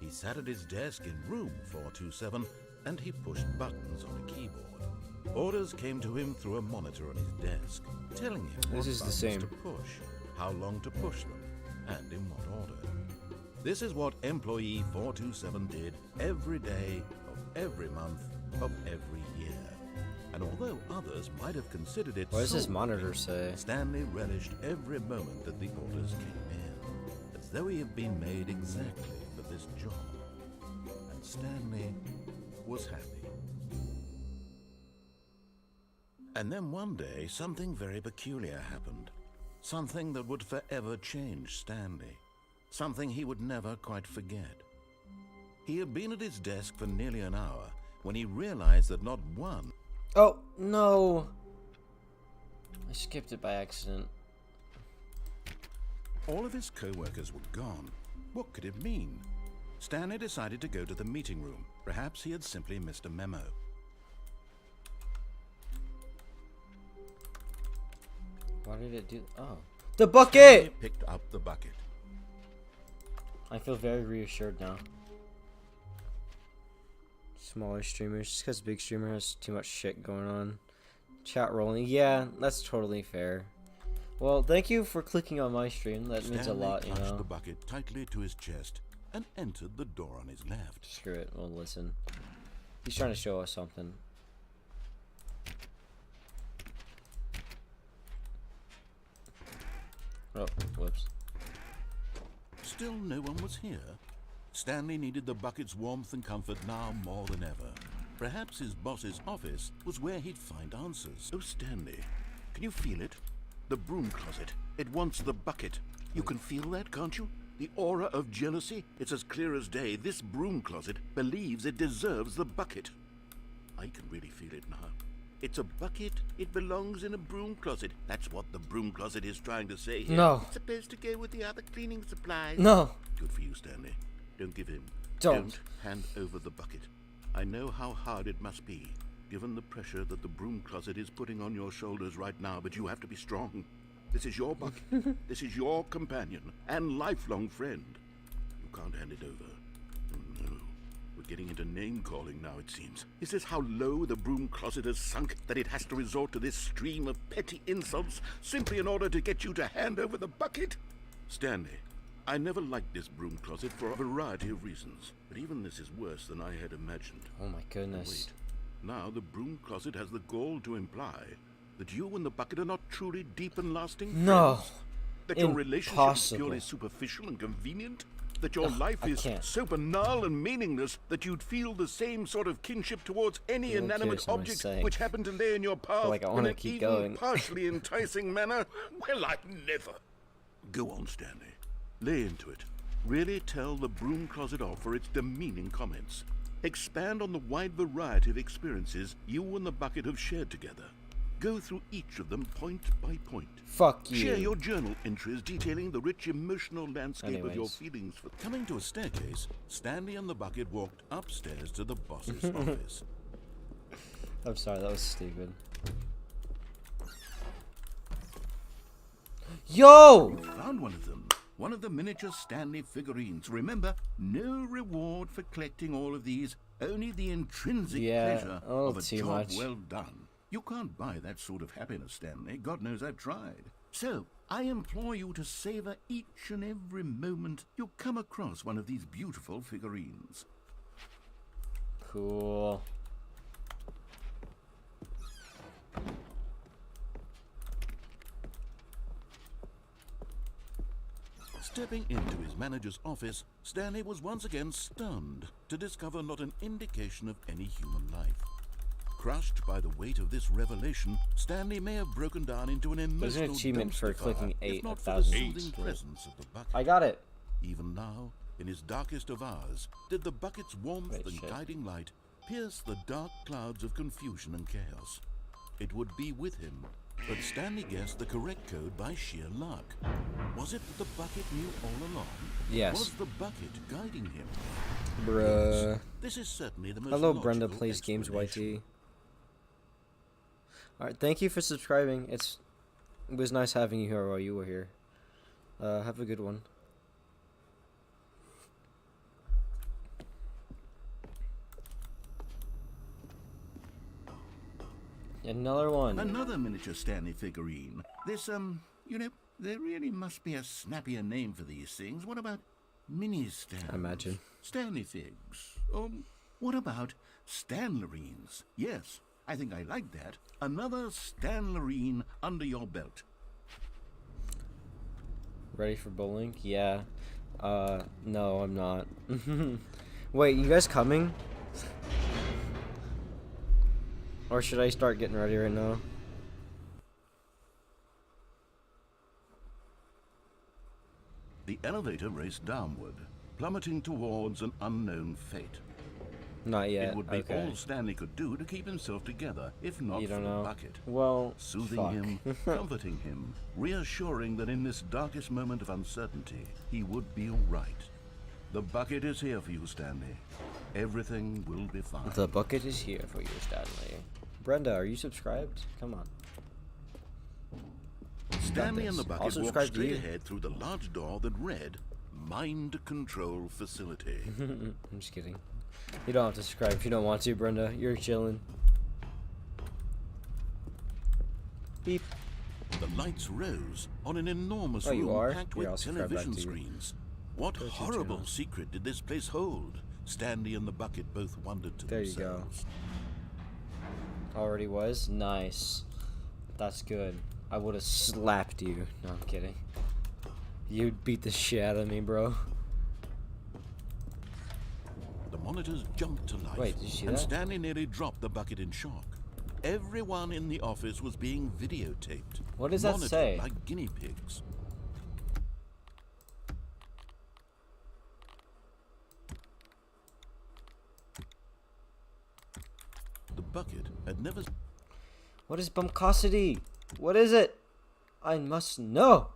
He sat at his desk in room 427 and he pushed buttons on a keyboard. Orders came to him through a monitor on his desk, telling him what This is the buttons same. to push, how long to push them, and in what order. This is what employee 427 did every day of every month of every year. And although others might have considered it What does this soul-crushing, monitor say? Stanley relished every moment that the orders came in, as though he had been made exactly for this job. And Stanley was happy. And then one day, something very peculiar happened. Something that would forever change Stanley. Something he would never quite forget. He had been at his desk for nearly an hour when he realized that not one... Oh, no. I skipped it by accident. All of his co-workers were gone. What could it mean? Stanley decided to go to the meeting room. Perhaps he had simply missed a memo. Why did it do... Oh. The Stanley bucket! picked up the bucket. I feel very reassured now. Smaller streamers, just because big streamer has too much shit going on. Chat rolling, yeah, that's totally fair. Well, thank you for clicking on my stream. That means a Stanley lot, you clutched know. the bucket tightly to his chest and entered the door on his left. Screw it. We'll listen. He's trying to show us something. Oh, whoops. Still no one was here. Stanley needed the bucket's warmth and comfort now more than ever. Perhaps his boss's office was where he'd find answers. Oh, Stanley, can you feel it? The broom closet. It wants the bucket. You can feel that, can't you? The aura of jealousy? It's as clear as day. This broom closet believes it deserves the bucket. I can really feel it now. It's a bucket. It belongs in a broom closet. That's what the broom closet is trying to say here. No. It's supposed to go with the other cleaning supplies. No. Good for you, Stanley. Don't give in. Don't. Hand over the bucket. I know how hard it must be, given the pressure that the broom closet is putting on your shoulders right now, but you have to be strong. This is your bucket. This is your companion and lifelong friend. You can't hand it over. Oh, no. We're getting into name-calling now, it seems. Is this how low the broom closet has sunk, that it has to resort to this stream of petty insults simply in order to get you to hand over the bucket? Stanley, I never liked this broom closet for a variety of reasons, but even this is worse than I had imagined. Oh my goodness. Wait, now the broom closet has the gall to imply that you and the bucket are not truly deep and lasting No. friends? That your relationship is Impossible. purely superficial and convenient? That your life I is can't. so banal and meaningless that you'd feel the same sort of kinship towards any Who inanimate cares what I'm object saying? which happened to lay in your path Like, I in wanna an keep even going. partially enticing manner? Well, I'd never. Go on, Stanley. Lay into it. Really tell the broom closet off for its demeaning comments. Expand on the wide variety of experiences you and the bucket have shared together. Go through each of them point by point. Fuck you. Share your journal entries detailing the rich emotional landscape of your Anyways. feelings for... Coming to a staircase, Stanley and the bucket walked upstairs to the boss's office. I'm sorry, that was stupid. Yo! Found one of them. One of the miniature Stanley figurines. Remember, no reward for collecting all of these, only the intrinsic Yeah, pleasure a little of a too job much. well done. You can't buy that sort of happiness, Stanley. God knows I've tried. So, I implore you to savor each and every moment you come across one of these beautiful figurines. Cool. Stepping into his manager's office, Stanley was once again stunned to discover not an indication of any human life. Crushed by the weight of this revelation, Stanley may have broken down into an emotional There's an achievement for dumpster clicking fire, if 8 not for the 1,000 soothing times. presence of the bucket. I got it. Even now, in his darkest of hours, did the bucket's warmth Wait, and shit. guiding light pierce the dark clouds of confusion and chaos. It would be with him, but Stanley guessed the correct code by sheer luck. Was it that the bucket knew all along? Yes. Was the bucket guiding him? Bruh. This is certainly the most Hello, Brenda logical plays games explanation. YT. Alright, thank you for subscribing. It was nice having you here while you were here. Have a good one. Another one. Another miniature Stanley figurine. This, you know, there really must be a snappier name for these things. What about mini Stanleys? I imagine. Stanley figs. What about Stanlerines? Yes, I think I like that. Another Stanlerine under your belt. Ready for bowling? Yeah. No, I'm not. Wait, you guys coming? Or should I start getting ready right now? The elevator raced downward, plummeting towards an unknown fate. Not yet. It would be okay. all Stanley could do to keep himself together, if not You for don't the know. bucket. Well, Soothing fuck. him, comforting him, reassuring that in this darkest moment of uncertainty, he would be all right. The bucket is here for you, Stanley. Everything will be fine. The bucket is here for you, Stanley. Brenda, are you subscribed? Come on. Stanley and the this. I'll bucket walked subscribe to straight you. ahead through the large door that read, Mind Control Facility. I'm just kidding. You don't have to subscribe if you don't want to, Brenda. You're chilling. Beep. The lights rose on an enormous Oh, you room are? packed Here, with I'll subscribe back television to you. screens. What Go to your horrible channel. secret did this place hold? Stanley and the bucket both wondered to There you go. themselves. Already was? Nice. That's good. I would have slapped you. No, I'm kidding. You'd beat the shit out of me, bro. The monitors jumped to life, Wait, did you see and that? Stanley nearly dropped the bucket in shock. Everyone in the office was being videotaped. What does that monitored say? like guinea pigs. The bucket had never What is bumpcosity? What is it? I must know.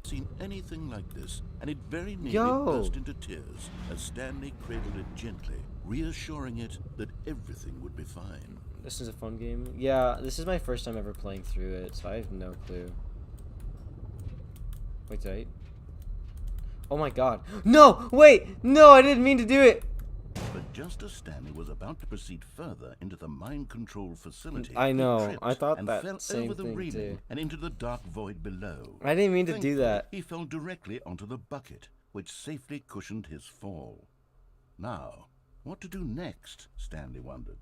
seen anything like this, and it very nearly Yo. burst into tears as Stanley cradled it gently, reassuring it that everything would be fine. This is a fun game. Yeah, this is my first time ever playing through it, so I have no clue. Wait, did I... Oh my god. No! Wait! No, I didn't mean to do it! But just as Stanley was about to proceed further into the mind control facility, I know. he tripped I thought and that fell same over the thing, railing too. and into the dark void below. I didn't mean to do Thankfully, that. He fell directly onto the bucket, which safely cushioned his fall. Now, what to do next? Stanley wondered.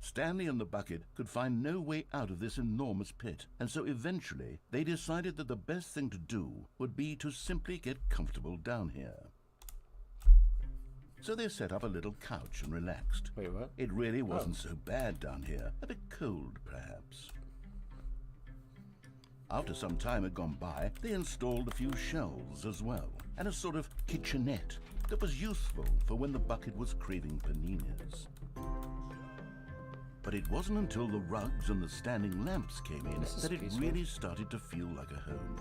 Stanley and the bucket could find no way out of this enormous pit, and so eventually they decided that the best thing to do would be to simply get comfortable down here. So they set up a little couch and relaxed. Wait, what? It really wasn't so bad down here. A bit cold, perhaps. After some time had gone by, they installed a few shelves as well, and a sort of kitchenette that was useful for when the bucket was craving paninis. But it wasn't until the rugs and the standing lamps came in that it peaceful. really started to feel like a home.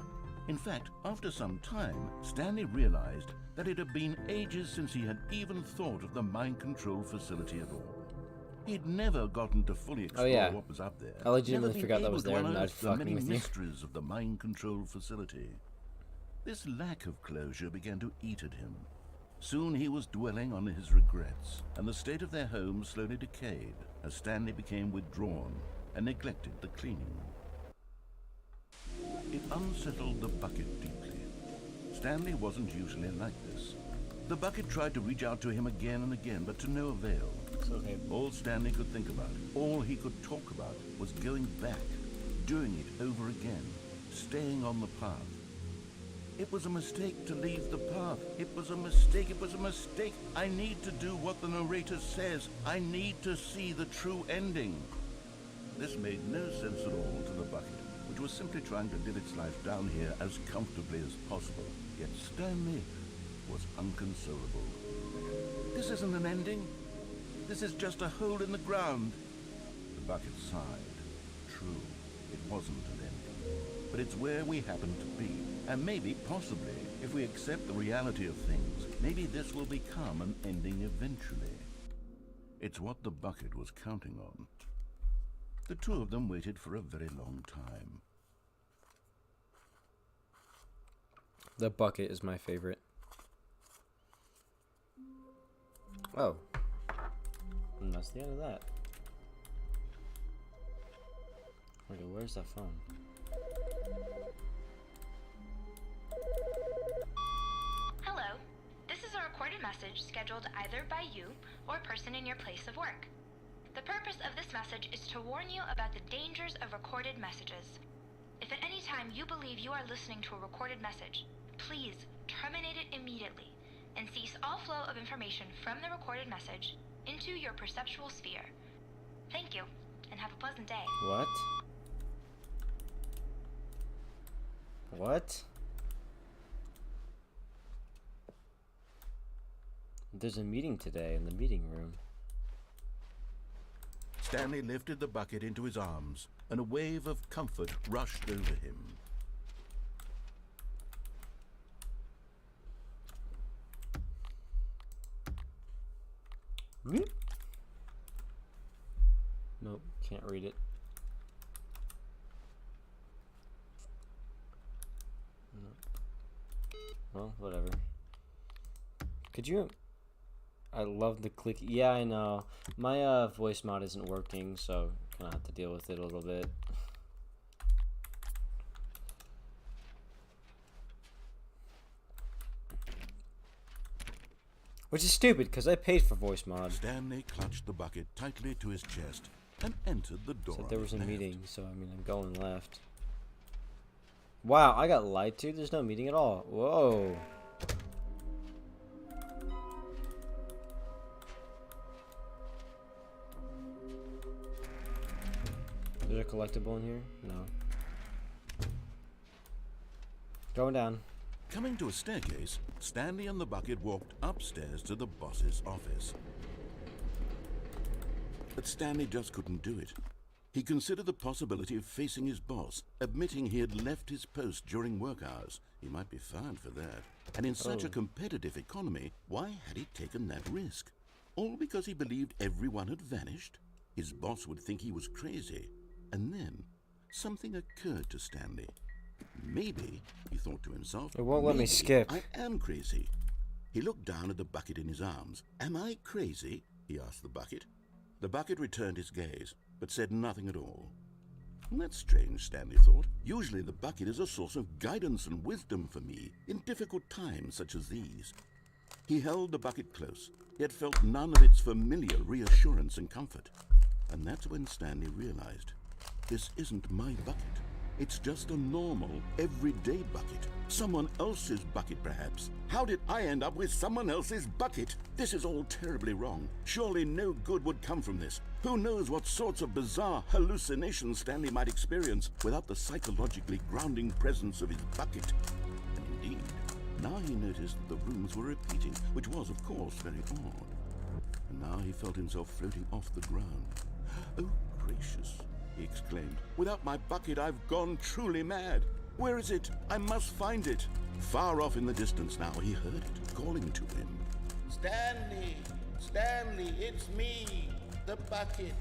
In fact, after some time, Stanley realized that it had been ages since he had even thought of the mind control facility at all. He'd never gotten to fully explore yeah. what was up there. I legitimately never been forgot that able was to there and unearth I'd the many fucking with you. mysteries of the mind control facility. This lack of closure began to eat at him. Soon he was dwelling on his regrets, and the state of their home slowly decayed as Stanley became withdrawn and neglected the cleaning. It unsettled the bucket deeply. Stanley wasn't usually like this. The bucket tried to reach out to him again and again, but to no avail. It's okay. All Stanley could think about, all he could talk about, was going back, doing it over again, staying on the path. It was a mistake to leave the path. It was a mistake. It was a mistake. I need to do what the narrator says. I need to see the true ending. This made no sense at all to the bucket, which was simply trying to live its life down here as comfortably as possible. Yet Stanley was unconsolable. This isn't an ending. This is just a hole in the ground. The bucket sighed. True, it wasn't an ending. But it's where we happen to be. And maybe, possibly, if we accept the reality of things, maybe this will become an ending eventually. It's what the bucket was counting on. The two of them waited for a very long time. The bucket is my favorite. Oh. And that's the end of that. Okay, where's that phone? Hello. This is a recorded message scheduled either by you or a person in your place of work. The purpose of this message is to warn you about the dangers of recorded messages. If at any time you believe you are listening to a recorded message, please terminate it immediately and cease all flow of information from the recorded message into your perceptual sphere. Thank you, and have a pleasant day. What? What? There's a meeting today in the meeting room. Stanley lifted the bucket into his arms, and a wave of comfort rushed over him. Nope, can't read it. Nope. Well, whatever. Could you... I love the click. Yeah, I know. My voice mod isn't working, so gonna have to deal with it a little bit. Which is stupid, because I paid for voice mod. Stanley clutched the bucket tightly to his chest and entered the door. Said there was a left. meeting, so I mean, I'm going left. Wow, I got lied to. There's no meeting at all. Whoa. Is there a collectible in here? No. Going down. Coming to a staircase, Stanley and the bucket walked upstairs to the boss's office. But Stanley just couldn't do it. He considered the possibility of facing his boss, admitting he had left his post during work hours. He might be fired for that. And in such a competitive economy, why had he taken that risk? All because he believed everyone had vanished? His boss would think he was crazy. And then, something occurred to Stanley. Maybe, he thought to himself, it won't let me skip. I am crazy. He looked down at the bucket in his arms. Am I crazy? He asked the bucket. The bucket returned his gaze, but said nothing at all. That's strange, Stanley thought. Usually the bucket is a source of guidance and wisdom for me in difficult times such as these. He held the bucket close, yet felt none of its familiar reassurance and comfort. And that's when Stanley realized, this isn't my bucket. It's just a normal, everyday bucket. Someone else's bucket, perhaps. How did I end up with someone else's bucket? This is all terribly wrong. Surely no good would come from this. Who knows what sorts of bizarre hallucinations Stanley might experience without the psychologically grounding presence of his bucket. And indeed, now he noticed that the rooms were repeating, which was, of course, very odd. And now he felt himself floating off the ground. Oh, gracious, he exclaimed. Without my bucket, I've gone truly mad. Where is it? I must find it. Far off in the distance now, he heard it, calling to him. Stanley! Stanley, it's me, the bucket.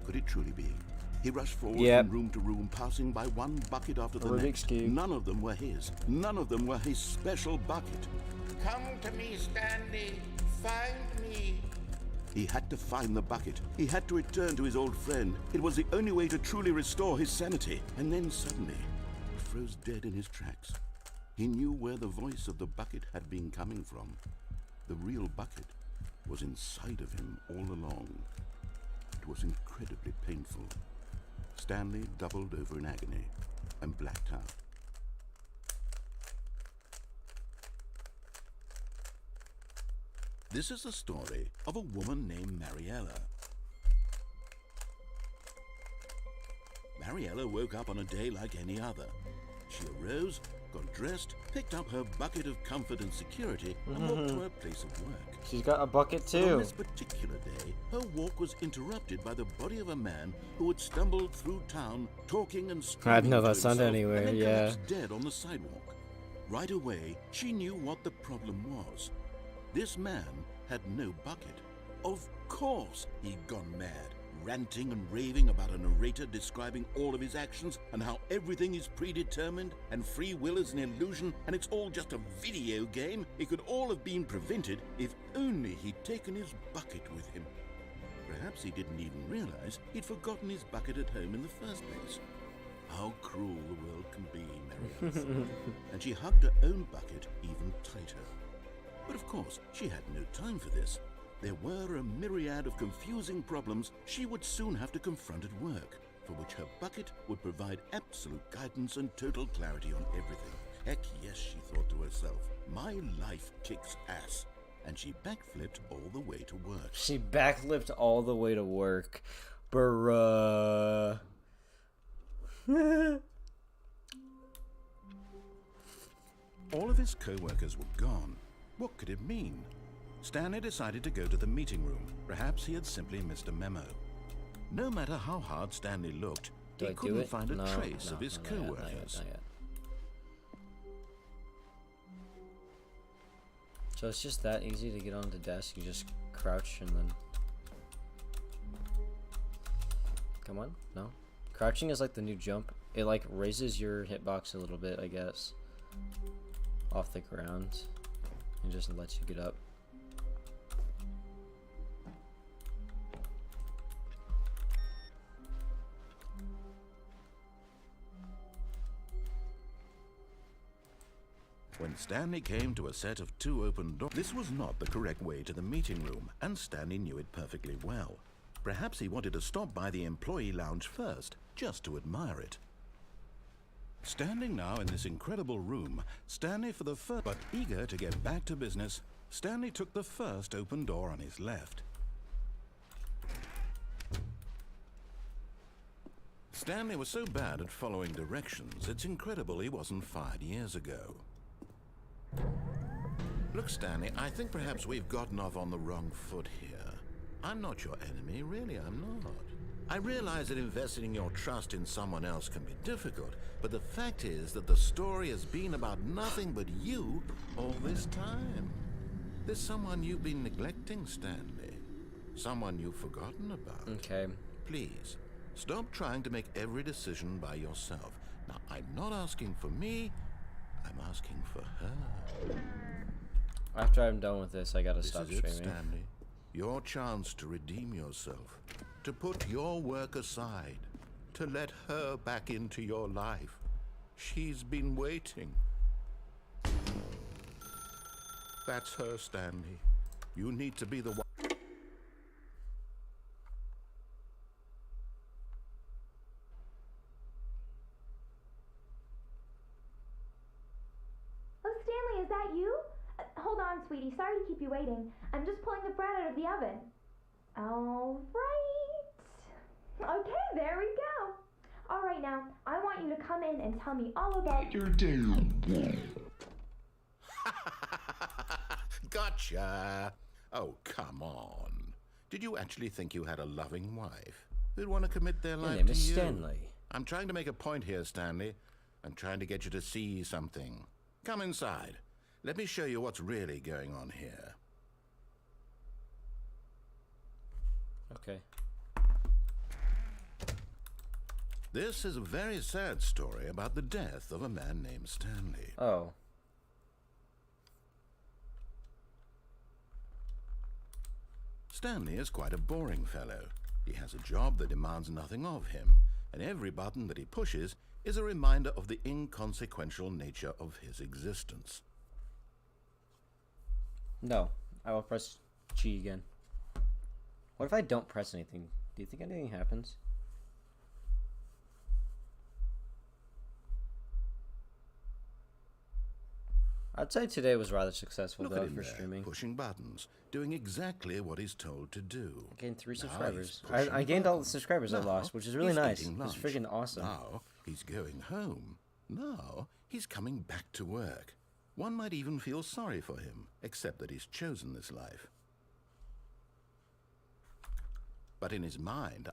Could it truly be? He rushed forward Yep. from room to room, passing by one bucket after the Rubik's next. Cube. None of them were his. None of them were his special bucket. Come to me, Stanley. Find me. He had to find the bucket. He had to return to his old friend. It was the only way to truly restore his sanity. And then suddenly, he froze dead in his tracks. He knew where the voice of the bucket had been coming from. The real bucket was inside of him all along. It was incredibly painful. Stanley doubled over in agony and blacked out. This is the story of a woman named Mariella. Mariella woke up on a day like any other. She arose, got dressed, picked up her bucket of comfort and security, and walked to her place of work. She's got a bucket But on too. this particular day, her walk was interrupted by the body of a man who had stumbled through town, talking and screaming I'd know to that sound himself, anywhere, and then yeah. collapsed dead on the sidewalk. Right away, she knew what the problem was. This man had no bucket. Of course he'd gone mad, ranting and raving about a narrator describing all of his actions and how everything is predetermined and free will is an illusion and it's all just a video game. It could all have been prevented if only he'd taken his bucket with him. Perhaps he didn't even realize he'd forgotten his bucket at home in the first place. How cruel the world can be, Mariella thought, and she hugged her own bucket even tighter. But of course, she had no time for this. There were a myriad of confusing problems she would soon have to confront at work, for which her bucket would provide absolute guidance and total clarity on everything. Heck yes, she thought to herself, my life kicks ass. And she backflipped all the way to work. She backflipped all the way to work. Bruh. All of his co-workers were gone. What could it mean? Stanley decided to go to the meeting room. Perhaps he had simply missed a memo. No matter how hard Stanley looked, Do he I do couldn't it? find a No, trace no, of his not yet, not yet, co-workers. not yet. So it's just that easy to get on the desk. You just crouch and then... Come on, no. Crouching is like the new jump. It like raises your hitbox a little bit, I guess, off the ground, and just lets you get up. When Stanley came to a set of 2 open doors, this was not the correct way to the meeting room, and Stanley knew it perfectly well. Perhaps he wanted to stop by the employee lounge first, just to admire it. Standing now in this incredible room, Stanley for the first, but eager to get back to business, Stanley took the first open door on his left. Stanley was so bad at following directions, it's incredible he wasn't fired years ago. Look, Stanley, I think perhaps we've gotten off on the wrong foot here. I'm not your enemy, really, I'm not. I realize that investing your trust in someone else can be difficult, but the fact is that the story has been about nothing but you all this time. There's someone you've been neglecting, Stanley. Someone you've forgotten about. Okay. Please, stop trying to make every decision by yourself. Now, I'm not asking for me, I'm asking for her. After I'm done with this, I gotta This stop is it, streaming. Stanley. Your chance to redeem yourself, to put your work aside, to let her back into your life. She's been waiting. That's her, Stanley. You need to be the one. Oh, Stanley, is that you? Hold on, sweetie. Sorry to keep you waiting. I'm just pulling the bread out of the oven. All right. Okay, there we go. All right, now, I want you to come in and tell me all about your day. Gotcha. Oh, come on. Did you actually think you had a loving wife who'd want to commit their My life name to is you? Stanley. I'm trying to make a point here, Stanley. I'm trying to get you to see something. Come inside. Let me show you what's really going on here. Okay. This is a very sad story about the death of a man named Stanley. Oh. Stanley is quite a boring fellow. He has a job that demands nothing of him, and every button that he pushes is a reminder of the inconsequential nature of his existence. No. I will press G again. What if I don't press anything? Do you think anything happens? I'd say today was rather successful Look though at him for there, streaming. pushing buttons, doing exactly what he's told to do. I gained 3 Now subscribers. he's pushing I gained all the buttons. subscribers I Now lost, which is really he's nice. eating It's lunch. freaking awesome. Now he's going home. Now he's coming back to work. One might even feel sorry for him, except that he's chosen this life. But in his mind,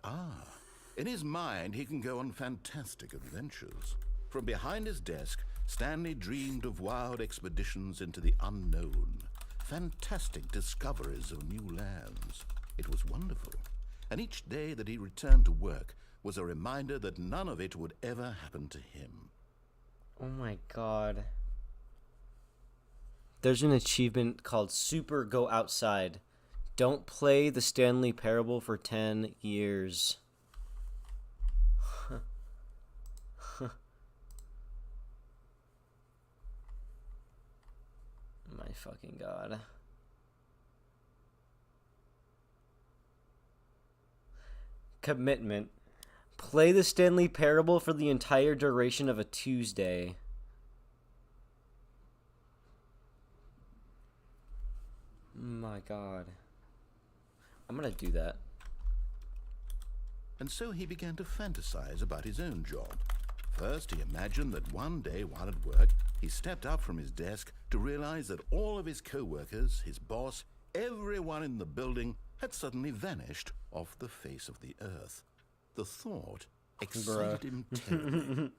in his mind he can go on fantastic adventures. From behind his desk, Stanley dreamed of wild expeditions into the unknown, fantastic discoveries of new lands. It was wonderful, and each day that he returned to work was a reminder that none of it would ever happen to him. Oh my god. There's an achievement called Super Go Outside. Don't play the Stanley Parable for 10 years. My fucking god. Commitment. Play the Stanley Parable for the entire duration of a Tuesday. My god. I'm gonna do that. And so he began to fantasize about his own job. First, he imagined that one day while at work, he stepped up from his desk to realize that all of his co-workers, his boss, everyone in the building had suddenly vanished off the face of the earth. The thought excited him terribly.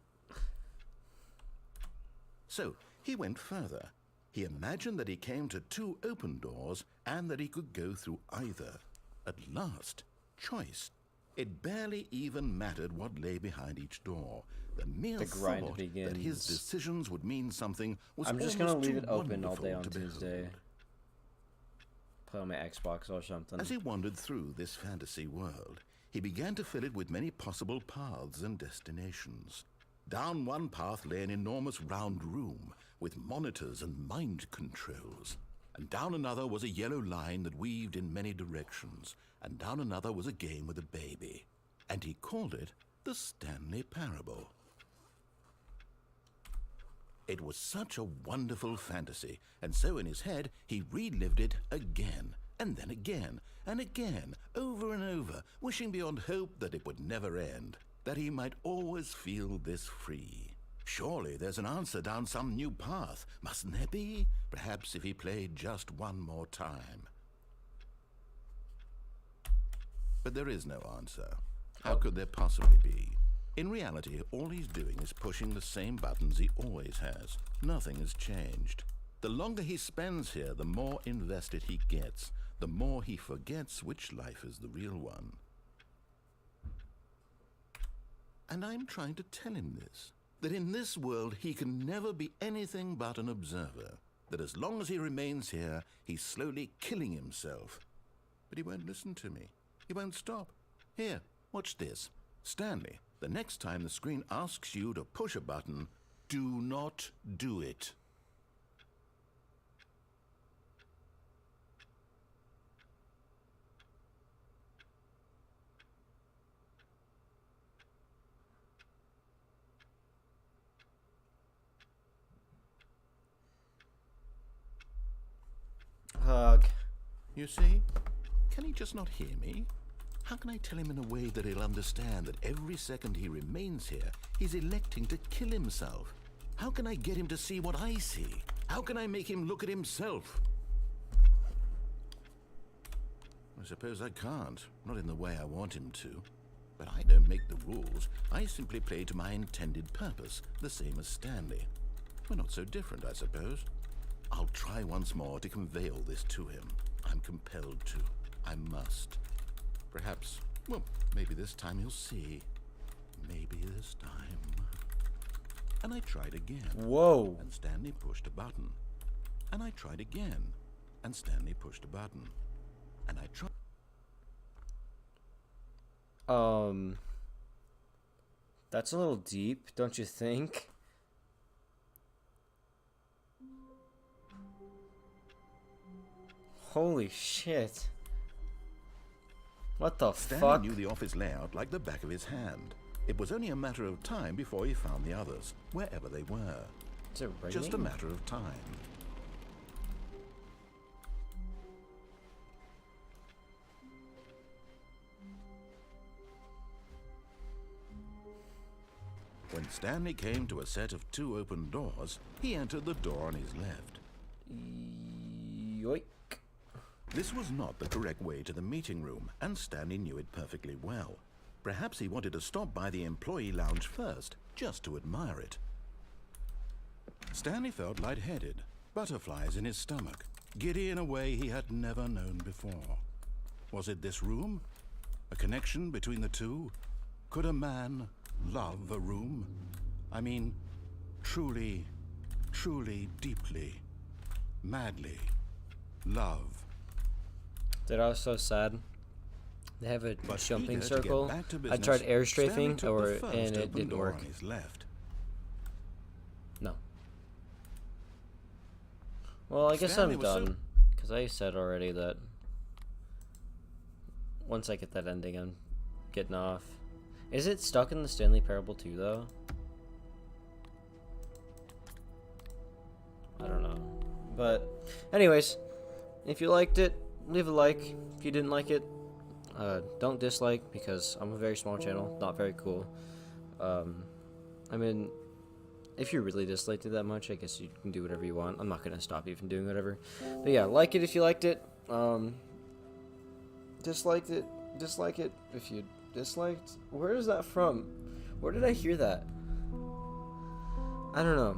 So he went further. He imagined that he came to 2 open doors and that he could go through either. At last, choice. It barely even mattered what lay behind each door. The mere The grind thought that his begins. decisions would mean something was I'm just gonna almost leave too it open all wonderful day on to Tuesday. behold. Play on my Xbox or something. As he wandered through this fantasy world, he began to fill it with many possible paths and destinations. Down one path lay an enormous round room with monitors and mind controls. And down another was a yellow line that weaved in many directions. And down another was a game with a baby. And he called it the Stanley Parable. It was such a wonderful fantasy, and so in his head he relived it again, and then again, and again, over and over, wishing beyond hope that it would never end, that he might always feel this free. Surely there's an answer down some new path, mustn't there be? Perhaps if he played just one more time. But there is no answer. How could there possibly be? In reality, all he's doing is pushing the same buttons he always has. Nothing has changed. The longer he spends here, the more invested he gets, the more he forgets which life is the real one. And I'm trying to tell him this, that in this world he can never be anything but an observer, that as long as he remains here, he's slowly killing himself. But he won't listen to me. He won't stop. Here, watch this. Stanley, the next time the screen asks you to push a button, do not do it. Hug. You see? Can he just not hear me? How can I tell him in a way that he'll understand that every second he remains here, he's electing to kill himself? How can I get him to see what I see? How can I make him look at himself? I suppose I can't, not in the way I want him to. But I don't make the rules. I simply play to my intended purpose, the same as Stanley. We're not so different, I suppose. I'll try once more to convey all this to him. I'm compelled to. I must. Perhaps, well, maybe this time he'll see. Maybe this time. And I tried again. Whoa. And Stanley pushed a button. And I tried again. And Stanley pushed a button. And I tried. That's a little deep, don't you think? Holy shit. What the Stanley fuck? knew the office layout like the back of his hand. It was only a matter of time before he found the others, wherever they were. Is it raining? Just a matter of time. When Stanley came to a set of 2 open doors, he entered the door on his left. Yoink. This was not the correct way to the meeting room, and Stanley knew it perfectly well. Perhaps he wanted to stop by the employee lounge first, just to admire it. Stanley felt lightheaded, butterflies in his stomach, giddy in a way he had never known before. Was it this room? A connection between the two? Could a man love a room? I mean, truly, truly, deeply, madly love. That I was so sad. They have a But jumping eager to get circle. back to I business, tried air Stanley strafing, took the first and it open didn't door work. on his left. No. Well, I guess Stanley I'm was so- done. Because I said already that once I get that ending, I'm getting off. Is it stuck in the Stanley Parable too, though? I don't know. But, anyways, if you liked it, leave a like. If you didn't like it, don't dislike, because I'm a very small channel, not very cool. I mean, if you really disliked it that much, I guess you can do whatever you want. I'm not going to stop you from doing whatever. But yeah, like it if you liked it. Dislike it if you disliked. Where is that from? Where did I hear that? I don't know.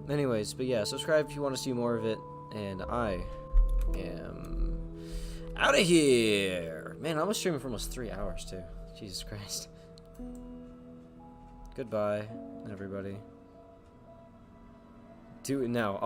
Anyways, but yeah, subscribe if you want to see more of it. And I am out of here. Man, I was streaming for almost 3 hours too. Jesus Christ. Goodbye, everybody. Do it now.